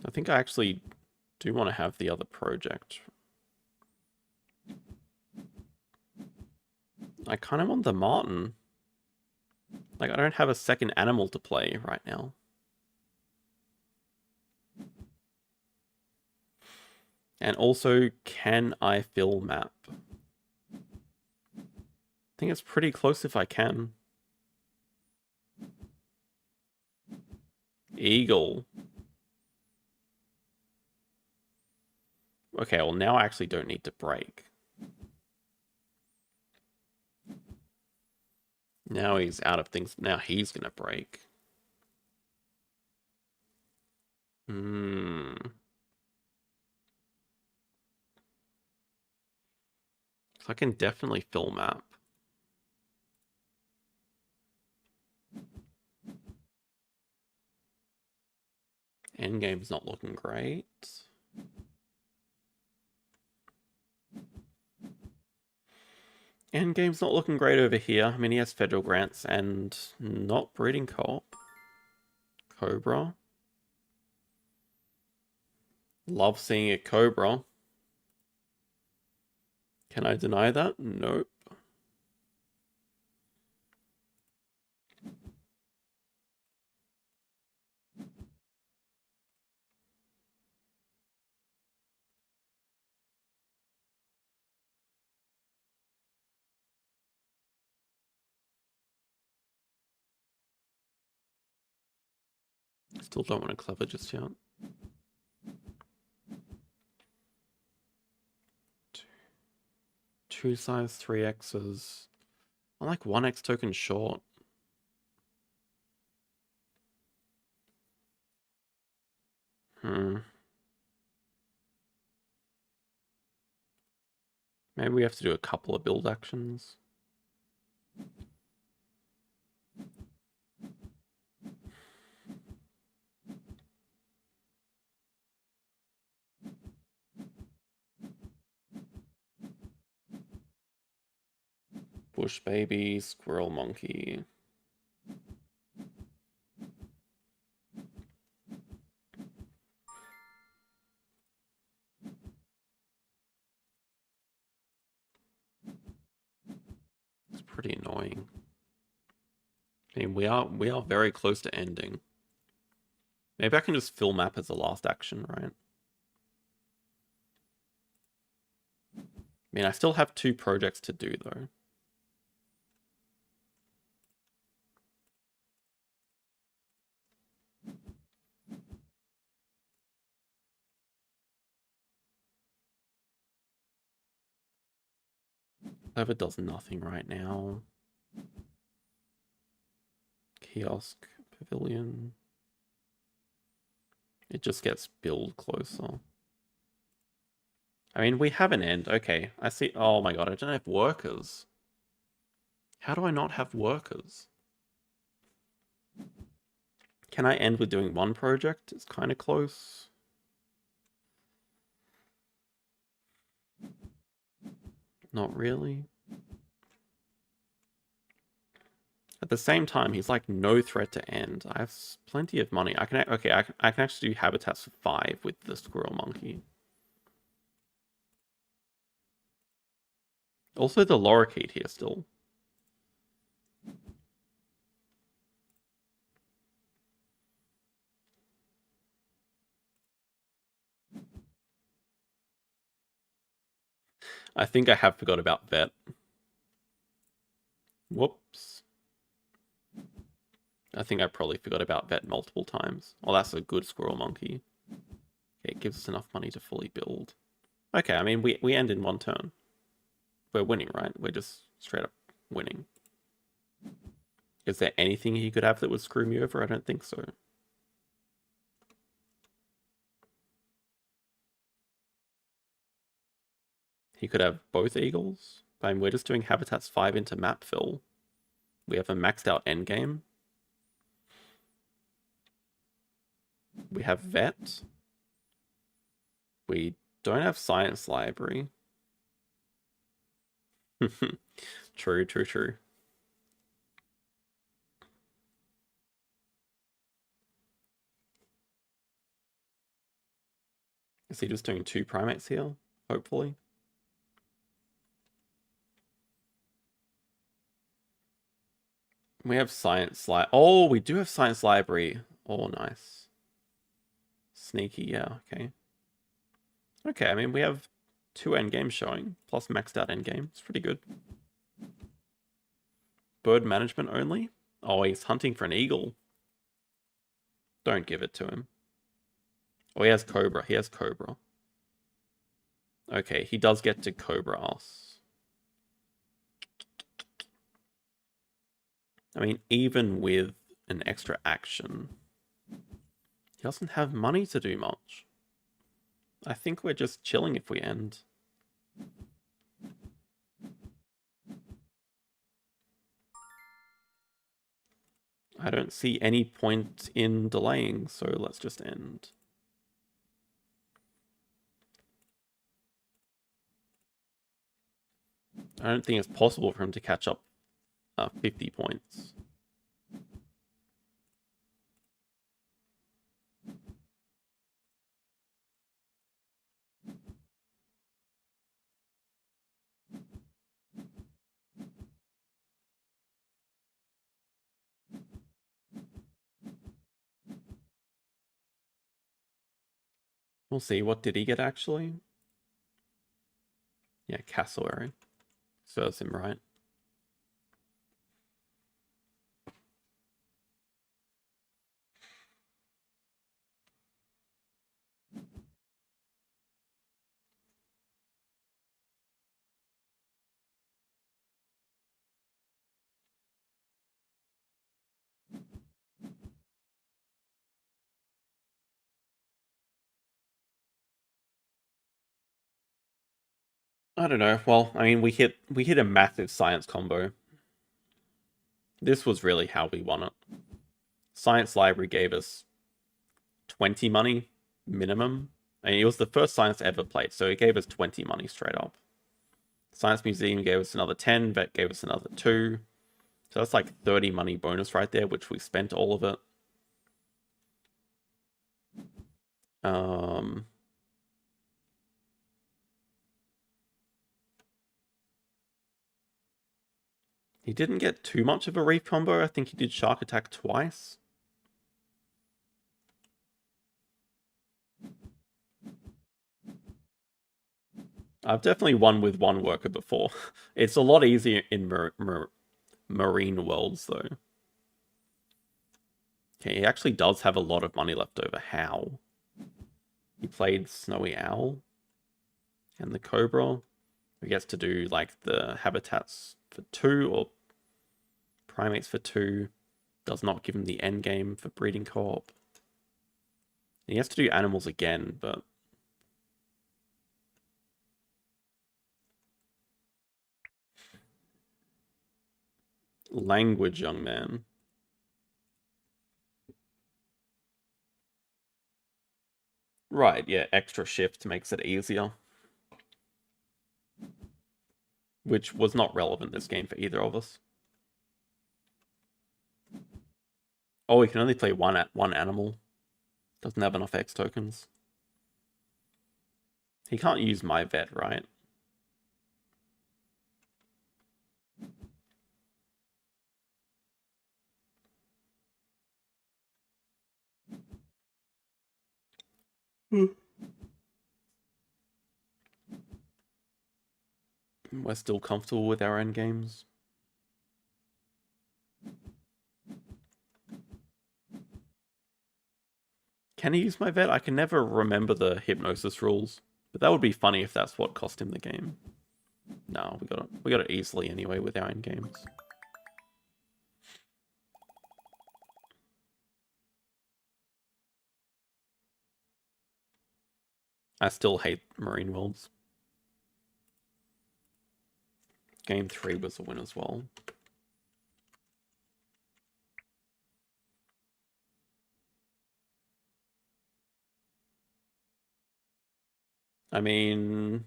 I think I actually do want to have the other project. I kind of want the Martin. Like, I don't have a second animal to play right now. And also, can I fill map? I think it's pretty close if I can. Eagle. Okay, well now I actually don't need to break. Now he's out of things. Now he's gonna break. So I can definitely fill map. Endgame's not looking great. Endgame's not looking great over here. I mean, he has federal grants and not breeding co-op. Cobra. Love seeing a Cobra. Can I deny that? Nope. Still don't want to clever just yet. Two size 3Xs. I'm like 1X token short. Maybe we have to do a couple of build actions. Bush baby, squirrel monkey. It's pretty annoying. I mean, we are very close to ending. Maybe I can just fill map as the last action, right? I mean, I still have 2 projects to do though. Clever does nothing right now. Kiosk, pavilion. It just gets build closer. I mean, we have an end. Okay, I see. Oh my god, I don't have workers. How do I not have workers? Can I end with doing one project? It's kind of close. Not really. At the same time, he's like no threat to end. I have plenty of money. I can actually do habitats for 5 with the squirrel monkey. Also the lorikeet here still. I think I have forgot about vet. Whoops. I think I probably forgot about vet multiple times. Well, that's a good squirrel monkey. Okay, it gives us enough money to fully build. Okay, I mean, we end in 1 turn. We're winning, right? We're just straight up winning. Is there anything he could have that would screw me over? I don't think so. He could have both eagles. I mean, we're just doing habitats 5 into map fill. We have a maxed out endgame. We have vet. We don't have science library. True, true, true. Is he just doing 2 primates here? Hopefully. We have science Oh, we do have science library. Oh, nice. Sneaky, yeah, okay. Okay, I mean, we have 2 endgames showing, plus maxed out endgame. It's pretty good. Bird management only? Oh, he's hunting for an eagle. Don't give it to him. Oh, he has cobra. He has cobra. Okay, he does get to cobra us. I mean, even with an extra action, he doesn't have money to do much. I think we're just chilling if we end. I don't see any point in delaying, so let's just end. I don't think it's possible for him to catch up 50 points. We'll see. What did he get, actually? Yeah, cassowary. Serves him right. I don't know. Well, I mean, we hit a massive science combo. This was really how we won it. Science library gave us 20 money minimum. I mean, it was the first science ever played, so it gave us 20 money straight up. Science museum gave us another 10. Vet gave us another 2. So that's like 30 money bonus right there, which we spent all of it. He didn't get too much of a reef combo. I think he did shark attack twice. I've definitely won with 1 worker before. It's a lot easier in marine worlds, though. Okay, he actually does have a lot of money left over. How? He played Snowy Owl and the Cobra. who gets to do like the habitats for 2 or primates for 2. Does not give him the end game for breeding co-op. He has to do animals again, but language, young man. Right, yeah, extra shift makes it easier. Which was not relevant this game for either of us. Oh, we can only play one animal. Doesn't have enough X tokens. He can't use my vet, right? We're still comfortable with our end games. Can he use my vet? I can never remember the hypnosis rules, but that would be funny if that's what cost him the game. No, we got it easily anyway with our end games. I still hate Marine Worlds. Game 3 was a win as well. I mean,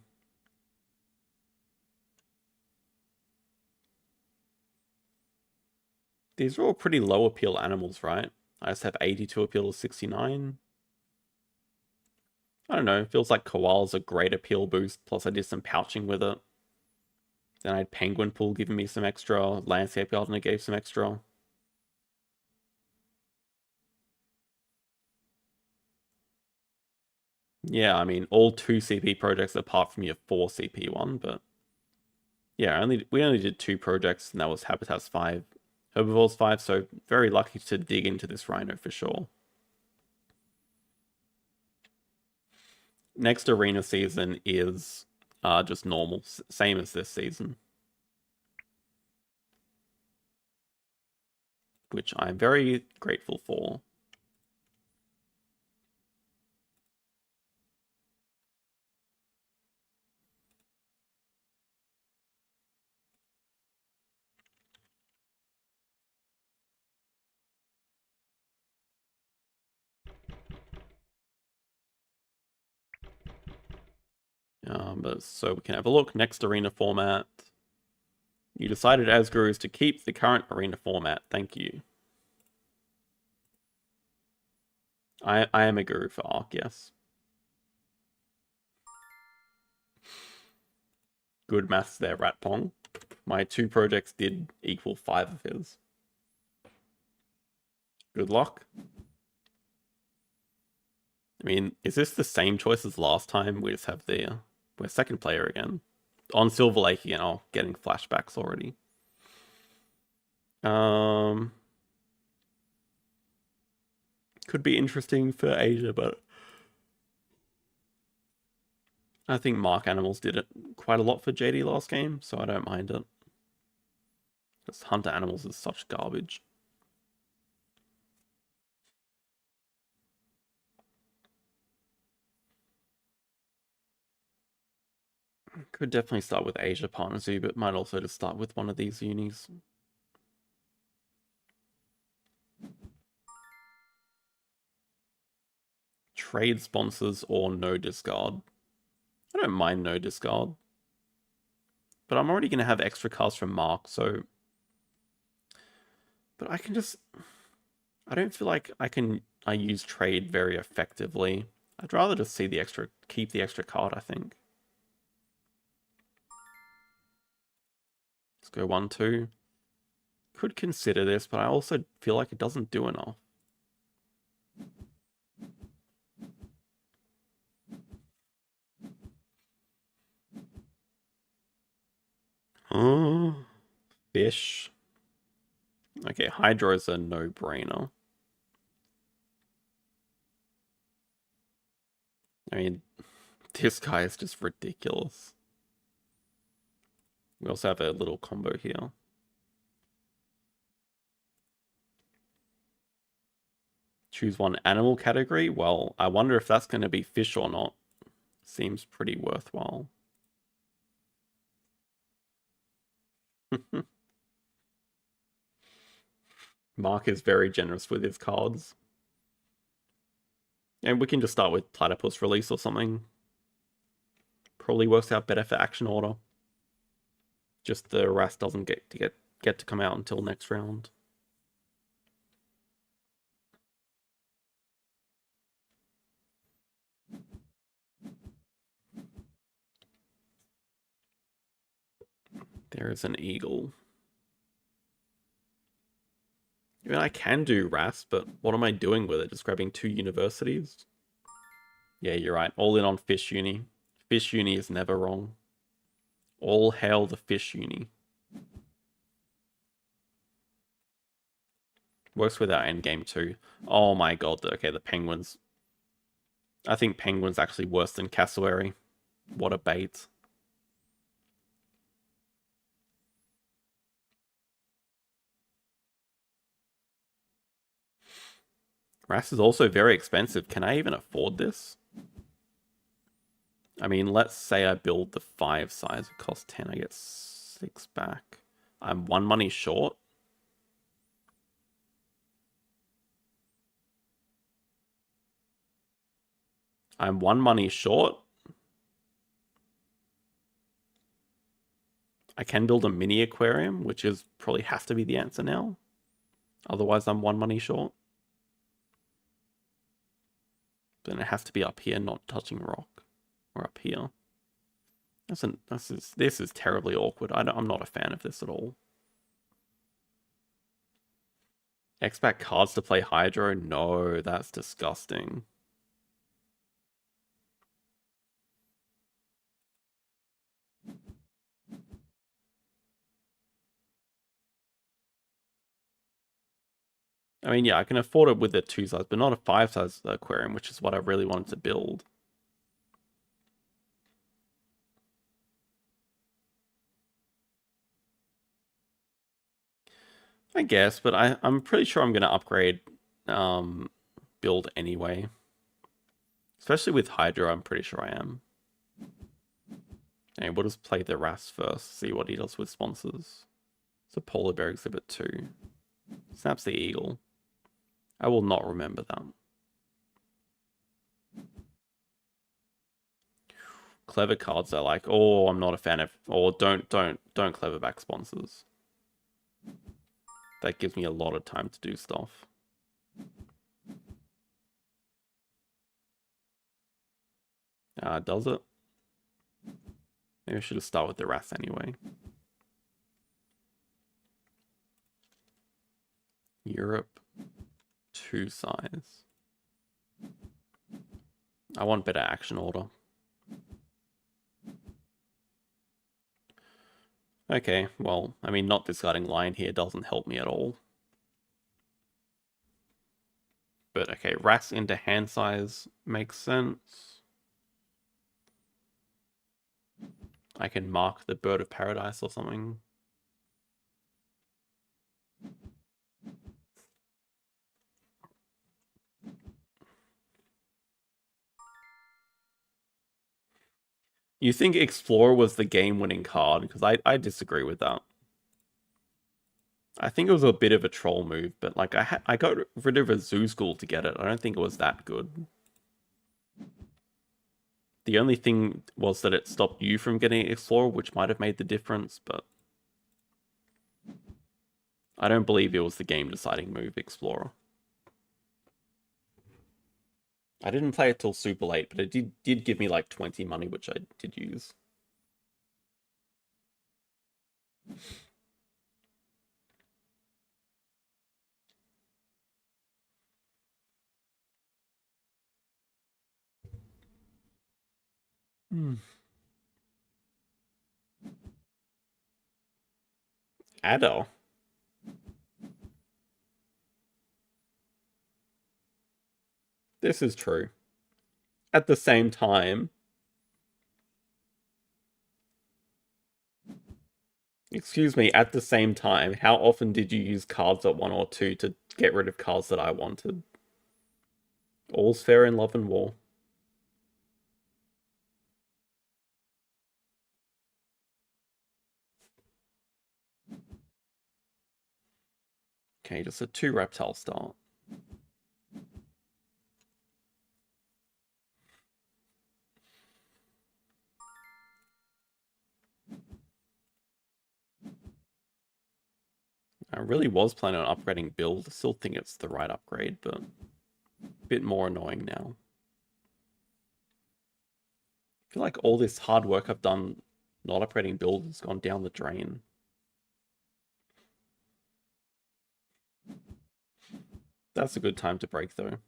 these are all pretty low appeal animals, right? I just have 82 appeal to 69. I don't know, it feels like Koala's a great appeal boost, plus I did some pouching with it. Then I had Penguin Pool giving me some extra, Landscape Gardener gave some extra. Yeah, I mean, all 2 CP projects apart from your 4 CP one, but yeah, we only did 2 projects, and that was Habitats 5, Herbivores 5, so very lucky to dig into this rhino for sure. Next arena season is just normal, same as this season. Which I'm very grateful for. But so we can have a look. Next arena format. You decided as gurus to keep the current arena format. Thank you. I am a guru for Ark, yes. Good maths there, Ratpong. My 2 projects did equal 5 of his. Good luck. I mean, is this the same choice as last time? We just have we're second player again. On Silver Lake again. Oh, getting flashbacks already. Could be interesting for Asia, but I think Mark Animals did it quite a lot for JD last game, so I don't mind it. Because Hunter Animals is such garbage. Could definitely start with Asia Partner Zoo, but might also just start with one of these unis. Trade sponsors or no discard. I don't mind no discard. But I'm already going to have extra cards from Mark, so... But I can just... I don't feel like I use trade very effectively. I'd rather just see the extra... Keep the extra card, I think. Let's go 1-2. Could consider this, but I also feel like it doesn't do enough. Oh, fish. Okay, Hydro is a no-brainer. I mean, this guy is just ridiculous. We also have a little combo here. Choose one animal category. Well, I wonder if that's going to be fish or not. Seems pretty worthwhile. Mark is very generous with his cards. And we can just start with Platypus Release or something. Probably works out better for action order. Just the Rast doesn't get to come out until next round. There is an eagle. I mean, I can do Rast, but what am I doing with it? Just grabbing 2 universities? Yeah, you're right. All in on Fish Uni. Fish Uni is never wrong. All hail the Fish Uni. Works with our endgame too. Oh my god, okay, the Penguins. I think Penguin's actually worse than Cassowary. What a bait. Rast is also very expensive. Can I even afford this? I mean, let's say I build the 5 size. It costs 10. I get 6 back. I'm 1 money short. I'm 1 money short. I can build a mini aquarium, which is probably has to be the answer now. Otherwise, I'm 1 money short. Then it has to be up here, not touching rock. Or up here. This is terribly awkward. I'm not a fan of this at all. X-Pack cards to play Hydro? No, that's disgusting. I mean, yeah, I can afford it with the 2 size, but not a 5 size aquarium, which is what I really wanted to build. I guess, but I'm pretty sure I'm going to upgrade build anyway. Especially with Hydra, I'm pretty sure I am. And we'll just play the Rast first, see what he does with sponsors. So Polar Bear Exhibit 2. Snaps the Eagle. I will not remember that. Clever cards are like, oh, I'm not a fan of, or don't clever back sponsors. That gives me a lot of time to do stuff. Does it? Maybe I should have started with the Wrath anyway. Europe, 2 size. I want better action order. Okay, well, I mean, not discarding Lion here doesn't help me at all. But okay, Ras into hand size makes sense. I can mark the Bird of Paradise or something. You think Explorer was the game-winning card? Because I disagree with that. I think it was a bit of a troll move, but like I got rid of a Zoo School to get it. I don't think it was that good. The only thing was that it stopped you from getting Explorer, which might have made the difference, but I don't believe it was the game-deciding move, Explorer. I didn't play it till super late, but it did give me like 20 money, which I did use. Adder. This is true. At the same time, Excuse me, at the same time, how often did you use cards at 1 or 2 to get rid of cards that I wanted? All's fair in love and war. Okay, just a 2 reptile start. I really was planning on upgrading build. I still think it's the right upgrade, but a bit more annoying now. I feel like all this hard work I've done not upgrading build has gone down the drain. That's a good time to break, though.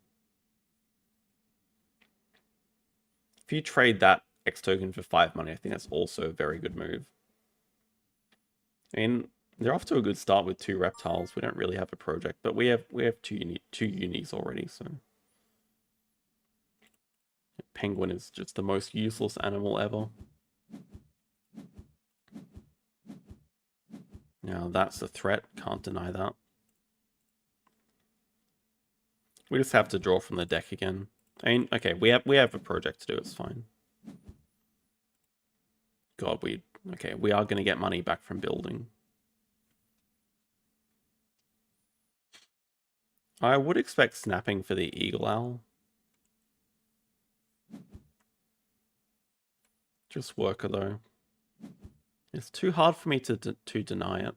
If you trade that X token for 5 money, I think that's also a very good move. I mean, they're off to a good start with 2 reptiles. We don't really have a project, but we have two unis already, so penguin is just the most useless animal ever. Now that's a threat, can't deny that. We just have to draw from the deck again. I mean, okay, we have a project to do, it's fine. God, we are gonna get money back from building. I would expect snapping for the eagle owl. Just worker though. It's too hard for me to deny it.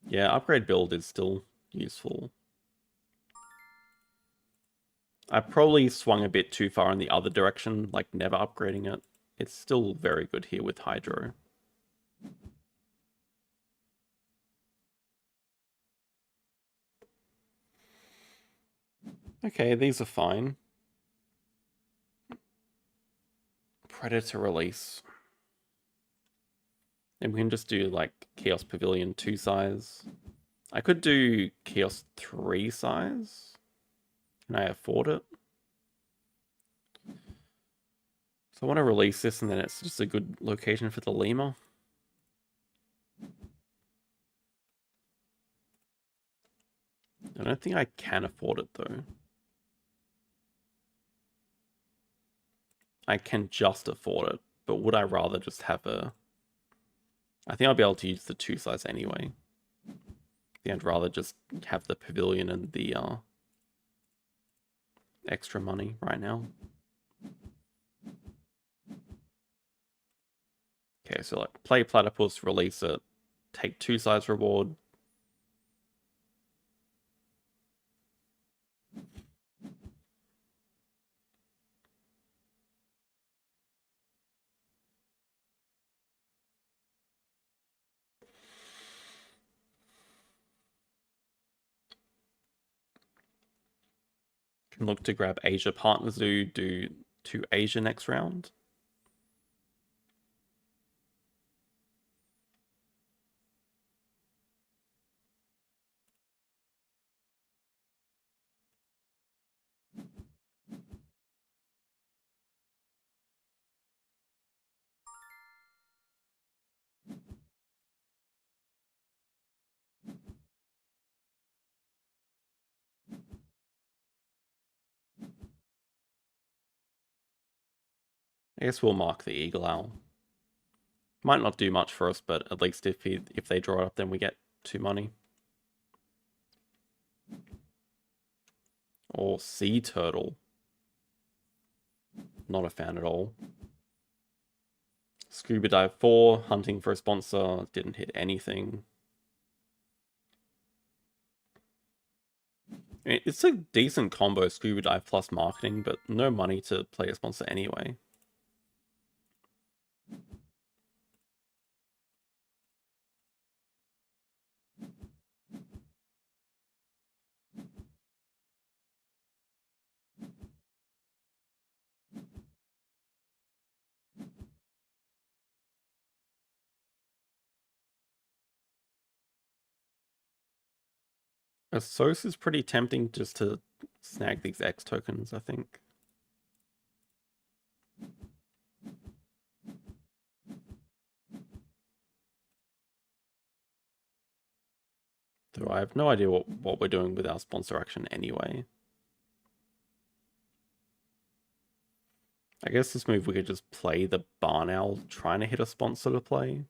Yeah, upgrade build is still useful. I probably swung a bit too far in the other direction, like never upgrading it. It's still very good here with Hydro. Okay, these are fine. Predator release. And we can just do like Chaos Pavilion 2 size. I could do Chaos 3 size. Can I afford it? So I want to release this and then it's just a good location for the lemur. I don't think I can afford it though. I can just afford it, but would I rather just have a... I think I'll be able to use the 2 size anyway. I think I'd rather just have the pavilion and the extra money right now. Okay, so like play platypus, release it, take 2 size reward. Can look to grab Asia Partner Zoo, do 2 Asia next round. I guess we'll mark the Eagle Owl. Might not do much for us, but at least if they draw it up, then we get 2 money. Or Sea Turtle. Not a fan at all. Scuba Dive 4, hunting for a sponsor, didn't hit anything. It's a decent combo, Scuba Dive plus marketing, but no money to play a sponsor anyway. A Sos is pretty tempting just to snag these X tokens, I think. Though I have no idea what we're doing with our sponsor action anyway. I guess this move we could just play the Barn Owl trying to hit a sponsor to play.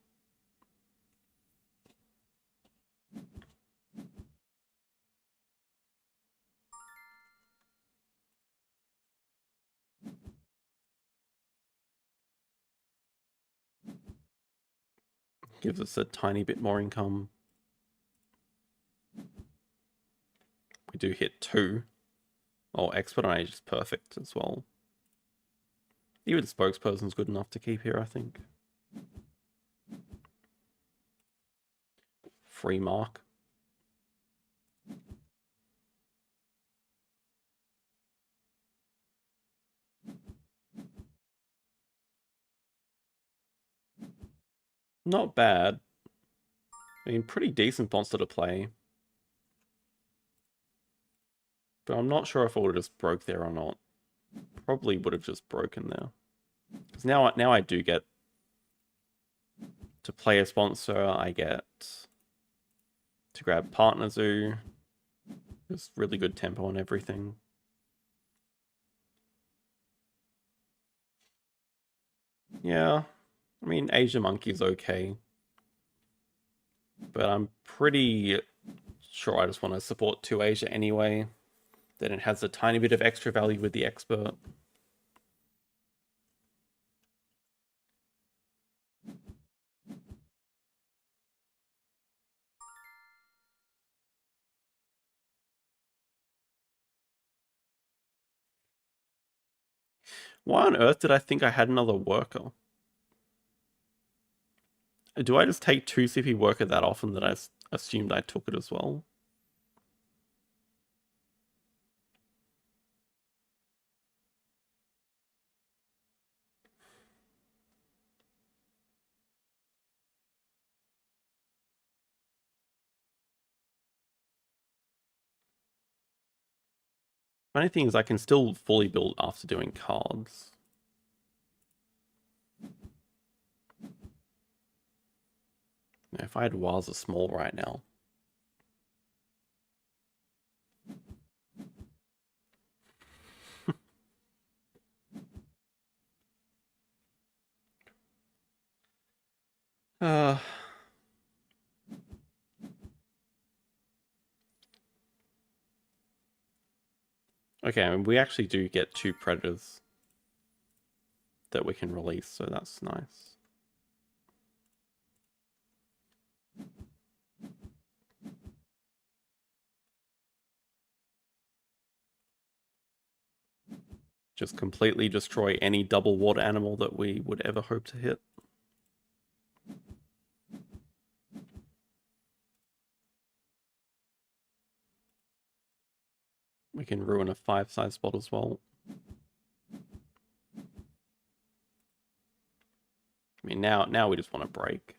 Gives us a tiny bit more income. We do hit 2. Oh, Expert on Age is perfect as well. Even Spokesperson's good enough to keep here, I think. Free mark. Not bad. I mean, pretty decent monster to play. But I'm not sure if I would have just broke there or not. Probably would have just broken there. Because now I do get to play a sponsor. I get to grab Partner Zoo. There's really good tempo and everything. Yeah. I mean, Asia Monkey's okay. But I'm pretty sure I just want to support 2 Asia anyway. Then it has a tiny bit of extra value with the Expert. Why on earth did I think I had another worker? Do I just take 2 CP worker that often that I assumed I took it as well? Funny thing is I can still fully build after doing cards. If I had Waza small right now. Okay, I mean, we actually do get 2 predators that we can release, so that's nice. Just completely destroy any double water animal that we would ever hope to hit. We can ruin a 5-size spot as well. I mean, now we just want to break.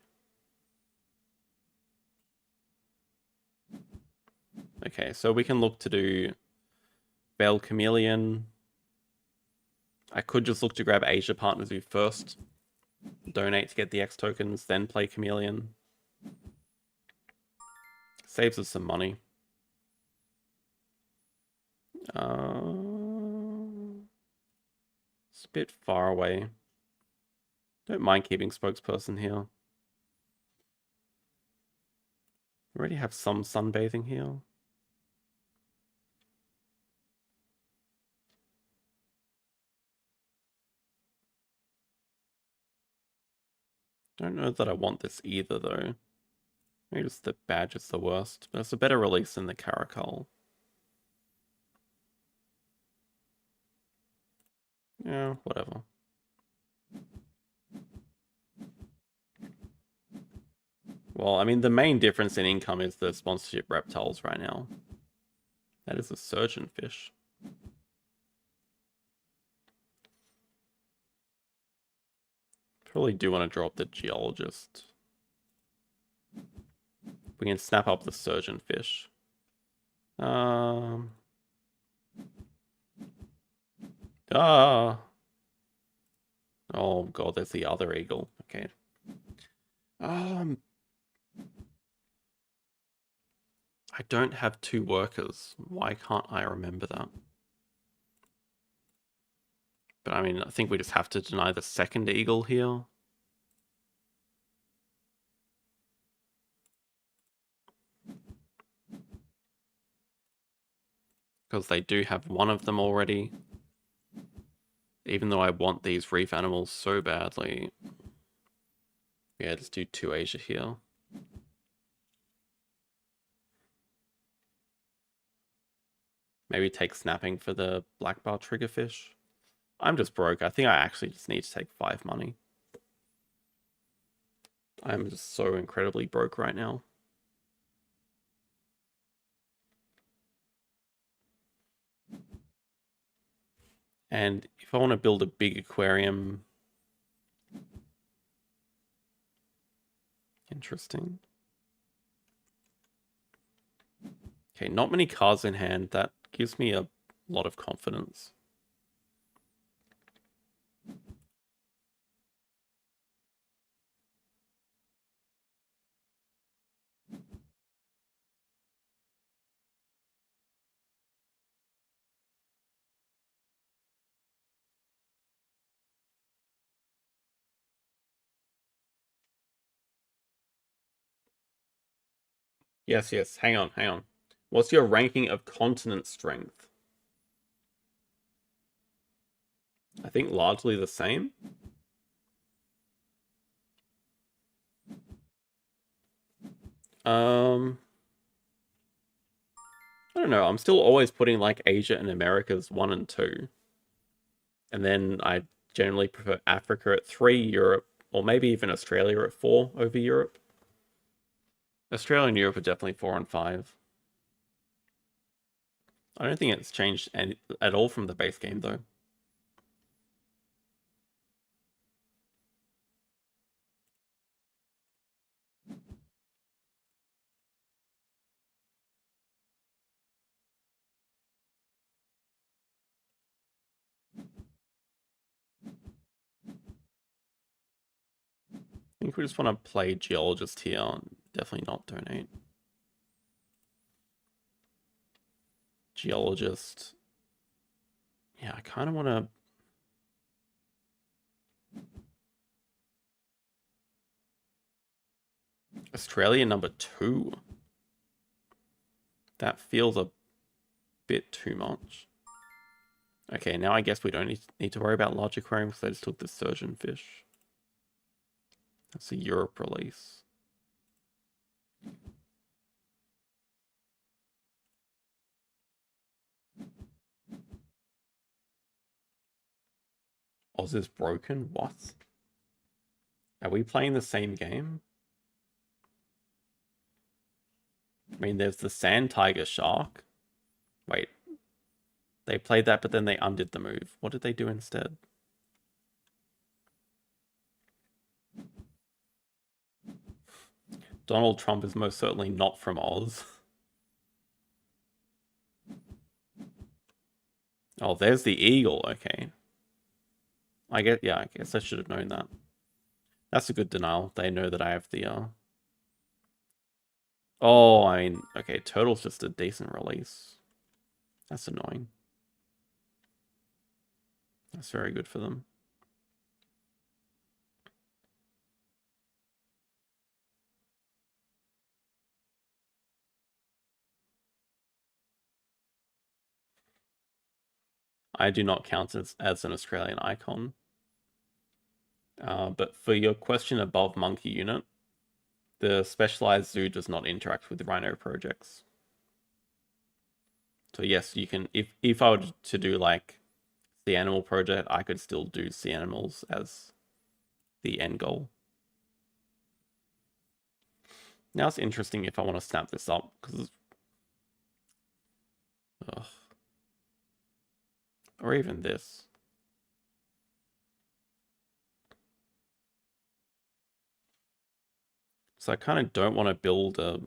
Okay, so we can look to do Veiled Chameleon. I could just look to grab Asia Partner Zoo first. Donate to get the X tokens, then play Chameleon. Saves us some money. It's a bit far away. Don't mind keeping Spokesperson here. We already have some sunbathing here. Don't know that I want this either, though. Maybe just the badge is the worst, but it's a better release than the Caracal. Yeah, whatever. Well, I mean, the main difference in income is the sponsorship reptiles right now. That is a surgeon fish. Probably do want to drop the geologist. We can snap up the surgeon fish. Oh god, there's the other eagle. Okay. I don't have 2 workers. Why can't I remember that? But I mean, I think we just have to deny the second eagle here. Because they do have one of them already. Even though I want these reef animals so badly. Yeah, let's do 2 Asia here. Maybe take snapping for the black bar triggerfish. I'm just broke. I think I actually just need to take 5 money. I'm just so incredibly broke right now. And if I want to build a big aquarium... Interesting. Okay, not many cards in hand. That gives me a lot of confidence. Yes, yes. Hang on, hang on. What's your ranking of continent strength? I think largely the same. I don't know. I'm still always putting like Asia and Americas 1 and 2. And then I generally prefer Africa at 3, Europe, or maybe even Australia at 4 over Europe. Australia and Europe are definitely 4 and 5. I don't think it's changed at all from the base game, though. I think we just want to play Geologist here and definitely not donate. Geologist. Yeah, I kind of want to... Australia number 2. That feels a bit too much. Okay, now I guess we don't need to worry about large aquariums because I just took the surgeon fish. That's a Europe release. Oz is broken? What? Are we playing the same game? I mean, there's the Sand Tiger Shark. Wait. They played that, but then they undid the move. What did they do instead? Donald Trump is most certainly not from Oz. Oh, there's the eagle. Okay. I guess I should have known that. That's a good denial. They know that I have the, Oh, I mean, okay, Turtle's just a decent release. That's annoying. That's very good for them. I do not count as an Australian icon. But for your question above monkey unit, the specialized zoo does not interact with the rhino projects. So yes, you can, if I were to do like the animal project, I could still do sea animals as the end goal. Now it's interesting if I want to snap this up, because... Or even this. So I kind of don't want to build a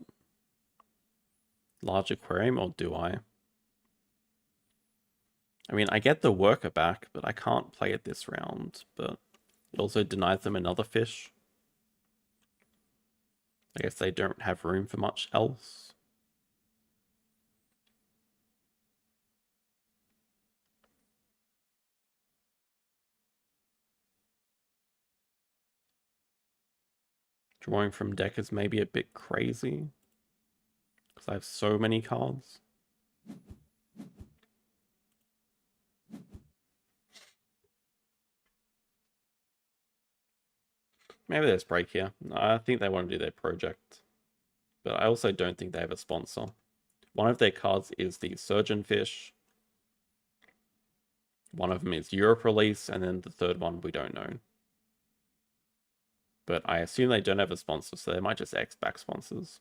large aquarium, or do I? I mean, I get the worker back, but I can't play it this round, but it also denies them another fish. I guess they don't have room for much else. Drawing from deck is maybe a bit crazy, because I have so many cards. Maybe there's break here. I think they want to do their project. But I also don't think they have a sponsor. One of their cards is the Surgeon Fish. One of them is Europe release, and then the third one we don't know. But I assume they don't have a sponsor, so they might just X back sponsors.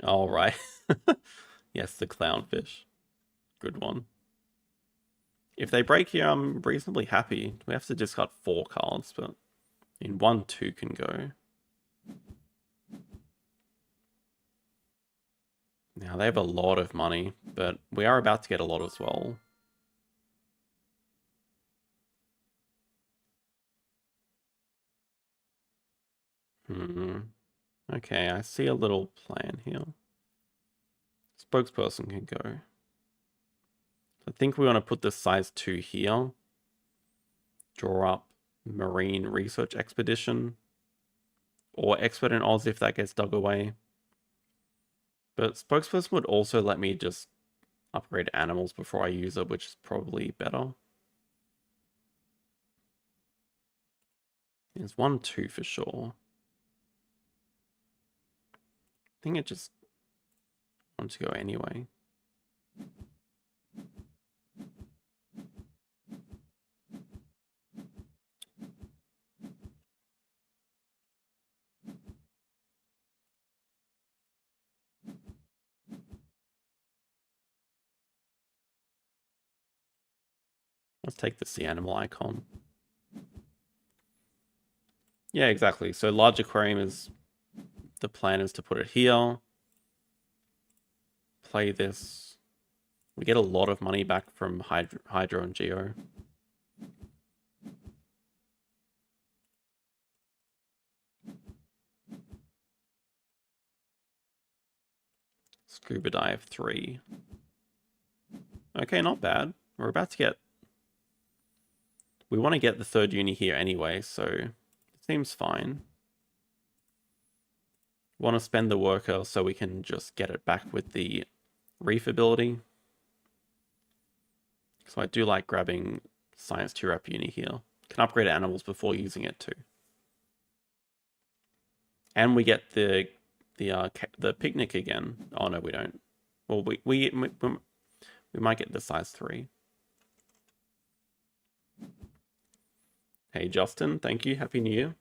All right. Yes, the Clownfish. Good one. If they break here, I'm reasonably happy. We have to discard 4 cards, but in 1, 2 can go. Now, they have a lot of money, but we are about to get a lot as well. Okay, I see a little plan here. Spokesperson can go. I think we want to put the size 2 here. Draw up Marine Research Expedition. Or Expert in Oz if that gets dug away. But Spokesperson would also let me just upgrade animals before I use it, which is probably better. There's 1, 2 for sure. I think it just wants to go anyway. Let's take the sea animal icon. Yeah, exactly. So large aquarium is, the plan is to put it here. Play this. We get a lot of money back from Hydro and Geo. Scuba Dive 3. Okay, not bad. We're about to get... We want to get the 3rd uni here anyway, so it seems fine. Want to spend the worker so we can just get it back with the reef ability. So I do like grabbing Science 2 Rep uni here. Can upgrade animals before using it too. And we get the picnic again. Oh no, we don't. Well, we might get the size 3. Hey Justin, thank you. Happy New Year.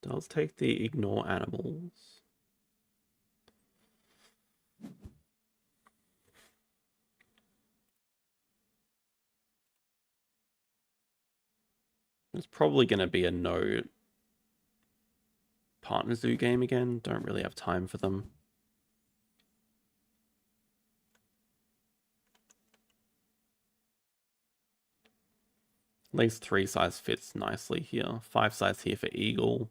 Does take the ignore animals. It's probably going to be a no partner zoo game again. Don't really have time for them. At least 3 size fits nicely here. 5 size here for eagle.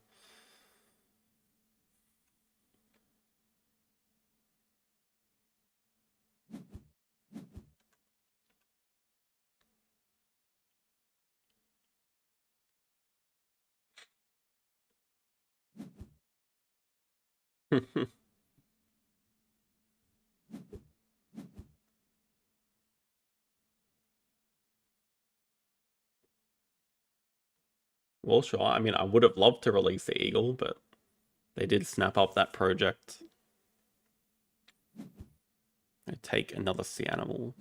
Well, sure. I mean, I would have loved to release the eagle, but they did snap up that project. They take another sea animal.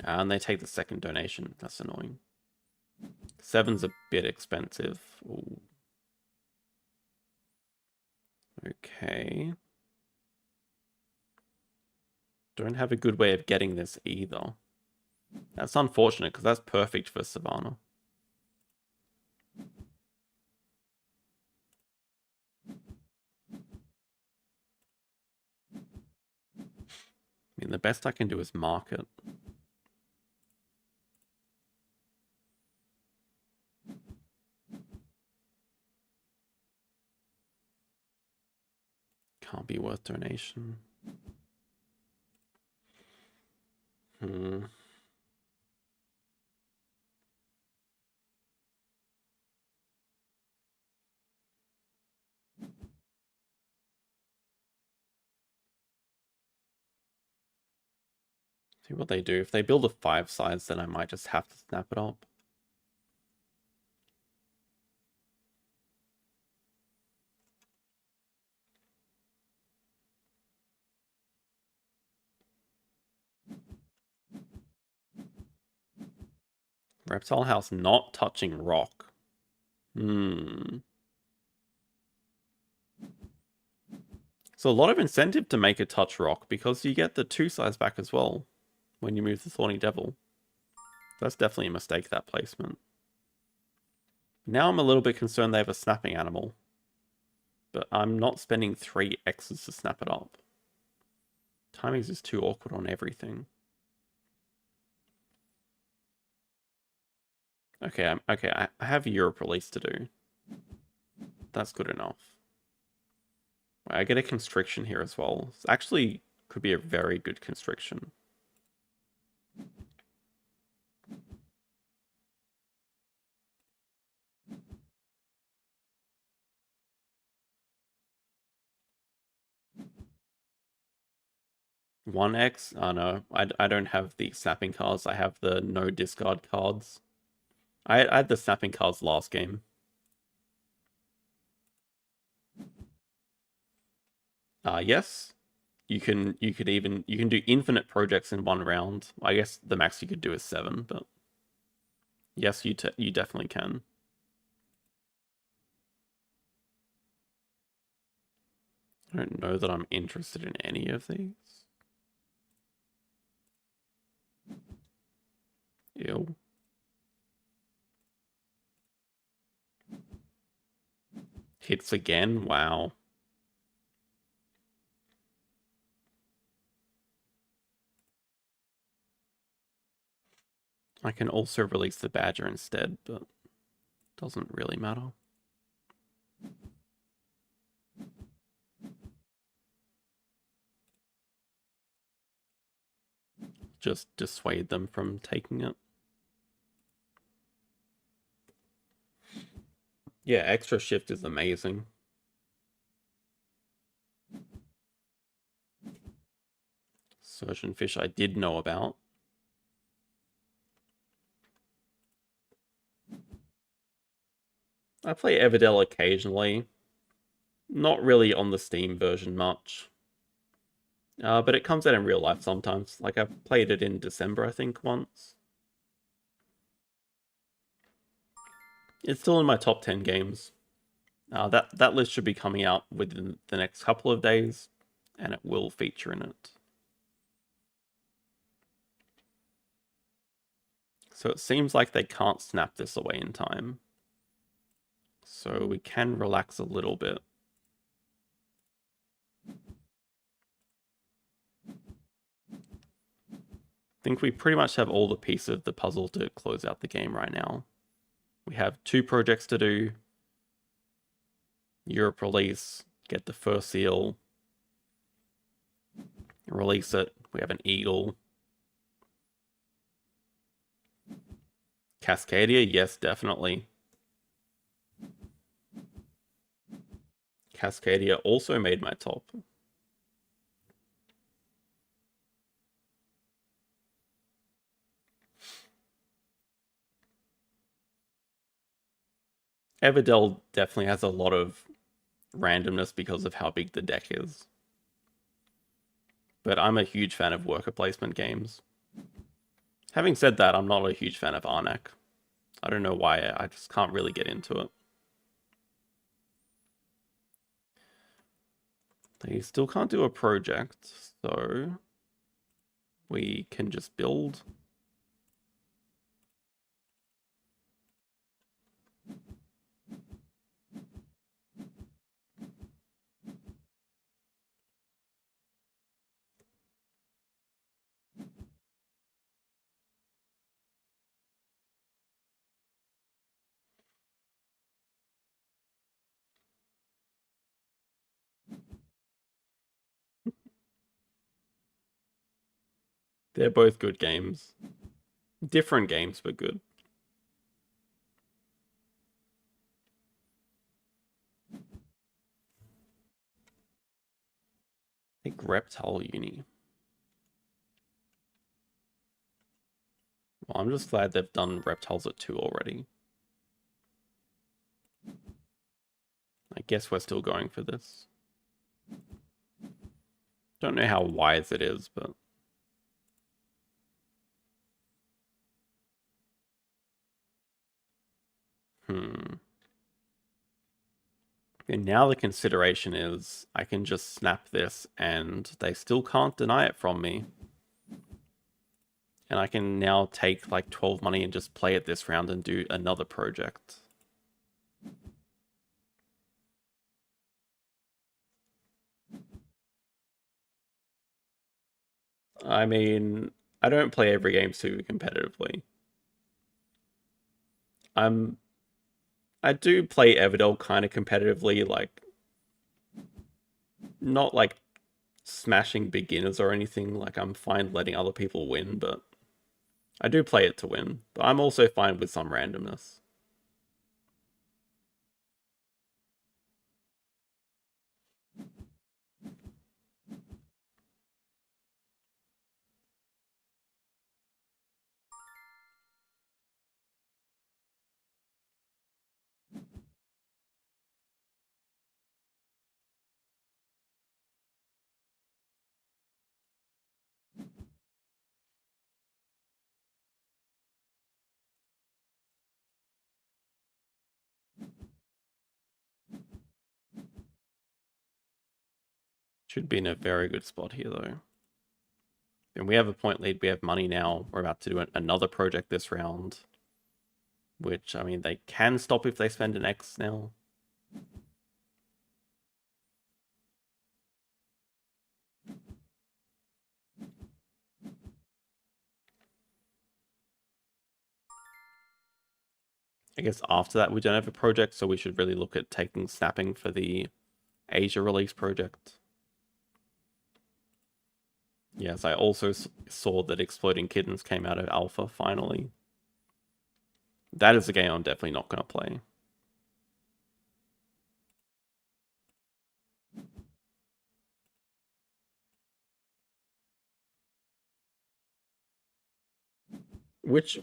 And they take the 2nd donation. That's annoying. 7's a bit expensive. Ooh. Okay. Don't have a good way of getting this either. That's unfortunate because that's perfect for Savannah. I mean, the best I can do is mark it. not be worth donation. See what they do. If they build a 5-size, then I might just have to snap it up. Reptile House not touching rock. So a lot of incentive to make a touch rock because you get the 2-size back as well when you move the Thorny Devil. That's definitely a mistake, that placement. Now I'm a little bit concerned they have a snapping animal. But I'm not spending 3 X's to snap it up. Timing's just too awkward on everything. Okay, I have Europe release to do. That's good enough. I get a constriction here as well. This actually could be a very good constriction. One X? Oh no, I don't have the snapping cards. I have the no discard cards. I had the snapping cards last game. Yes. You can do infinite projects in 1 round. I guess the max you could do is 7, but yes, you definitely can. I don't know that I'm interested in any of these. Ew. Hits again? Wow. I can also release the Badger instead, but doesn't really matter. Just dissuade them from taking it. Yeah, extra shift is amazing. Surgeon Fish I did know about. I play Everdell occasionally. Not really on the Steam version much. But it comes out in real life sometimes. Like, I played it in December, I think, once. It's still in my top 10 games. That list should be coming out within the next couple of days, and it will feature in it. So it seems like they can't snap this away in time. So we can relax a little bit. I think we pretty much have all the pieces of the puzzle to close out the game right now. We have 2 projects to do. Europe release, get the first seal, release it. We have an eagle. Cascadia, yes, definitely. Cascadia also made my top. Everdell definitely has a lot of randomness because of how big the deck is. But I'm a huge fan of worker placement games. Having said that, I'm not a huge fan of Arnak. I don't know why, I just can't really get into it. They still can't do a project, so we can just build. They're both good games. Different games, but good. I think Reptile Uni. Well, I'm just glad they've done Reptiles at 2 already. I guess we're still going for this. Don't know how wise it is, but... And now the consideration is I can just snap this and they still can't deny it from me. And I can now take like 12 money and just play it this round and do another project. I mean, I don't play every game super competitively. I do play Everdell kind of competitively, like not like smashing beginners or anything. Like I'm fine letting other people win, but I do play it to win. But I'm also fine with some randomness. Should be in a very good spot here though. And we have a point lead, we have money now. We're about to do another project this round. Which, I mean, they can stop if they spend an X now. I guess after that we don't have a project, so we should really look at taking snapping for the Asia release project. Yes, I also saw that Exploding Kittens came out of alpha finally. That is a game I'm definitely not going to play. Which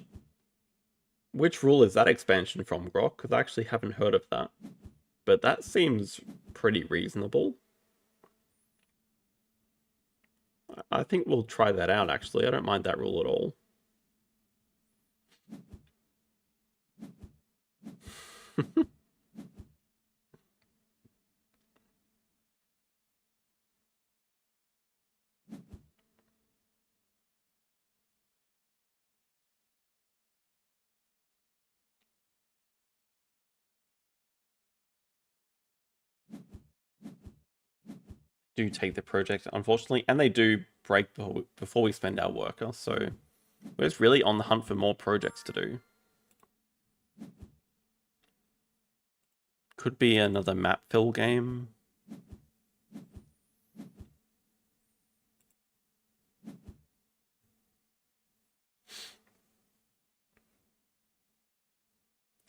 rule is that expansion from, Grok? Because I actually haven't heard of that. But that seems pretty reasonable. I think we'll try that out, actually. I don't mind that rule at all. Do take the project, unfortunately, and they do break before we spend our worker, so we're just really on the hunt for more projects to do. Could be another map fill game.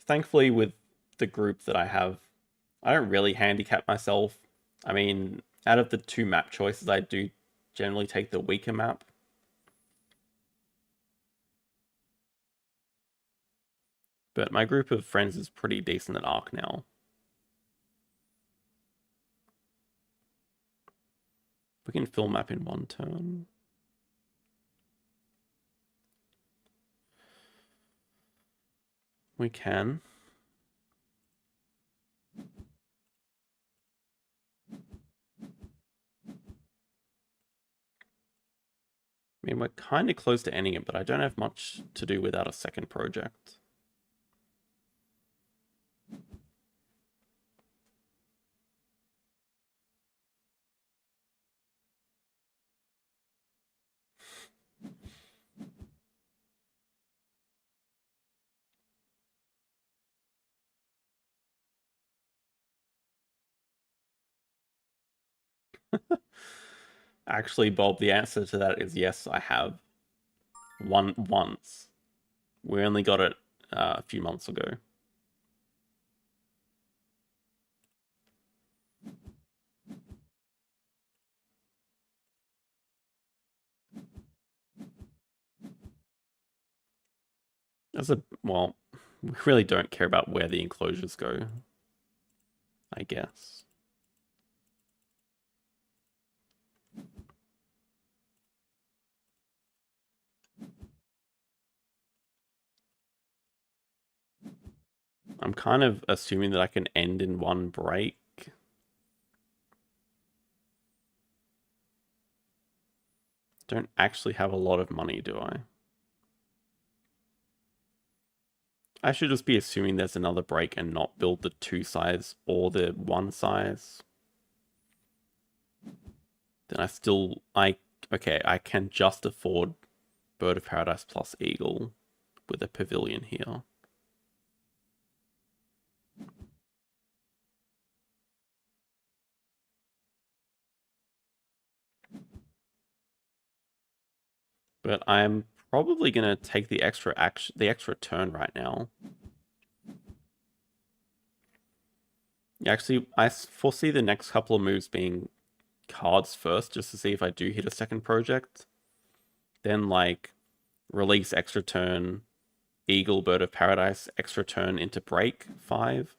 Thankfully, with the group that I have, I don't really handicap myself. I mean, out of the 2 map choices, I do generally take the weaker map. But my group of friends is pretty decent at Ark now. We can fill map in 1 turn. We can. I mean, we're kind of close to ending it, but I don't have much to do without a second project. Actually, Bob, the answer to that is yes, I have. Once. We only got it a few months ago. Well, we really don't care about where the enclosures go, I guess. I'm kind of assuming that I can end in one break. Don't actually have a lot of money, do I? I should just be assuming there's another break and not build the 2 size or the 1 size. Then okay, I can just afford Bird of Paradise plus Eagle with a pavilion here. But I'm probably gonna take the extra turn right now. Actually, I foresee the next couple of moves being cards first, just to see if I do hit a second project. Then, like, release extra turn, Eagle, Bird of Paradise, extra turn into break 5.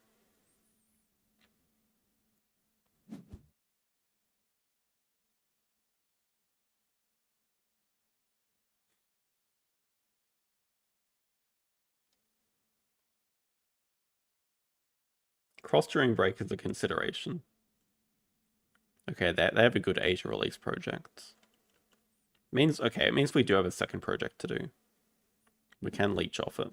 Cross during break is a consideration. Okay, they have a good Asia release project. It means we do have a second project to do. We can leech off it.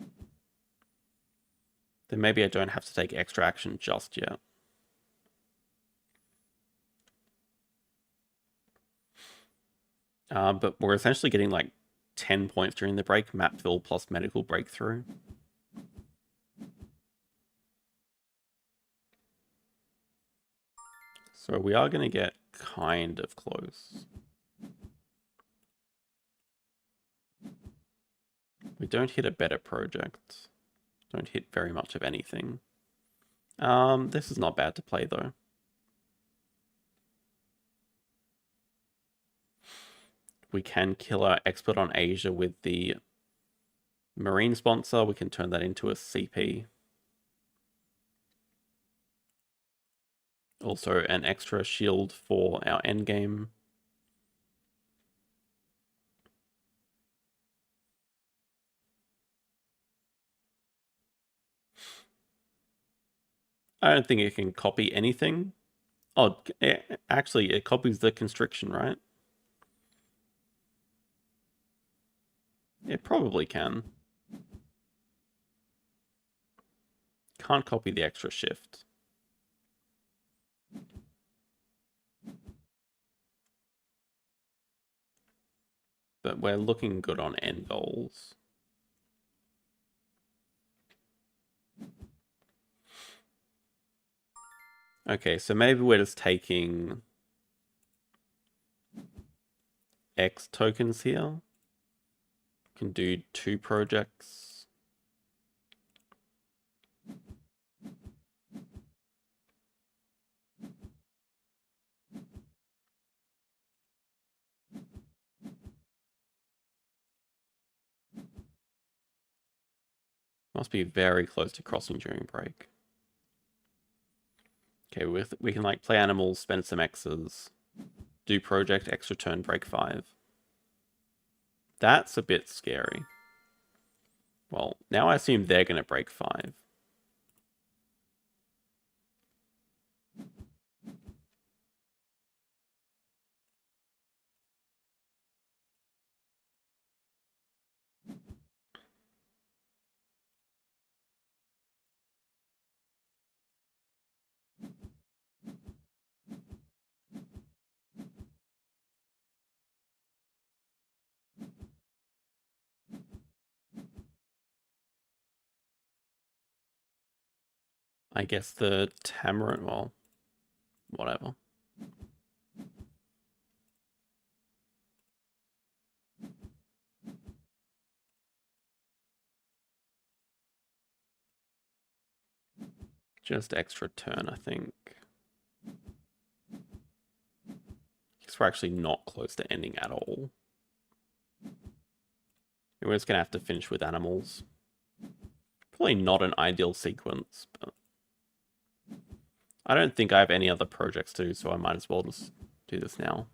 Then maybe I don't have to take extra action just yet. But we're essentially getting like 10 points during the break, map fill plus medical breakthrough. So we are going to get kind of close. We don't hit a better project. Don't hit very much of anything. This is not bad to play though. We can kill our expert on Asia with the marine sponsor. We can turn that into a CP. Also an extra shield for our endgame. I don't think it can copy anything. Oh, actually, it copies the constriction, right? It probably can. Can't copy the extra shift. But we're looking good on end goals. Okay, so maybe we're just taking X tokens here. Can do 2 projects. Must be very close to crossing during break. Okay, we can like play animals, spend some X's, do project, extra turn, break 5. That's a bit scary. Well, now I assume they're going to break 5. I guess the Tamarin, well, whatever. Just extra turn, I think. Guess we're actually not close to ending at all. We're just going to have to finish with animals. Probably not an ideal sequence, but I don't think I have any other projects to do, so I might as well just do this now.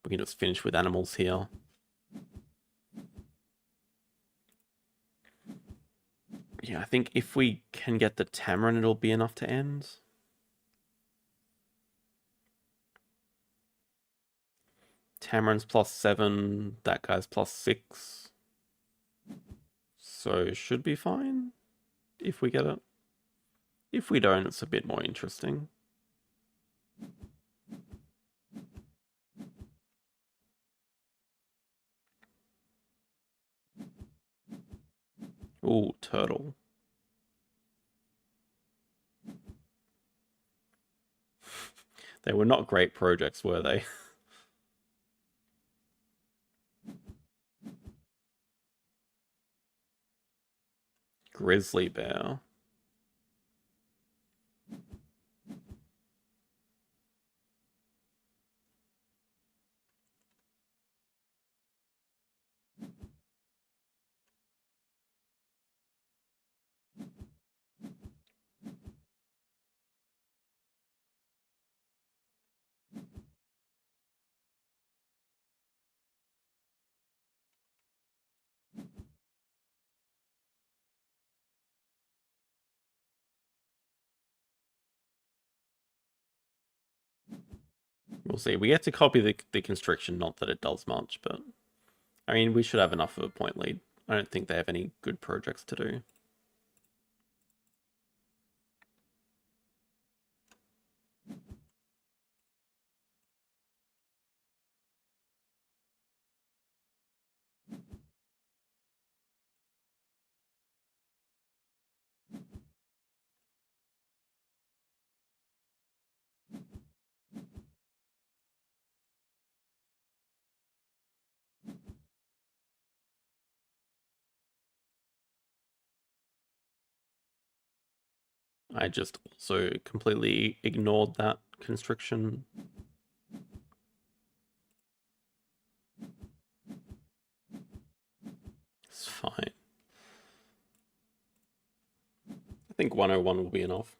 We can just finish with animals here. Yeah, I think if we can get the Tamarin, it'll be enough to end. Tamarin's +7, that guy's +6. So should be fine if we get it. If we don't, it's a bit more interesting. Ooh, turtle. They were not great projects, were they? Grizzly bear. We'll see. We get to copy the constriction, not that it does much, but I mean, we should have enough of a point lead. I don't think they have any good projects to do. I just also completely ignored that constriction. It's fine. I think 101 will be enough.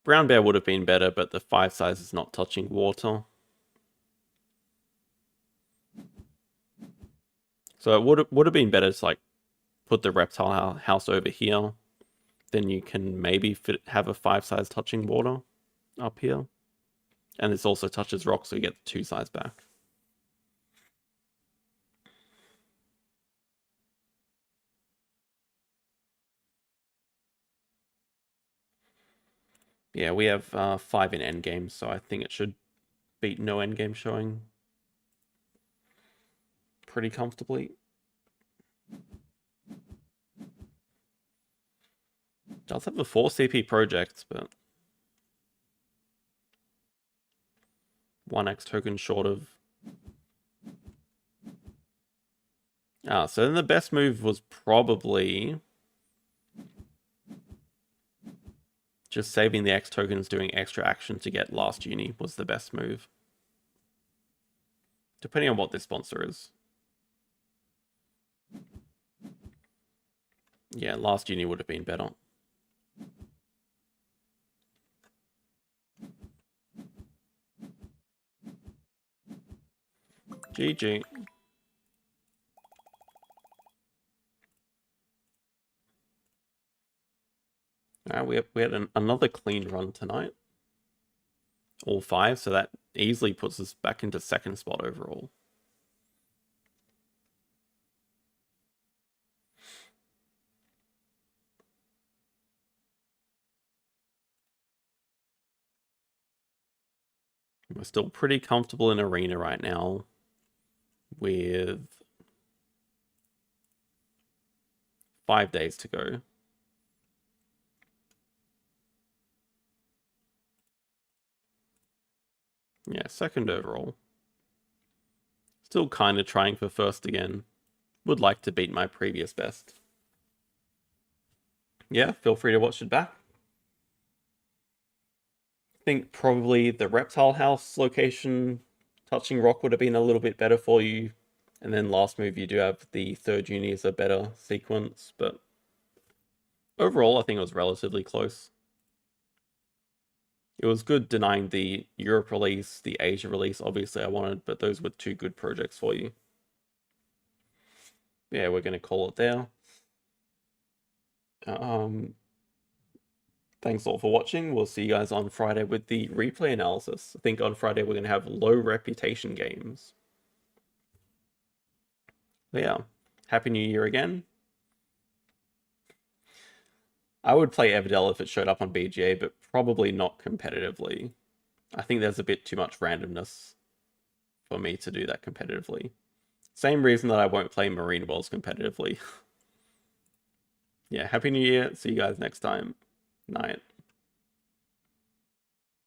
Brown bear would have been better, but the 5 size is not touching water. So it would have been better to like put the reptile house over here. Then you can maybe have a 5 size touching water up here. And this also touches rock, so you get the 2 size back. Yeah, we have 5 in endgame, so I think it should beat no endgame showing pretty comfortably. Does have a 4 CP project, but 1x token short of. So then the best move was probably just saving the X tokens, doing extra action to get last uni was the best move. Depending on what this sponsor is. Yeah, last uni would have been better. GG. Alright, we had another clean run tonight. All 5, so that easily puts us back into 2nd spot overall. We're still pretty comfortable in arena right now with 5 days to go. Yeah, 2nd overall. Still kind of trying for 1st again, would like to beat my previous best. Yeah, feel free to watch it back. I think probably the reptile house location, touching rock, would have been a little bit better for you. And then last move, you do have the third uni as a better sequence, but overall, I think it was relatively close. It was good denying the Europe release, the Asia release, obviously I wanted, but those were two good projects for you. Yeah, we're going to call it there. Thanks all for watching. We'll see you guys on Friday with the replay analysis. I think on Friday we're going to have low reputation games. So yeah, Happy New Year again. I would play Everdell if it showed up on BGA, but probably not competitively. I think there's a bit too much randomness for me to do that competitively. Same reason that I won't play Marine Worlds competitively. Yeah, Happy New Year. See you guys next time. Night.